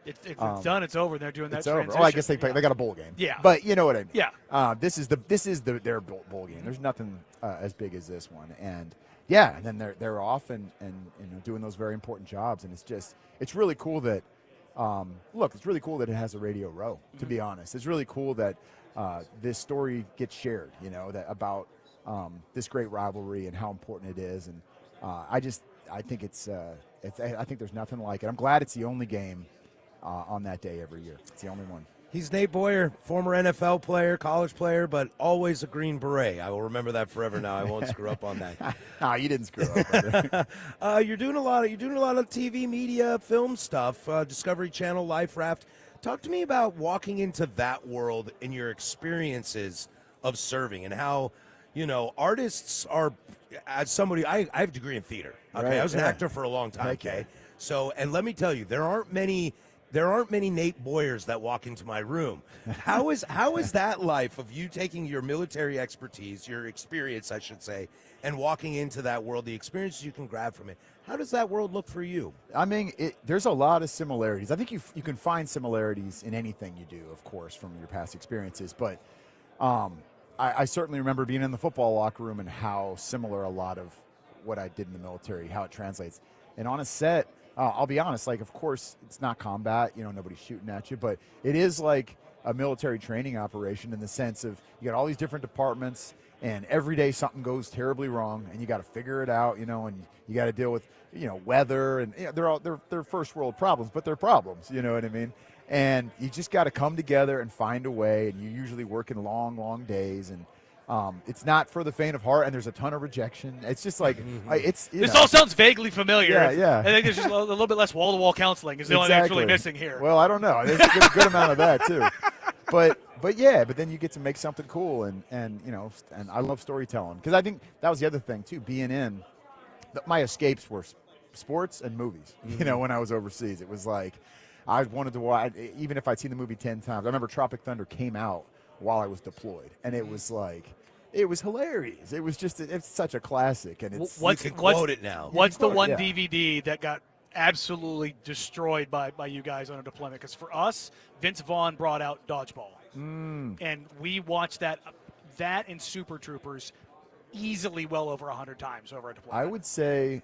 It's done. It's over. They're doing that. It's over. Transition. Oh, I guess they got a bowl game. Yeah, but you know what I mean. Yeah. This is their bowl game. There's nothing as big as this one. And and then they're off and doing those very important jobs. And it's really cool that it's really cool that it has a Radio Row. To be honest, it's really cool that this story gets shared. That about this great rivalry and how important it is. And I think I think there's nothing like it. I'm glad it's the only game on that day every year. It's the only one. He's Nate Boyer, former NFL player, college player, but always a Green Beret. I will remember that forever now. I won't screw up on that. No, you didn't screw up. You're doing a lot of TV, media, film stuff, Discovery Channel, Life Raft. Talk to me about walking into that world and your experiences of serving and how, artists are, as somebody, I have a degree in theater. Okay, right, I was an actor for a long time. Okay, so, and let me tell you, there aren't many Nate Boyers that walk into my room. How is that life of you taking your military expertise, your experience, I should say, and walking into that world, the experiences you can grab from it? How does that world look for you? I mean, there's a lot of similarities. I think you can find similarities in anything you do, of course, from your past experiences. But I certainly remember being in the football locker room and how similar a lot of what I did in the military, how it translates. And on a set, I'll be honest, like, of course, it's not combat, nobody's shooting at you, but it is like a military training operation in the sense of you got all these different departments, and every day something goes terribly wrong, and you got to figure it out, and you got to deal with, weather, and they're first world problems, but they're problems, you know what I mean? And you just got to come together and find a way, and you usually work in long, long days, and it's not for the faint of heart, and there's a ton of rejection. It's just like this all sounds vaguely familiar. Yeah. I think there's just a little bit less wall-to-wall counseling is the only thing that's really missing here. Well, I don't know. There's a good amount of that too, but then you get to make something cool, and I love storytelling because I think that was the other thing too. Being in, my escapes were sports and movies. When I was overseas, it was like I wanted to watch, even if I'd seen the movie 10 times. I remember Tropic Thunder came out while I was deployed, and it was like, it was hilarious. It was just, it's such a classic, and it's, you can quote it now. What's the one DVD that got absolutely destroyed by you guys on a deployment? Because for us, Vince Vaughn brought out Dodgeball, and we watched that and Super Troopers easily well over 100 times over a deployment. I would say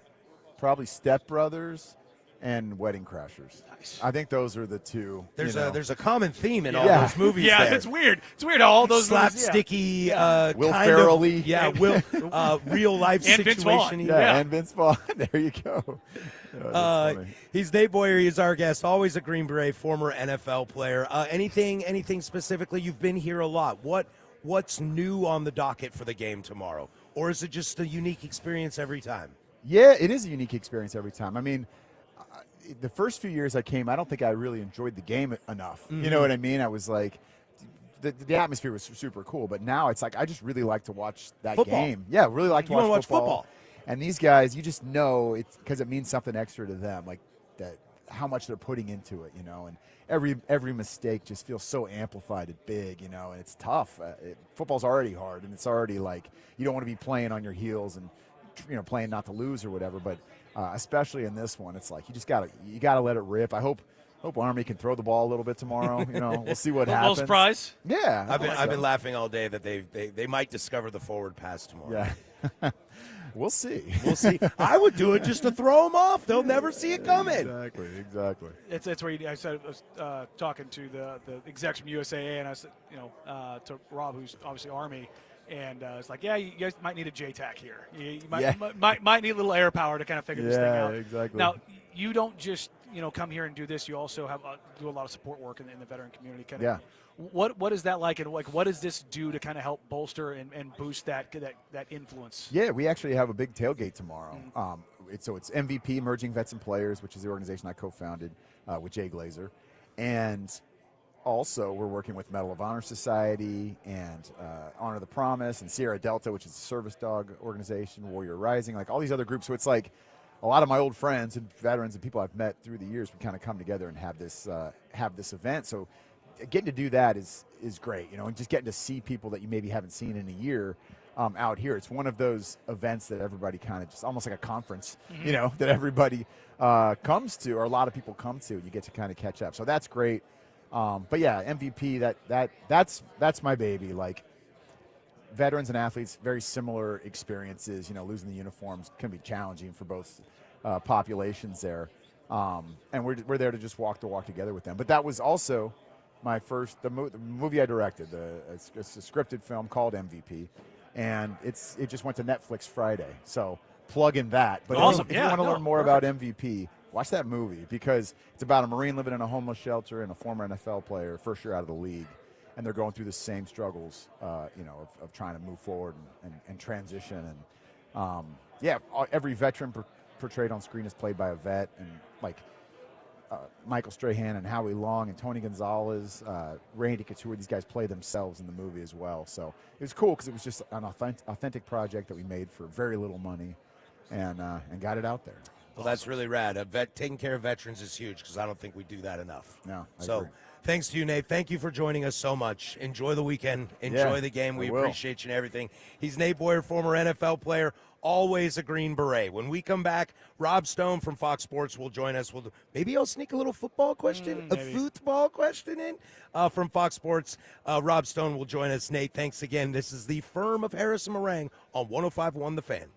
probably Step Brothers and Wedding Crashers. Nice. I think those are the two. There's a common theme in all those movies. Yeah, there. It's weird. It's weird how all those slapsticky, Will Ferrell-y. Real life and situation. And Vince Vaughn. There you go. He's Nate Boyer. He's our guest. Always a Green Beret, former NFL player. Anything specifically? You've been here a lot. What's new on the docket for the game tomorrow, or is it just a unique experience every time? Yeah, it is a unique experience every time. I mean, the first few years I came, I don't think I really enjoyed the game enough. Mm-hmm. You know what I mean? I was like, the atmosphere was super cool, but now it's like I just really like to watch that Football. game. Yeah, really like to You wanna watch watch football. And these guys, you just know it's because it means something extra to them, like that, how much they're putting into it, and every mistake just feels so amplified and big, and it's tough. Football's already hard, and it's already like you don't want to be playing on your heels and playing not to lose or whatever, but especially in this one, it's like you gotta let it rip. I hope Army can throw the ball a little bit tomorrow. We'll see what happens. Little surprise. Yeah, I've been laughing all day that they might discover the forward pass tomorrow. Yeah. We'll see. We'll see. I would do it just to throw them off. They'll never see it coming. Exactly. It's where I said I was talking to the execs from USAA, and I said, to Rob, who's obviously Army, and it's like, yeah, you guys might need a JTAC here. You might need a little air power to kind of figure this thing out. Yeah, exactly. Now, you don't just come here and do this. You also have do a lot of support work in the veteran community. What is that like, and what does this do to kind of help bolster and boost that influence? Yeah, we actually have a big tailgate tomorrow. It's MVP, Emerging Vets and Players, which is the organization I co-founded with Jay Glazer, and also we're working with Medal of Honor Society and Honor the Promise and Sierra Delta, which is a service dog organization, Warrior Rising, like all these other groups. So it's like a lot of my old friends and veterans and people I've met through the years, we kind of come together and have this event. So getting to do that is great, and just getting to see people that you maybe haven't seen in a year out here. It's one of those events that everybody kind of just almost like a conference, that everybody comes to, or a lot of people come to. You get to kind of catch up. So that's great. But yeah, MVP, that's my baby. Like veterans and athletes, very similar experiences. Losing the uniforms can be challenging for both populations there. And we're there to just walk the walk together with them. But that was also my first, the movie I directed. It's a scripted film called MVP, and it just went to Netflix Friday. So plug in that. But awesome. if you want to learn more about MVP, watch that movie, because it's about a Marine living in a homeless shelter and a former NFL player, first year out of the league, and they're going through the same struggles, of trying to move forward and transition. And every veteran portrayed on screen is played by a vet, and like Michael Strahan and Howie Long and Tony Gonzalez, Randy Couture, these guys play themselves in the movie as well. So it was cool because it was just an authentic project that we made for very little money, and got it out there. Well, that's really rad. Taking care of veterans is huge, because I don't think we do that enough. No, I so agree. thanks to you, Nate. Thank you for joining us so much. Enjoy the weekend. Enjoy the game. We appreciate you and everything. He's Nate Boyer, former NFL player, always a Green Beret. When we come back, Rob Stone from Fox Sports will join us. Maybe I'll sneak a little football question, football question in from Fox Sports. Rob Stone will join us. Nate, thanks again. This is the Firm of Harris and Meringue on 105.1 The Fan.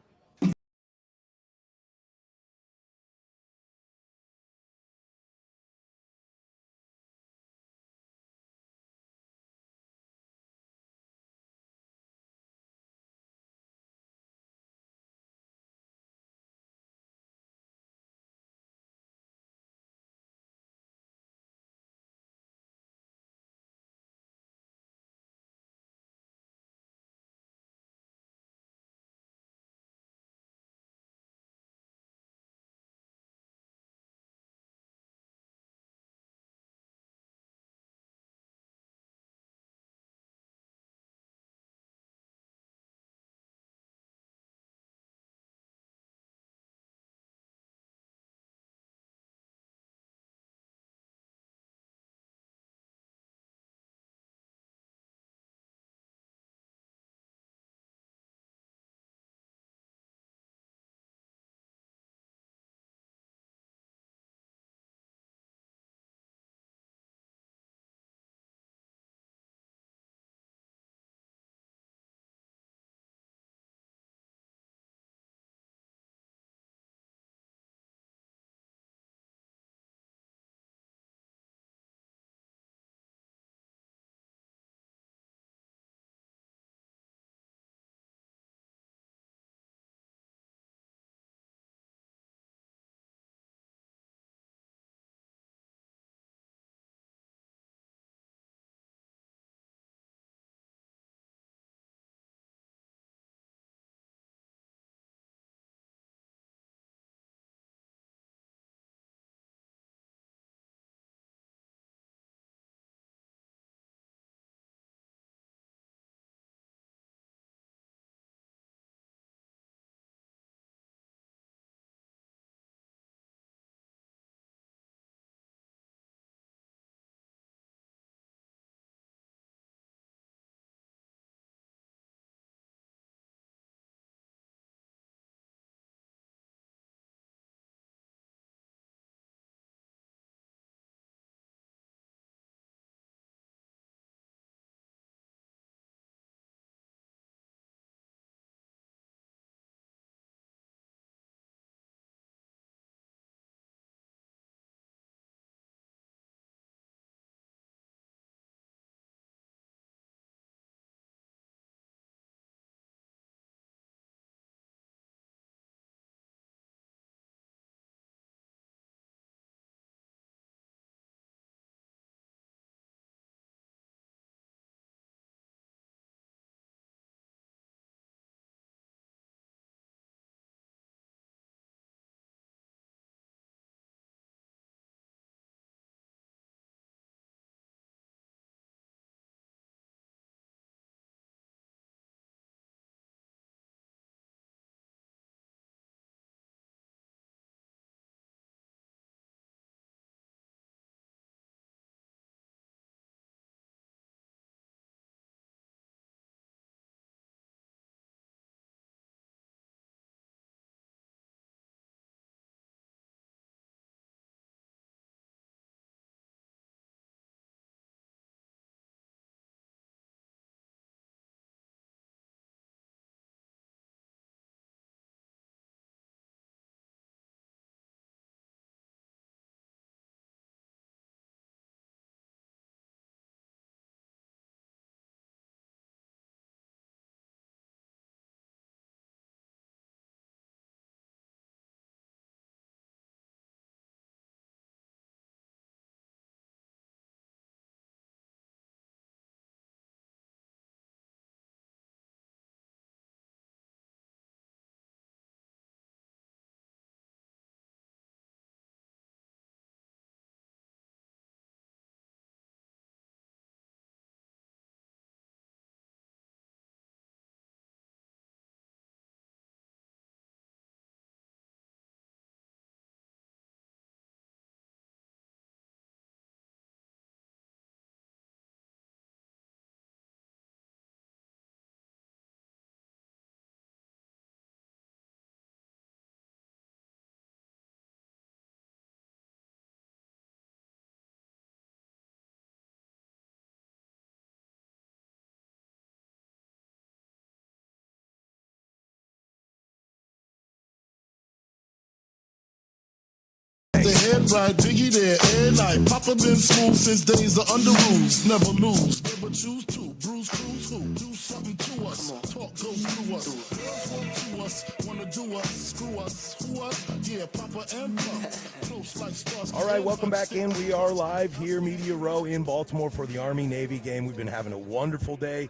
night. the head right, Jiggy there, air night. Papa been smooth since days of under rules. Never lose, never choose to. Bruise, cruise, who? Do something to us. Talk, go through us. Girls want to us, wanna do us, screw us, who us? Yeah, Papa and Papa. Close like stars. All right, welcome back in. We are live here, Media Row in Baltimore for the Army-Navy game. We've been having a wonderful day.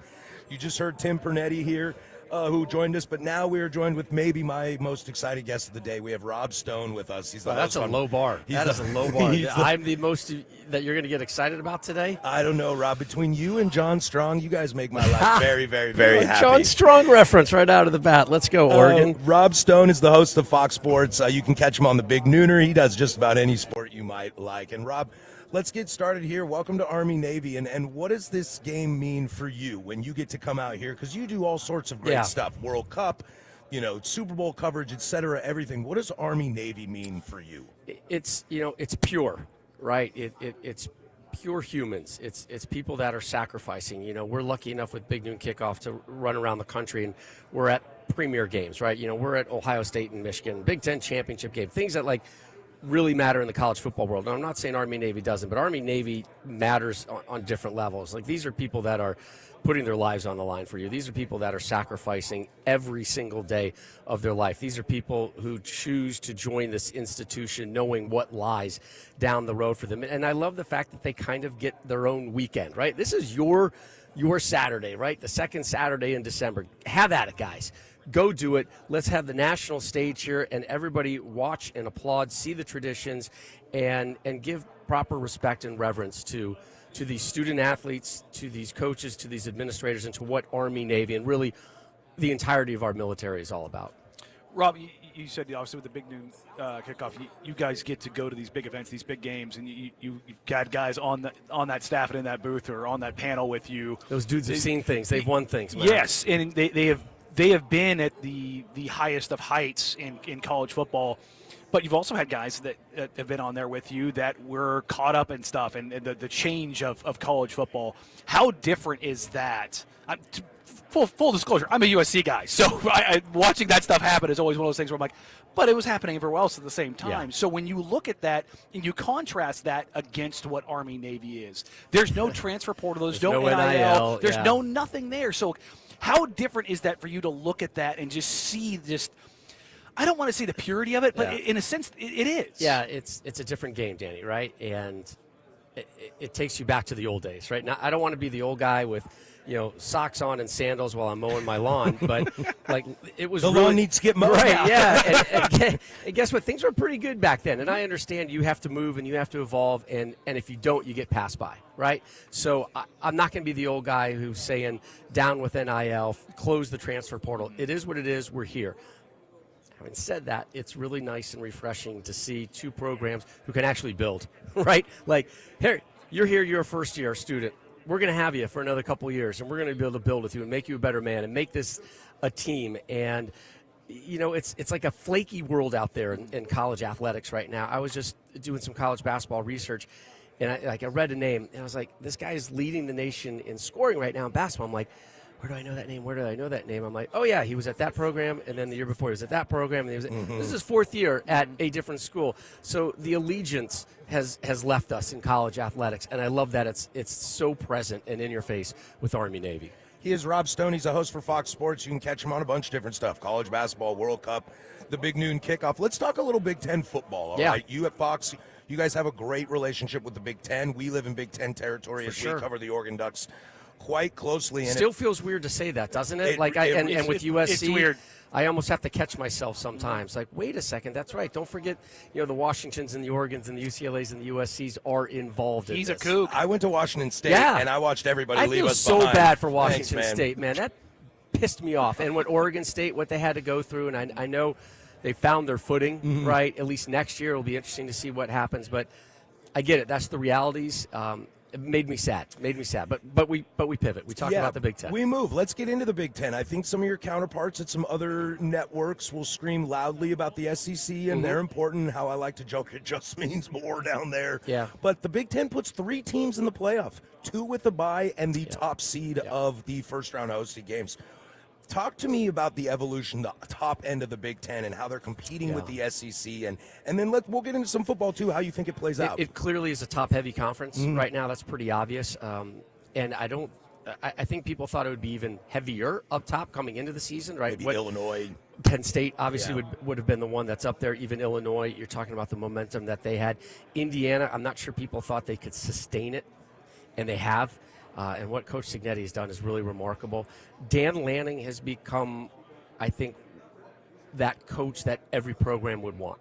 You just heard Tim Pernetti here, who joined us, but now we are joined with maybe my most excited guest of the day. We have Rob Stone with us. He's the that's a low bar. That is a low bar. I'm the most that you're going to get excited about today? I don't know, Rob. Between you and John Strong, you guys make my life very, very, very happy. John Strong reference right out of the bat. Let's go, Oregon. Rob Stone is the host of Fox Sports. You can catch him on the Big Nooner. He does just about any sport you might like. And, Rob, let's get started here. Welcome to Army-Navy. And what does this game mean for you when you get to come out here? Because you do all sorts of great stuff. World Cup, Super Bowl coverage, et cetera, everything. What does Army-Navy mean for you? It's pure, right? It's pure humans. It's people that are sacrificing. We're lucky enough with Big Noon Kickoff to run around the country, and we're at premier games, right? We're at Ohio State and Michigan, Big Ten championship game, things that really matter in the college football world. Now, I'm not saying Army-Navy doesn't, but Army-Navy matters on different levels. These are people that are putting their lives on the line for you. These are people that are sacrificing every single day of their life. These are people who choose to join this institution knowing what lies down the road for them. And I love the fact that they kind of get their own weekend, right? This is your Saturday, right? The second Saturday in December. Have at it, guys. Go do it. Let's have the national stage here, and everybody watch and applaud, see the traditions, and give proper respect and reverence to these student athletes, to these coaches, to these administrators, and to what Army-Navy and really the entirety of our military is all about. Rob, you said obviously with the Big Noon Kickoff, you guys get to go to these big events, these big games, and you've got guys on that staff and in that booth or on that panel with you. Those dudes have seen things. They've won things, man. Yes, and they have been at the highest of heights in college football. But you've also had guys that have been on there with you that were caught up in stuff and the change of college football. How different is that? Full disclosure, I'm a USC guy, so watching that stuff happen is always one of those things where I'm like, but it was happening everywhere else at the same time. Yeah. So when you look at that and you contrast that against what Army-Navy is, there's no transfer portal, there's no NIL, there's no nothing there. So how different is that for you to look at that and just see I don't want to say the purity of it, but in a sense, it is. Yeah, it's a different game, Danny, right? And it takes you back to the old days, right? Now, I don't want to be the old guy with, socks on and sandals while I'm mowing my lawn, but it was the lawn needs to get mowed. Right, yeah. And guess what? Things were pretty good back then. And I understand you have to move and you have to evolve, and if you don't, you get passed by, right? So I'm not going to be the old guy who's saying down with NIL, close the transfer portal. It is what it is. We're here. Having said that, it's really nice and refreshing to see two programs who can actually build, right? Here, you're here, you're a first-year student. We're going to have you for another couple of years, and we're going to be able to build with you and make you a better man and make this a team. And, it's like a flaky world out there in college athletics right now. I was just doing some college basketball research, and I read a name, and I was like, this guy is leading the nation in scoring right now in basketball. I'm like, where do I know that name? Where do I know that name? I'm like, oh, yeah, he was at that program, and then the year before he was at that program. And this is his fourth year at a different school. So the allegiance has left us in college athletics, and I love that it's so present and in your face with Army-Navy. He is Rob Stone. He's a host for Fox Sports. You can catch him on a bunch of different stuff, college basketball, World Cup, the Big Noon Kickoff. Let's talk a little Big Ten football, all right? You at Fox, you guys have a great relationship with the Big Ten. We live in Big Ten territory as we cover the Oregon Ducks quite closely. And still feels weird to say that, doesn't it? And with USC, it's weird. I almost have to catch myself sometimes. Wait a second, that's right. Don't forget, the Washingtons and the Oregons and the UCLAs and the USCs are involved in this. He's a kook. I went to Washington State, and I watched everybody leave us behind. I feel so bad for Thanks, Washington man. State, man. That pissed me off. And what Oregon State, what they had to go through, and I know they found their footing, right? At least next year, it'll be interesting to see what happens. But I get it. That's the realities. It made me sad. But we pivot. We talk about the Big Ten. We move. Let's get into the Big Ten. I think some of your counterparts at some other networks will scream loudly about the SEC, and they're important. How I like to joke, it just means more down there. Yeah. But the Big Ten puts 3 teams in the playoff, 2 with the bye and the top seed of the first round hosted games. Talk to me about the evolution, the top end of the Big Ten, and how they're competing with the SEC, and then we'll get into some football too. How you think it plays out? It clearly is a top-heavy conference right now. That's pretty obvious. And I think people thought it would be even heavier up top coming into the season, right? Maybe Illinois. Penn State obviously would have been the one that's up there. Even Illinois, you're talking about the momentum that they had. Indiana, I'm not sure people thought they could sustain it, and they have. And what Coach Cignetti has done is really remarkable. Dan Lanning has become, I think, that coach that every program would want,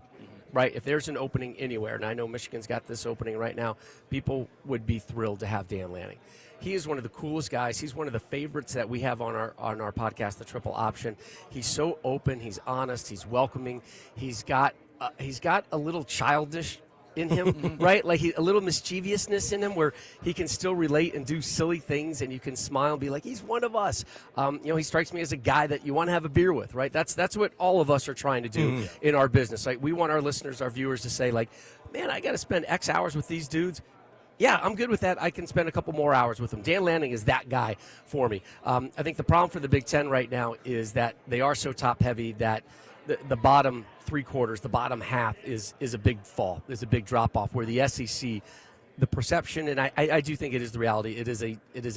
right? If there's an opening anywhere, and I know Michigan's got this opening right now, people would be thrilled to have Dan Lanning. He is one of the coolest guys. He's one of the favorites that we have on our podcast, The Triple Option. He's so open. He's honest. He's welcoming. He's got a little childish in him, right? Like a little mischievousness in him where he can still relate and do silly things, and you can smile and be like, he's one of us. He strikes me as a guy that you want to have a beer with, right? That's what all of us are trying to do in our business. Like, we want our listeners, our viewers to say, like, man, I got to spend X hours with these dudes. Yeah, I'm good with that. I can spend a couple more hours with them. Dan Lanning is that guy for me. I think the problem for the Big Ten right now is that they are so top-heavy that the bottom three quarters, the bottom half is a big fall, is a big drop-off, where the SEC, the perception, and I do think it is the reality, it is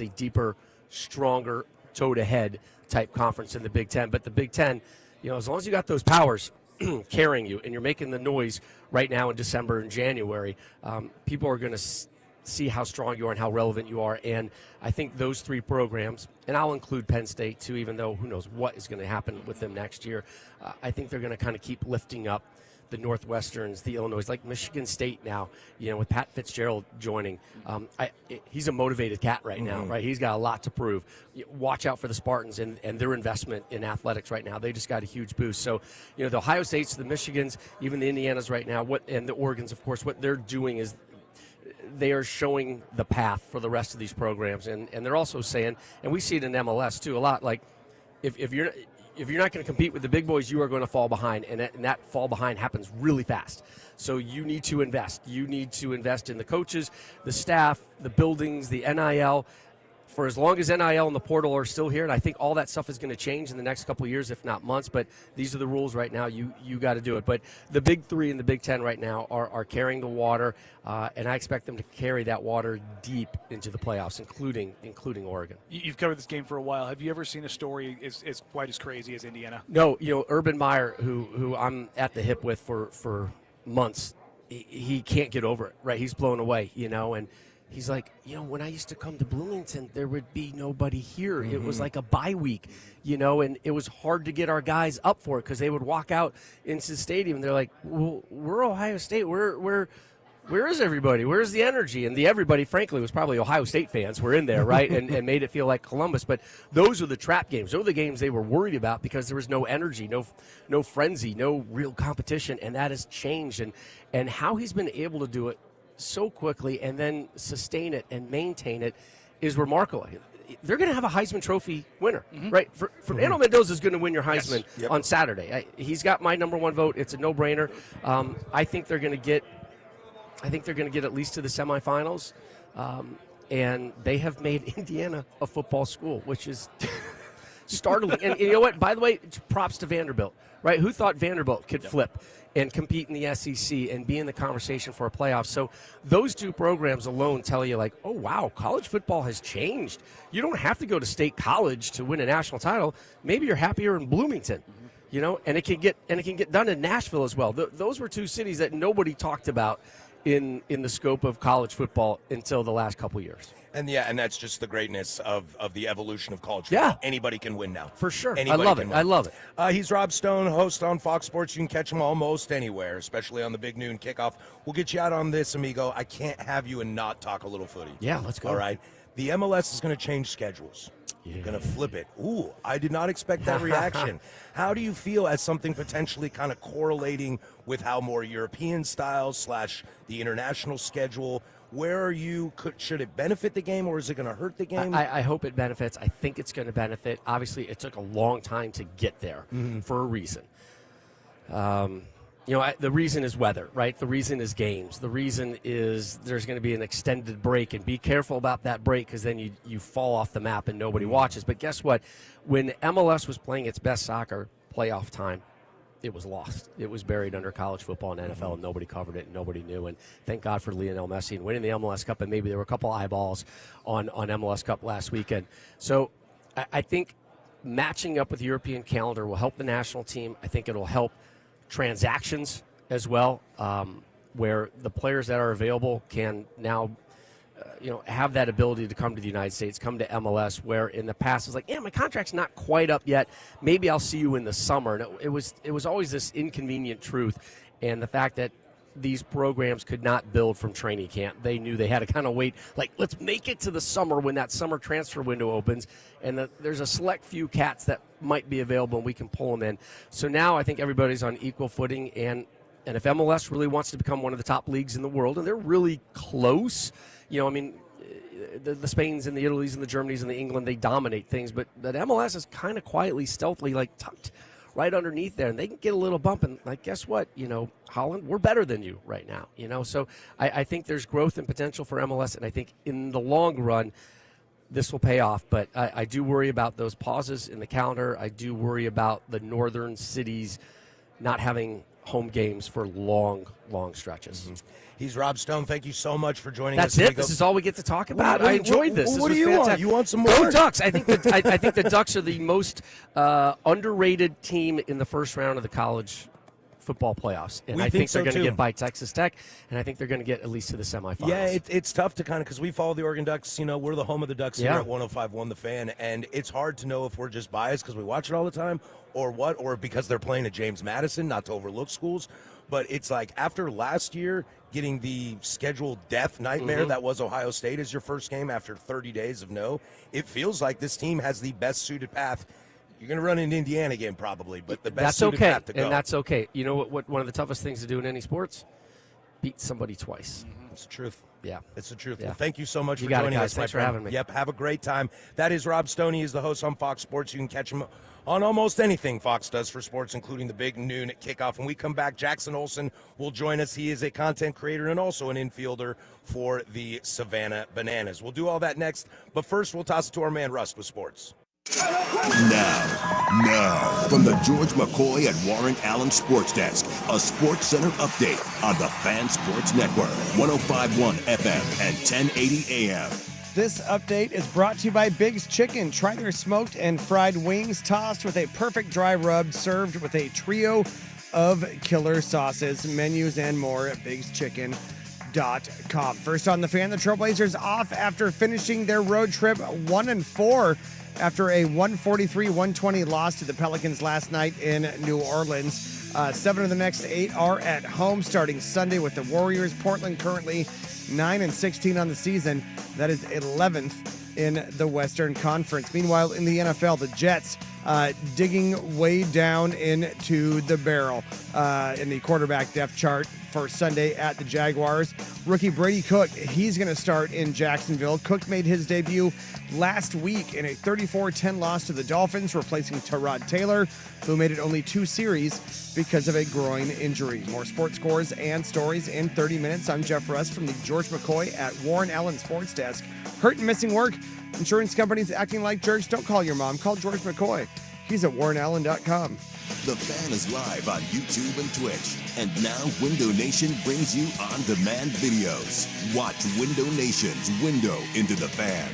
a deeper, stronger, toe-to-head type conference than the Big Ten. But the Big Ten, as long as you got those powers carrying you and you're making the noise right now in December and January, people are going to see how strong you are and how relevant you are. And I think those three programs, and I'll include Penn State too, even though who knows what is going to happen with them next year, I think they're going to kind of keep lifting up the Northwesterns, the Illinois, like Michigan State now, with Pat Fitzgerald joining. He's a motivated cat right now, right? He's got a lot to prove. Watch out for the Spartans and their investment in athletics right now. They just got a huge boost. So, the Ohio States, the Michigans, even the Indianas right now, and the Oregons, of course, what they're doing is they are showing the path for the rest of these programs, and they're also saying, and we see it in MLS too a lot, like if you're not going to compete with the big boys, you are going to fall behind, and that fall behind happens really fast. So you need to invest. You need to invest in the coaches, the staff, the buildings, the NIL. For as long as NIL and the portal are still here, and I think all that stuff is going to change in the next couple of years, if not months, but these are the rules right now. You got to do it. But the Big Three and the Big Ten right now are carrying the water, and I expect them to carry that water deep into the playoffs, including Oregon. You've covered this game for a while. Have you ever seen a story as quite as crazy as Indiana? No. Urban Meyer, who I'm at the hip with for months, he can't get over it, right? He's blown away, and he's like, when I used to come to Bloomington, there would be nobody here. It was like a bye week, and it was hard to get our guys up for it because they would walk out into the stadium and they're like, well, we're Ohio State. Where is everybody? Where's the energy? And the everybody, frankly, was probably Ohio State fans were in there, right, and made it feel like Columbus. But those are the trap games. Those are the games they were worried about because there was no energy, no frenzy, no real competition, and that has changed. And how he's been able to do it so quickly and then sustain it and maintain it is remarkable. They're going to have a Heisman Trophy winner, right? Fernando Mendoza is going to win your Heisman on Saturday. He's got my number one vote. It's a no-brainer. I think they're going to get at least to the semifinals, and they have made Indiana a football school, which is startling. And you know what? By the way, props to Vanderbilt, right? Who thought Vanderbilt could flip and compete in the SEC and be in the conversation for a playoff? So those two programs alone tell you, like, oh, wow, college football has changed. You don't have to go to State College to win a national title. Maybe you're happier in Bloomington, and it can get done in Nashville as well. Those were two cities that nobody talked about in the scope of college football until the last couple years. And that's just the greatness of the evolution of college football. Yeah. Anybody can win now. For sure. Anybody I love can it. win. I love it. He's Rob Stone, host on Fox Sports. You can catch him almost anywhere, especially on the Big Noon Kickoff. We'll get you out on this, amigo. I can't have you and not talk a little footy. Yeah, let's go. All right. The MLS is going to change schedules. You're going to flip it. Ooh, I did not expect that reaction. How do you feel as something potentially kind of correlating with how more European styles / the international schedule? Where are you? Should it benefit the game, or is it going to hurt the game? I hope it benefits. I think it's going to benefit. Obviously, it took a long time to get there for a reason. The reason is weather, right? The reason is games. The reason is there's going to be an extended break, and be careful about that break because then you fall off the map and nobody watches. But guess what? When MLS was playing its best soccer playoff time, it was lost. It was buried under college football and NFL, and nobody covered it and nobody knew. And thank God for Lionel Messi and winning the MLS Cup, and maybe there were a couple eyeballs on MLS Cup last weekend. So I think matching up with the European calendar will help the national team. I think it'll help transactions as well, where the players that are available can now have that ability to come to the United States, come to MLS, where in the past it's like, my contract's not quite up yet. Maybe I'll see you in the summer. And it was always this inconvenient truth. And the fact that these programs could not build from training camp. They knew they had to kind of wait, like, let's make it to the summer when that summer transfer window opens. And there's a select few cats that might be available and we can pull them in. So now I think everybody's on equal footing. And if MLS really wants to become one of the top leagues in the world, and they're really close, the Spains and the Italys and the Germanys and the England, they dominate things. But MLS is kind of quietly, stealthily, tucked right underneath there, and they can get a little bump. And guess what? Holland, we're better than you right now. So I think there's growth and potential for MLS, and I think in the long run, this will pay off. But I do worry about those pauses in the calendar. I do worry about the northern cities not having home games for long stretches. He's Rob Stone. Thank you so much for joining us. That's it. This is all we get to talk about. I enjoyed this. What This do you was want? fantastic. You want some more? Go Ducks! I think the Ducks are the most underrated team in the first round of the college football playoffs, and I think they're going to get by Texas Tech, and I think they're going to get at least to the semifinals. Yeah, it's tough to because we follow the Oregon Ducks. We're the home of the Ducks here at 105.1 The Fan, and it's hard to know if we're just biased because we watch it all the time, or what, or because they're playing at James Madison. Not to overlook schools, but it's like after last year getting the scheduled death nightmare that was Ohio State as your first game after 30 days of no, it feels like this team has the best suited path. You're going to run into Indiana again probably, but the best suited path to go. And that's okay. You know what? One of the toughest things to do in any sports? Beat somebody twice. It's the truth. Yeah. It's the truth. Yeah. Well, thank you so much You for got it, joining guys. us. Thanks for having me. Yep, have a great time. That is Rob Stoney. He's the host on Fox Sports. You can catch him on almost anything Fox does for sports, including the big noon kickoff. When we come back, Jackson Olsen will join us. He is a content creator and also an infielder for the Savannah Bananas. We'll do all that next, but first we'll toss it to our man Rust with sports. Now, from the George McCoy and Warren Allen Sports Desk, a Sports Center update on the Fan Sports Network, 105.1 FM and 1080 AM. This update is brought to you by Big's Chicken. Try their smoked and fried wings tossed with a perfect dry rub, served with a trio of killer sauces, menus, and more at bigschicken.com. First on the Fan, the Trailblazers off after finishing their road trip 1-4 after a 143-120 loss to the Pelicans last night in New Orleans. 7 of the next 8 are at home starting Sunday with the Warriors. Portland currently 9-16 on the season. That is 11th in the Western Conference. Meanwhile, in the NFL, the Jets digging way down into the barrel in the quarterback depth chart for Sunday at the Jaguars. Rookie Brady Cook, he's going to start in Jacksonville. Cook made his debut last week in a 34-10 loss to the Dolphins, replacing Tyrod Taylor, who made it only 2 series because of a groin injury. More sports scores and stories in 30 minutes. I'm Jeff Russ from the George McCoy at Warren Allen Sports Desk. Hurt and missing work? Insurance companies acting like jerks? Don't call your mom. Call George McCoy. He's at warrenallen.com. The Fan is live on YouTube and Twitch. And now Window Nation brings you on-demand videos. Watch Window Nation's Window into the Fan.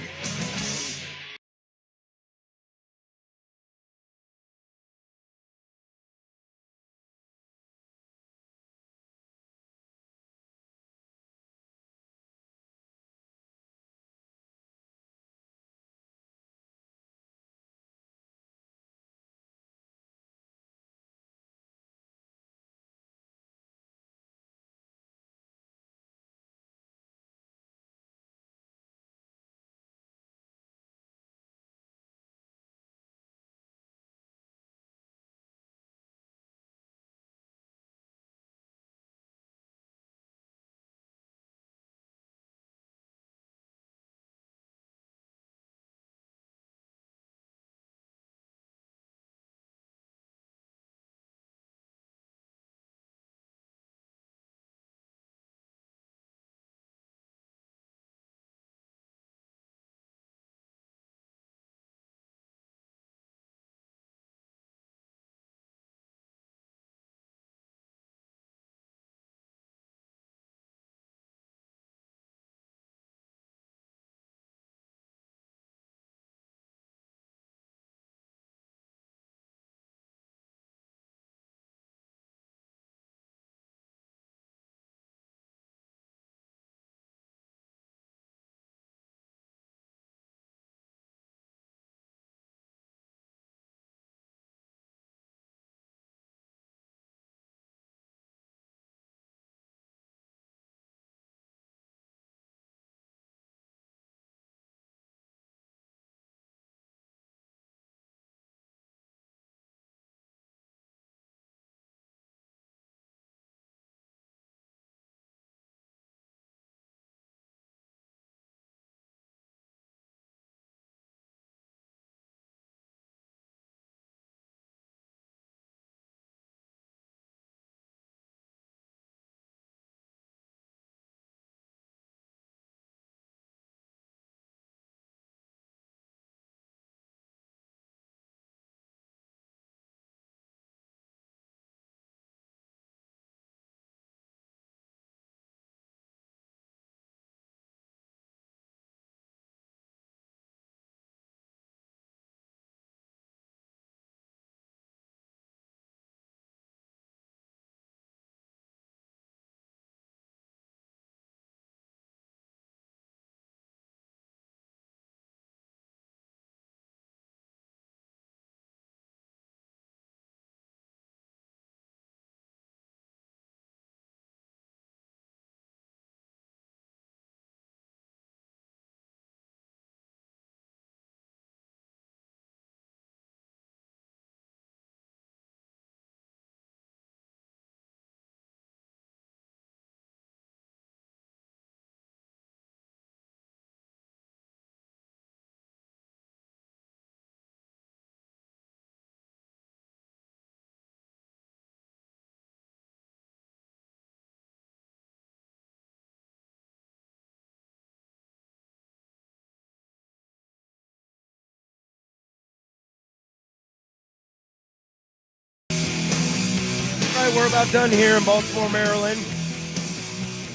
right, we're about done here in Baltimore, Maryland.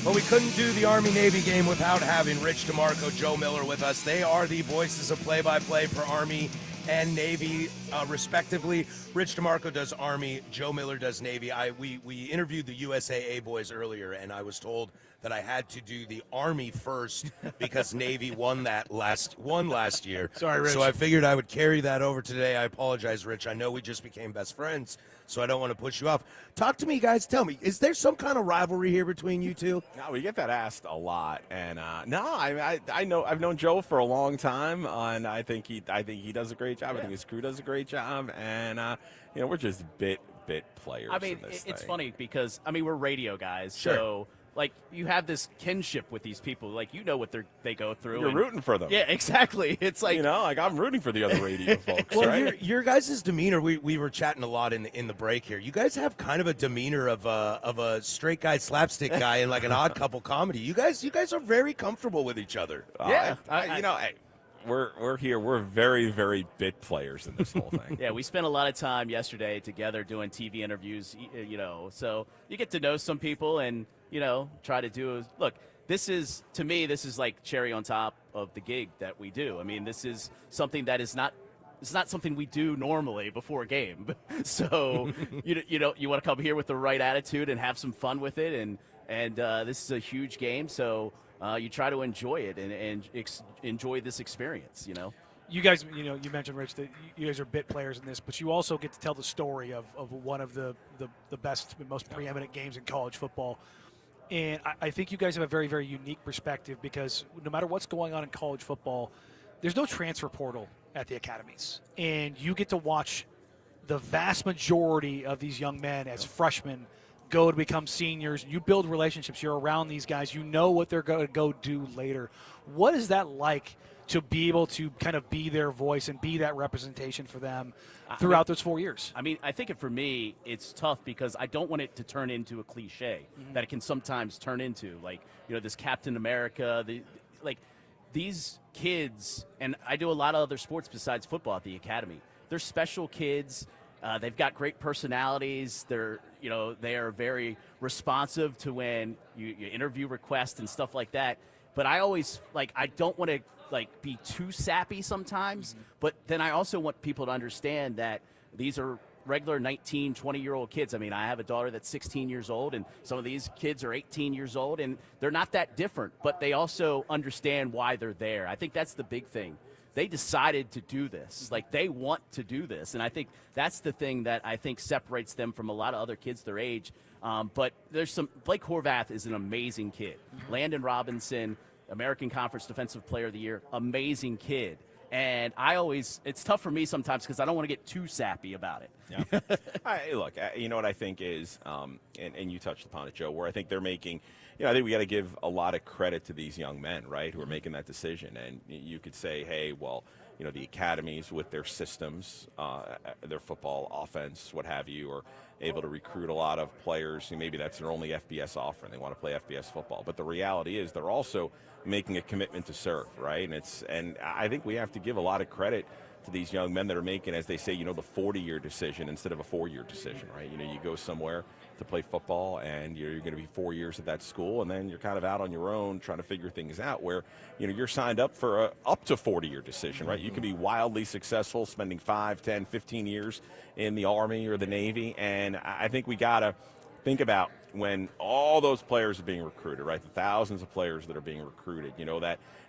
But we couldn't do the Army-Navy game without having Rich DeMarco, Joe Miller with us. They are the voices of play-by-play for Army and Navy, respectively. Rich DeMarco does Army, Joe Miller does Navy. We interviewed the USAA boys earlier, and I was told that I had to do the Army first because Navy won last year. Sorry, Rich. So I figured I would carry that over today. I apologize, Rich. I know we just became best friends, so I don't want to push you off. Talk to me, guys. Tell me, is there some kind of rivalry here between you two? No, we get that asked a lot, and I know I've known Joe for a long time, and I think he does a great job. I think his crew does a great job, and we're just bit players. I mean, in this it's thing. funny because we're radio guys, Sure. so like you have this kinship with these people, like what they go through. You're and- rooting for them. Yeah, exactly. It's like I'm rooting for the other radio folks. Well, right? your guys' demeanor, we were chatting a lot in the break here. You guys have kind of a demeanor of a straight guy slapstick guy in like an Odd Couple comedy. You guys are very comfortable with each other. We're here. We're very, very bit players in this whole thing. Yeah, we spent a lot of time yesterday together doing TV interviews, so you get to know some people and, try to do. Look, this is like cherry on top of the gig that we do. I mean, this is something that is not. It's not something we do normally before a game. So, you want to come here with the right attitude and have some fun with it. And this is a huge game. So, you try to enjoy it and enjoy this experience, You guys, you mentioned, Rich, that you guys are bit players in this, but you also get to tell the story of one of the best, most preeminent games in college football. And I think you guys have a very, very unique perspective because no matter what's going on in college football, there's no transfer portal at the academies. And you get to watch the vast majority of these young men as freshmen go to become seniors. You build relationships. You're around these guys. You know what they're going to go do later. What is that like to be able to kind of be their voice and be that representation for them throughout those 4 years? I mean, I think for me, it's tough because I don't want it to turn into a cliche that it can sometimes turn into. Like, this Captain America, these kids, and I do a lot of other sports besides football at the academy. They're special kids. They've got great personalities. They are very responsive to when you interview requests and stuff like that. But I always I don't want to be too sappy sometimes. But then I also want people to understand that these are regular 19, 20-year-old kids. I mean, I have a daughter that's 16 years old, and some of these kids are 18 years old, and they're not that different. But they also understand why they're there. I think that's the big thing. They decided to do this. They want to do this. And I think that's the thing that I think separates them from a lot of other kids their age. But there's Blake Horvath is an amazing kid. Landon Robinson, American Conference Defensive Player of the Year, amazing kid. And it's tough for me sometimes because I don't want to get too sappy about it. Yeah. Look, you know what I think is, and you touched upon it, Joe, where I think they're making, I think we got to give a lot of credit to these young men, right, who are making that decision. And you could say, hey, well, the academies with their systems, their football offense, what have you, are able to recruit a lot of players. Maybe that's their only FBS offer and they want to play FBS football. But the reality is they're also making a commitment to serve, right? And I think we have to give a lot of credit to these young men that are making, as they say, the 40-year decision instead of a 4-year decision, right? You go somewhere to play football and you're going to be 4 years at that school, and then you're kind of out on your own trying to figure things out, where you're signed up for a up to 40-year decision, right? You can be wildly successful spending 5, 10, 15 years in the Army or the Navy, and I think we got to think about when all those players are being recruited, right? The thousands of players that are being recruited,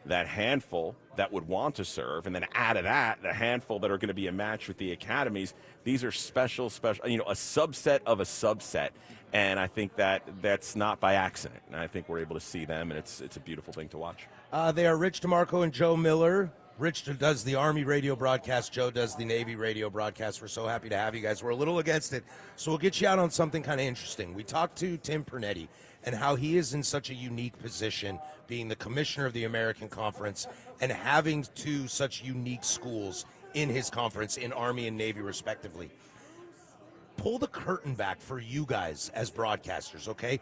that handful that would want to serve, and then out of that, the handful that are going to be a match with the academies. These are special, a subset of a subset. And I think that's not by accident. And I think we're able to see them, and it's a beautiful thing to watch. They are Rich DeMarco and Joe Miller. Rich does the Army radio broadcast. Joe does the Navy radio broadcast. We're so happy to have you guys. We're a little against it, so we'll get you out on something kind of interesting. We talked to Tim Pernetti and how he is in such a unique position, being the commissioner of the American Conference and having two such unique schools in his conference, in Army and Navy respectively. Pull the curtain back for you guys as broadcasters, okay?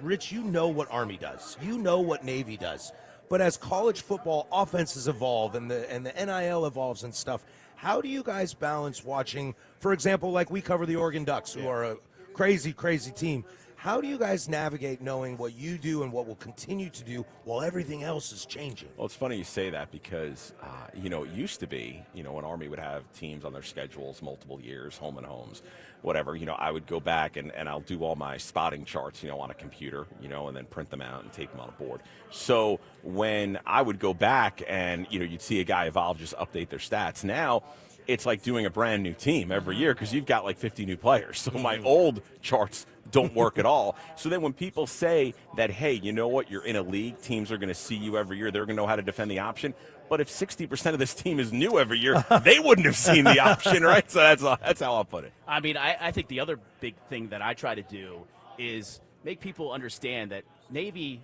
Rich, you know what Army does. You know what Navy does. But as college football offenses evolve and the NIL evolves and stuff, how do you guys balance watching, for example, like we cover the Oregon Ducks, who are Crazy, crazy team. How do you guys navigate knowing what you do and what will continue to do while everything else is changing? Well, it's funny you say that because, it used to be, an Army would have teams on their schedules multiple years, home and homes, whatever. I would go back and I'll do all my spotting charts, on a computer, and then print them out and tape them on a board. So when I would go back and, you'd see a guy evolve, just update their stats. Now, it's like doing a brand new team every year because you've got like 50 new players. So my old charts don't work at all. So then when people say that, hey, you know what, you're in a league, teams are going to see you every year, they're going to know how to defend the option. But if 60% of this team is new every year, they wouldn't have seen the option, right? So that's how I'll put it. I mean, I think the other big thing that I try to do is make people understand that Navy,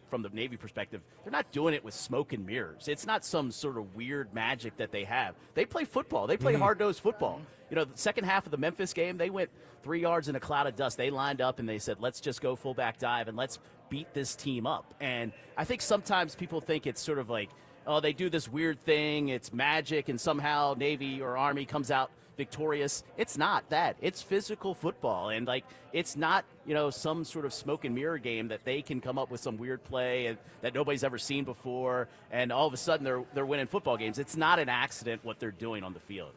from the Navy perspective, they're not doing it with smoke and mirrors. It's not some sort of weird magic that they have. They play football. They play hard-nosed football. The second half of the Memphis game, they went 3 yards in a cloud of dust. They lined up and they said, let's just go fullback dive and let's beat this team up. And I think sometimes people think it's sort of like, oh, they do this weird thing, it's magic, and somehow Navy or Army comes out victorious. It's not that. It's physical football, and it's not some sort of smoke and mirror game that they can come up with some weird play and that nobody's ever seen before, and all of a sudden they're winning football games. It's not an accident what they're doing on the field.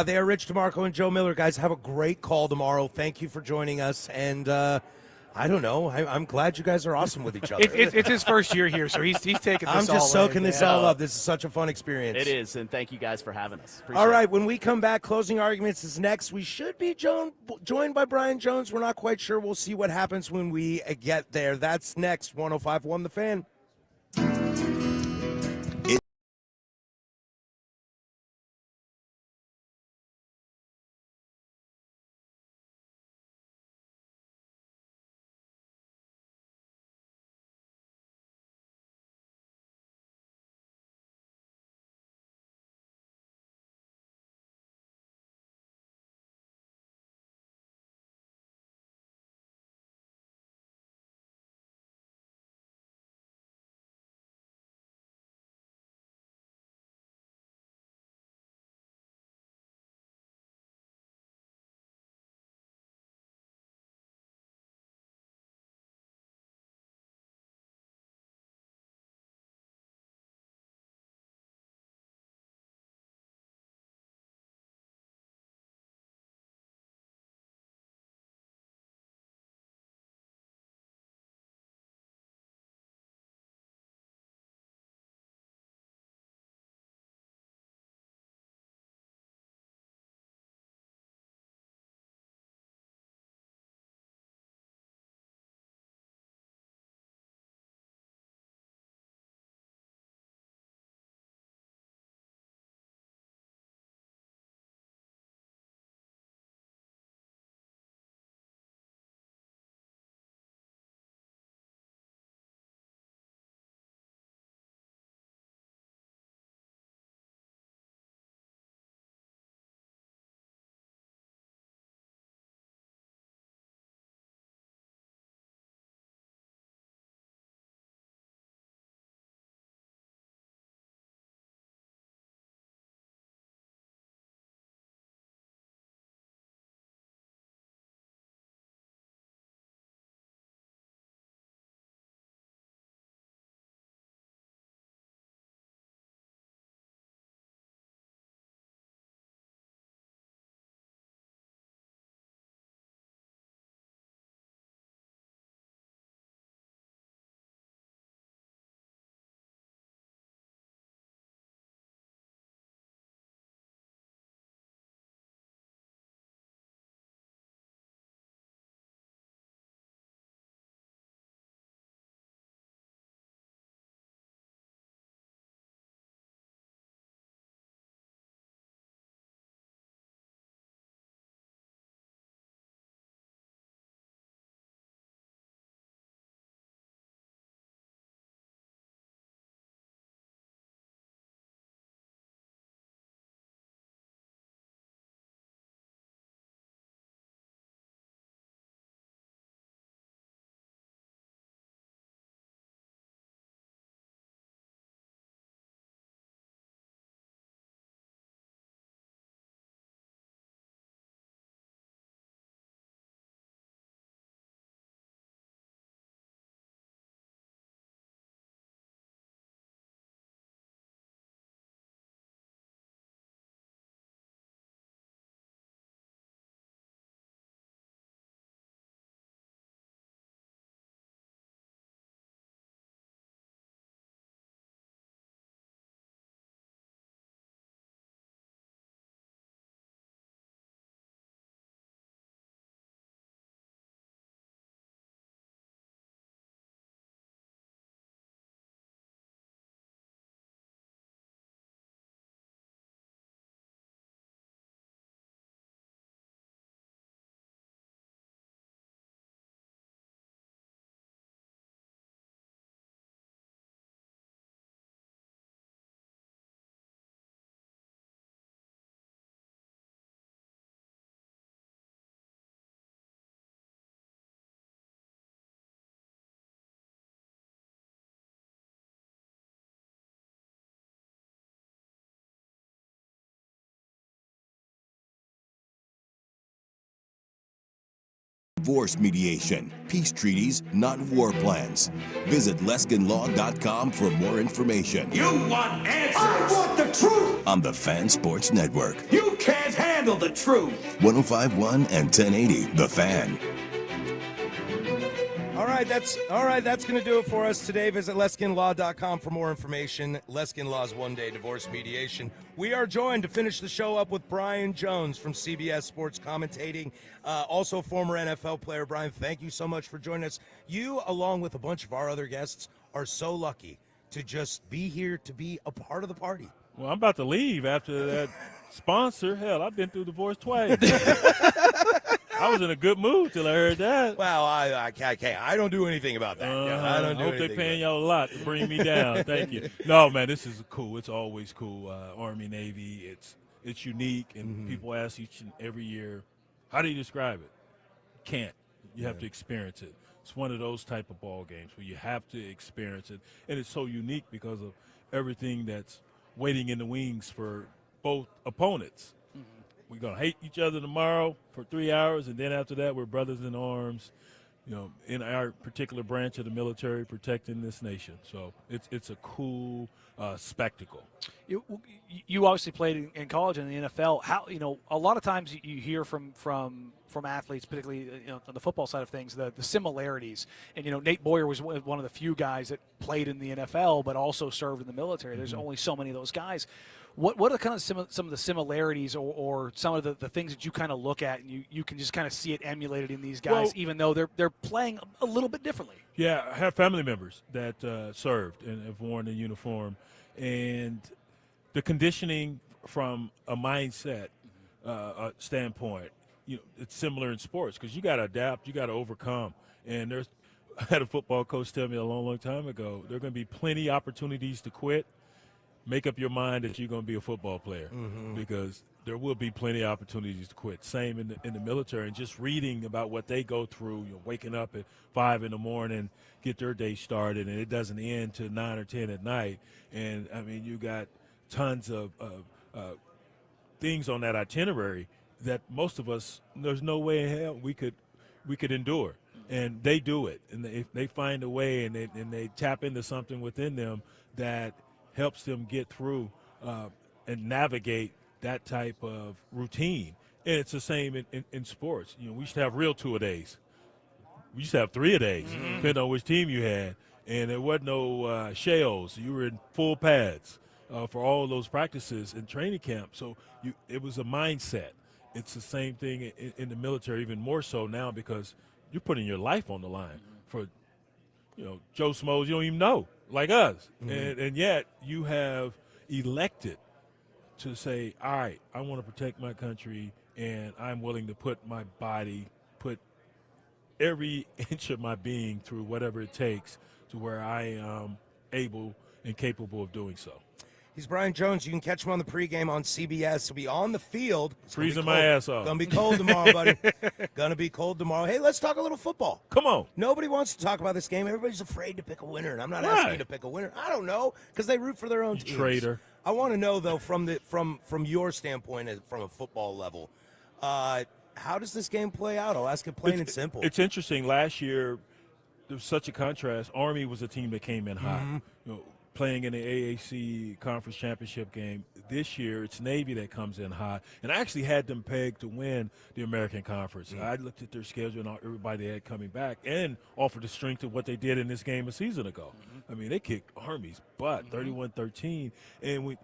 They are Rich DeMarco and Joe Miller. Guys, have a great call tomorrow. Thank you for joining us, and I don't know. I'm glad you guys are awesome with each other. It's his first year here, so he's taking this all I'm just in. soaking this all up. This is such a fun experience. It is, and thank you guys for having us. Appreciate All right, when we come back, Closing Arguments is next. We should be joined by Brian Jones. We're not quite sure. We'll see what happens when we get there. That's next. 105.1 The Fan. divorce mediation. Peace treaties, not war plans. Visit LeskinLaw.com for more information. You want answers! I want the truth! On the Fan Sports Network. You can't handle the truth! 105.1 and 1080, The Fan. All right. That's going to do it for us today. Visit LeskinLaw.com for more information. Leskin Law's one-day divorce mediation. We are joined to finish the show up with Brian Jones from CBS Sports commentating, also former NFL player. Brian, thank you so much for joining us. You, along with a bunch of our other guests, are so lucky to just be here to be a part of the party. Well, I'm about to leave after that sponsor. Hell, I've been through divorce twice. I was in a good mood till I heard that. Well, I can't. I don't do anything about that. I hope they're paying y'all a lot to bring me down. Thank you. No, man, this is cool. It's always cool. Army, Navy, it's unique, and people ask each and every year, how do you describe it? Can't. You have to experience it. It's one of those type of ball games where you have to experience it, and it's so unique because of everything that's waiting in the wings for both opponents. We're going to hate each other tomorrow for 3 hours, and then after that, we're brothers in arms, in our particular branch of the military protecting this nation. So it's a cool spectacle. You obviously played in college and in the NFL. How a lot of times you hear from athletes, particularly on the football side of things, the similarities. And Nate Boyer was one of the few guys that played in the NFL, but also served in the military. There's only so many of those guys. What are kind of some of the similarities or some of the things that you kind of look at and you can just kind of see it emulated in these guys, even though they're playing a little bit differently? Yeah, I have family members that served and have worn the uniform, and the conditioning from a mindset standpoint, it's similar in sports because you got to adapt, you got to overcome. And I had a football coach tell me a long, long time ago, there are going to be plenty of opportunities to quit. Make up your mind that you're going to be a football player because there will be plenty of opportunities to quit. Same in the military, and just reading about what they go through, waking up at 5 in the morning, get their day started, and it doesn't end till 9 or 10 at night. And, I mean, you got tons of things on that itinerary that most of us, there's no way in hell we could endure. And they do it, and they find a way, and they tap into something within them that helps them get through and navigate that type of routine. And it's the same in sports. We used to have real two-a-days. We used to have three-a-days, depending on which team you had. And there wasn't no shells. You were in full pads for all of those practices in training camp. So it was a mindset. It's the same thing in the military, even more so now because you're putting your life on the line for, Joe Schmoes you don't even know, like us. And yet you have elected to say, all right, I want to protect my country, and I'm willing to put my body, put every inch of my being through whatever it takes to where I am able and capable of doing so. He's Brian Jones. You can catch him on the pregame on CBS. He'll be on the field. Freezing my ass off. Gonna be cold tomorrow, buddy. Gonna be cold tomorrow. Hey, let's talk a little football. Come on. Nobody wants to talk about this game. Everybody's afraid to pick a winner, and I'm not asking you to pick a winner. I don't know because they root for their own teams. Traitor. I want to know though, from your standpoint, from a football level, how does this game play out? I'll ask it plain and simple. It's interesting. Last year, there was such a contrast. Army was a team that came in hot. Playing in the AAC Conference Championship game. This year, it's Navy that comes in hot. And I actually had them pegged to win the American Conference. I looked at their schedule and everybody they had coming back and offered the strength of what they did in this game a season ago. I mean, they kicked Army's butt, 31-13. And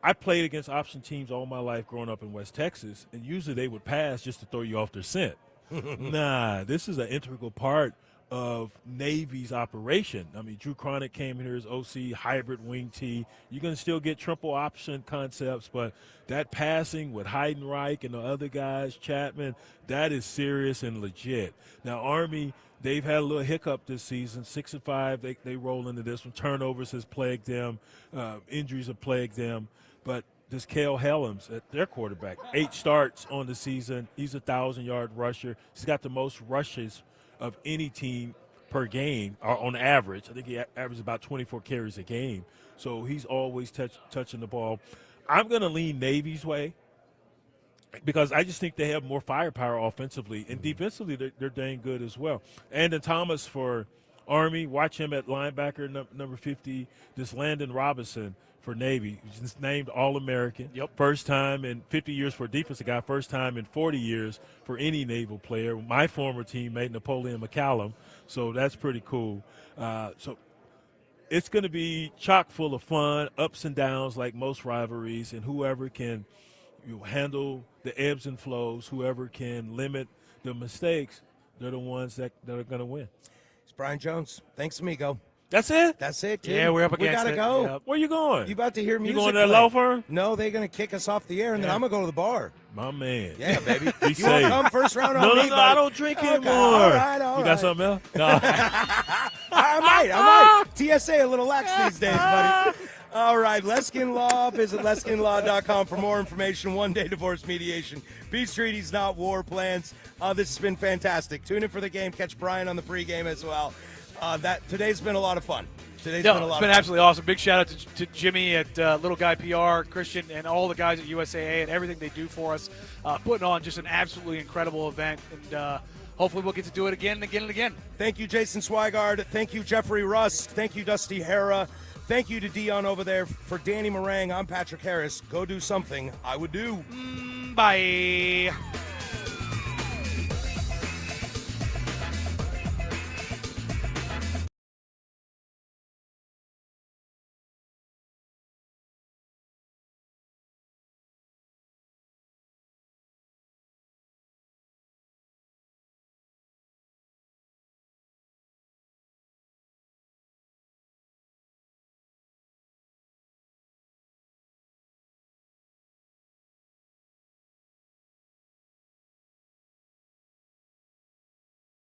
I played against option teams all my life growing up in West Texas, and usually they would pass just to throw you off their scent. Nah, this is an integral part of Navy's operation. I mean, Drew Cronick came here as OC, hybrid wing T. You're going to still get triple option concepts, but that passing with Heidenreich and the other guys, Chapman, that is serious and legit. Now, Army, they've had a little hiccup this season. 6-5, they roll into this one. Turnovers has plagued them. Injuries have plagued them. But this Cale Helms at their quarterback, 8 starts on the season. He's a 1,000-yard rusher. He's got the most rushes of any team per game, or on average. I think he averages about 24 carries a game. So he's always touching the ball. I'm going to lean Navy's way. because I just think they have more firepower offensively, and defensively they're dang good as well. Andon Thomas for Army, watch him at linebacker number 50. This Landon Robinson for Navy, just named All-American. Yep. First time in 50 years for a defensive guy, first time in 40 years for any naval player. My former teammate, Napoleon McCallum, so that's pretty cool. So it's going to be chock full of fun, ups and downs like most rivalries, and whoever can handle the ebbs and flows, whoever can limit the mistakes, they're the ones that are going to win. It's Brian Jones. Thanks, amigo. That's it? That's it, dude. Yeah, we're up We against gotta it. go. Yep. Where you going? You about to hear music? You going to that play. law firm? No, they're going to kick us off the air, and then Yeah. I'm going to go to the bar. My man. Yeah, baby. Be You want safe. to come first round on No, me, I buddy? don't drink Okay, anymore. all right. You got something else? No. I might. TSA a little lax these days, buddy. All right, Leskin Law. Visit LeskinLaw.com for more information. One-day divorce mediation. Peace treaties, not war plans. This has been fantastic. Tune in for the game. Catch Brian on the pregame as well. Today's been a lot of fun. It's been absolutely awesome. Big shout out to Jimmy at Little Guy PR, Christian, and all the guys at USAA and everything they do for us, putting on just an absolutely incredible event. And hopefully we'll get to do it again and again and again. Thank you, Jason Swigard. Thank you, Jeffrey Rust. Thank you, Dusty Hera. Thank you to Dion over there. For Danny Morang, I'm Patrick Harris. Go do something I would do. Bye.